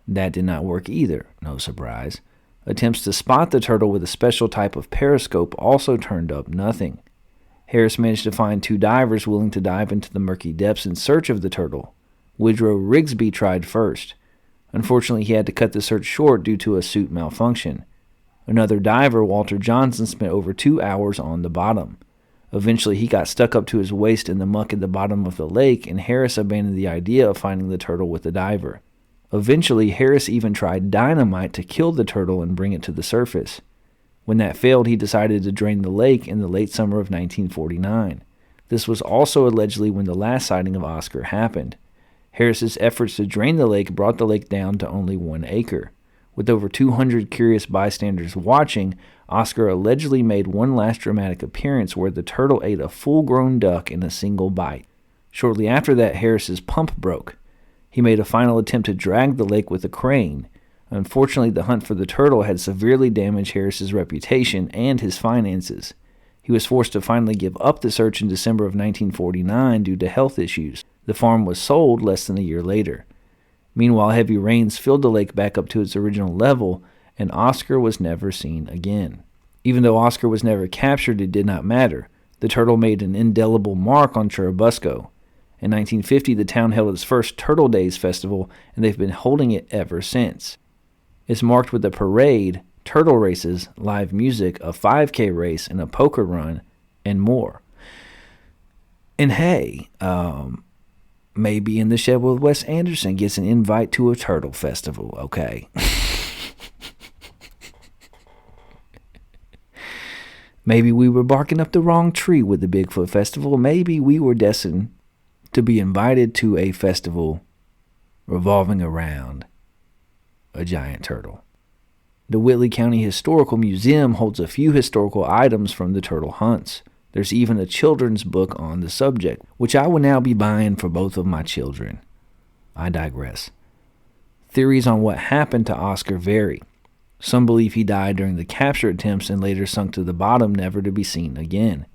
Speaker 10: That did not work either, no surprise. Attempts to spot the turtle with a special type of periscope also turned up nothing. Harris managed to find 2 divers willing to dive into the murky depths in search of the turtle. Woodrow Rigsby tried first. Unfortunately, he had to cut the search short due to a suit malfunction. Another diver, Walter Johnson, spent over 2 hours on the bottom. Eventually, he got stuck up to his waist in the muck at the bottom of the lake, and Harris abandoned the idea of finding the turtle with the diver. Eventually, Harris even tried dynamite to kill the turtle and bring it to the surface. When that failed, he decided to drain the lake in the late summer of 1949. This was also allegedly when the last sighting of Oscar happened. Harris's efforts to drain the lake brought the lake down to only 1 acre. With over 200 curious bystanders watching, Oscar allegedly made one last dramatic appearance where the turtle ate a full-grown duck in a single bite. Shortly after that, Harris's pump broke. He made a final attempt to drag the lake with a crane. Unfortunately, the hunt for the turtle had severely damaged Harris's reputation and his finances. He was forced to finally give up the search in December of 1949 due to health issues. The farm was sold less than a year later. Meanwhile, heavy rains filled the lake back up to its original level, and Oscar was never seen again. Even though Oscar was never captured, it did not matter. The turtle made an indelible mark on Churubusco. In 1950, the town held its first Turtle Days festival, and they've been holding it ever since. It's marked with a parade, turtle races, live music, a 5K race, and a poker run, and more. And hey, maybe In the Shed with Wes Anderson gets an invite to a turtle festival, okay? Maybe we were barking up the wrong tree with the Bigfoot Festival. Maybe we were destined to be invited to a festival revolving around a giant turtle. The Whitley County Historical Museum holds a few historical items from the turtle hunts. There's even a children's book on the subject, which I will now be buying for both of my children. I digress. Theories on what happened to Oscar vary. Some believe he died during the capture attempts and later sunk to the bottom, never to be seen again.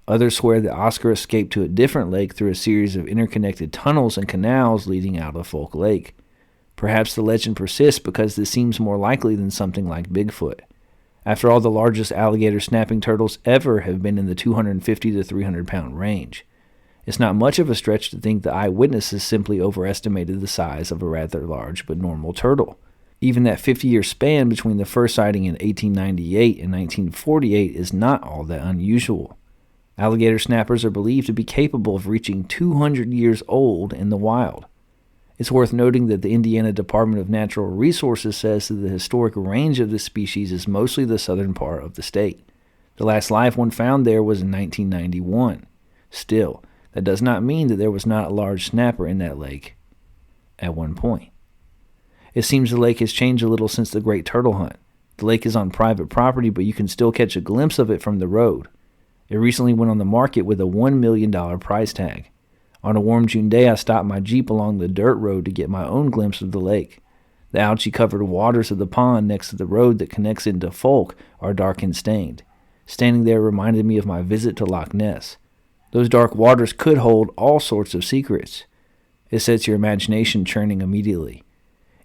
Speaker 10: Others swear that Oscar escaped to a different lake through a series of interconnected tunnels and canals leading out of Folk Lake. Perhaps the legend persists because this seems more likely than something like Bigfoot. After all, the largest alligator snapping turtles ever have been in the 250 to 300 pound range. It's not much of a stretch to think the eyewitnesses simply overestimated the size of a rather large but normal turtle. Even that 50-year span between the first sighting in 1898 and 1948 is not all that unusual. Alligator snappers are believed to be capable of reaching 200 years old in the wild. It's worth noting that the Indiana Department of Natural Resources says that the historic range of this species is mostly the southern part of the state. The last live one found there was in 1991. Still, that does not mean that there was not a large snapper in that lake at one point. It seems the lake has changed a little since the Great Turtle Hunt. The lake is on private property, but you can still catch a glimpse of it from the road. It recently went on the market with a $1 million price tag. On a warm June day, I stopped my Jeep along the dirt road to get my own glimpse of the lake. The algae-covered waters of the pond next to the road that connects into Folk are dark and stained. Standing there reminded me of my visit to Loch Ness. Those dark waters could hold all sorts of secrets. It sets your imagination churning immediately.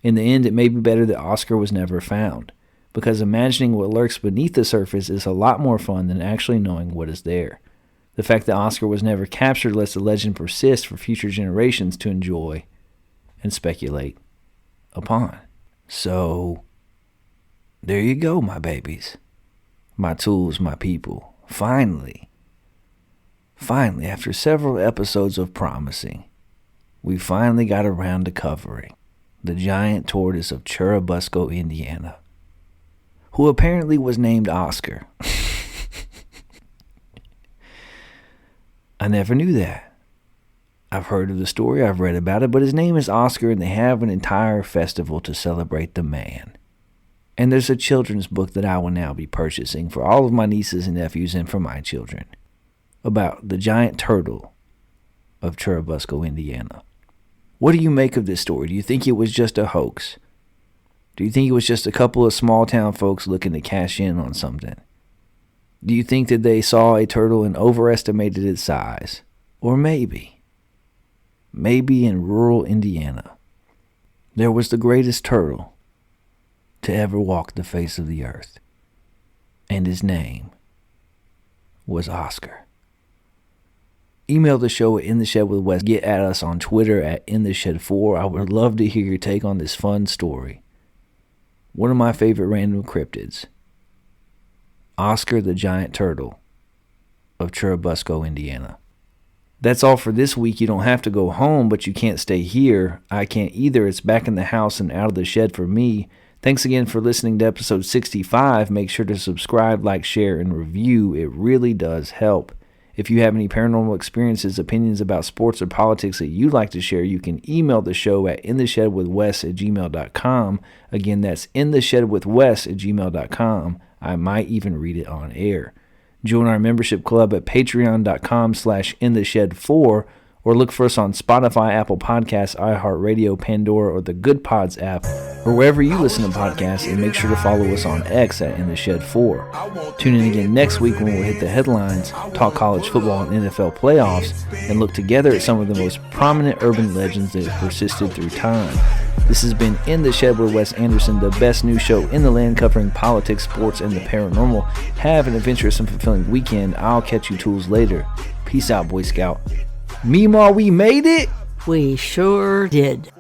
Speaker 10: In the end, it may be better that Oscar was never found, because imagining what lurks beneath the surface is a lot more fun than actually knowing what is there. The fact that Oscar was never captured lets the legend persist for future generations to enjoy and speculate upon. So, there you go, my babies. My tools, my people. Finally, after several episodes of promising, we finally got around to covering the giant tortoise of Churubusco, Indiana, who apparently was named Oscar. I never knew that. I've heard of the story, I've read about it, but his name is Oscar, and they have an entire festival to celebrate the man. And there's a children's book that I will now be purchasing for all of my nieces and nephews and for my children about the Giant Turtle of Churubusco, Indiana. What do you make of this story? Do you think it was just a hoax? Do you think it was just a couple of small town folks looking to cash in on something? Do you think that they saw a turtle and overestimated its size? Or maybe in rural Indiana, there was the greatest turtle to ever walk the face of the earth, and his name was Oscar. Email the show at InTheShedWithWes. Get at us on Twitter at InTheShed4. I would love to hear your take on this fun story. One of my favorite random cryptids, Oscar the Giant Turtle of Churubusco, Indiana. That's all for this week. You don't have to go home, but you can't stay here. I can't either. It's back in the house and out of the shed for me. Thanks again for listening to episode 65. Make sure to subscribe, like, share, and review. It really does help. If you have any paranormal experiences, opinions about sports or politics that you'd like to share, you can email the show at intheshedwithwes@gmail.com. Again, that's intheshedwithwes@gmail.com. I might even read it on air. Join our membership club at patreon.com/intheshed4, or look for us on Spotify, Apple Podcasts, iHeartRadio, Pandora, or the Good Pods app, or wherever you listen to podcasts, and make sure to follow us on X at InTheShed4. Tune in again next week when we'll hit the headlines, talk college football and NFL playoffs, and look together at some of the most prominent urban legends that have persisted through time. This has been In the Shed with Wes Anderson, the best news show in the land covering politics, sports, and the paranormal. Have an adventurous and fulfilling weekend. I'll catch you tools later. Peace out, Boy Scout. Meemaw, we made it!
Speaker 9: We sure did.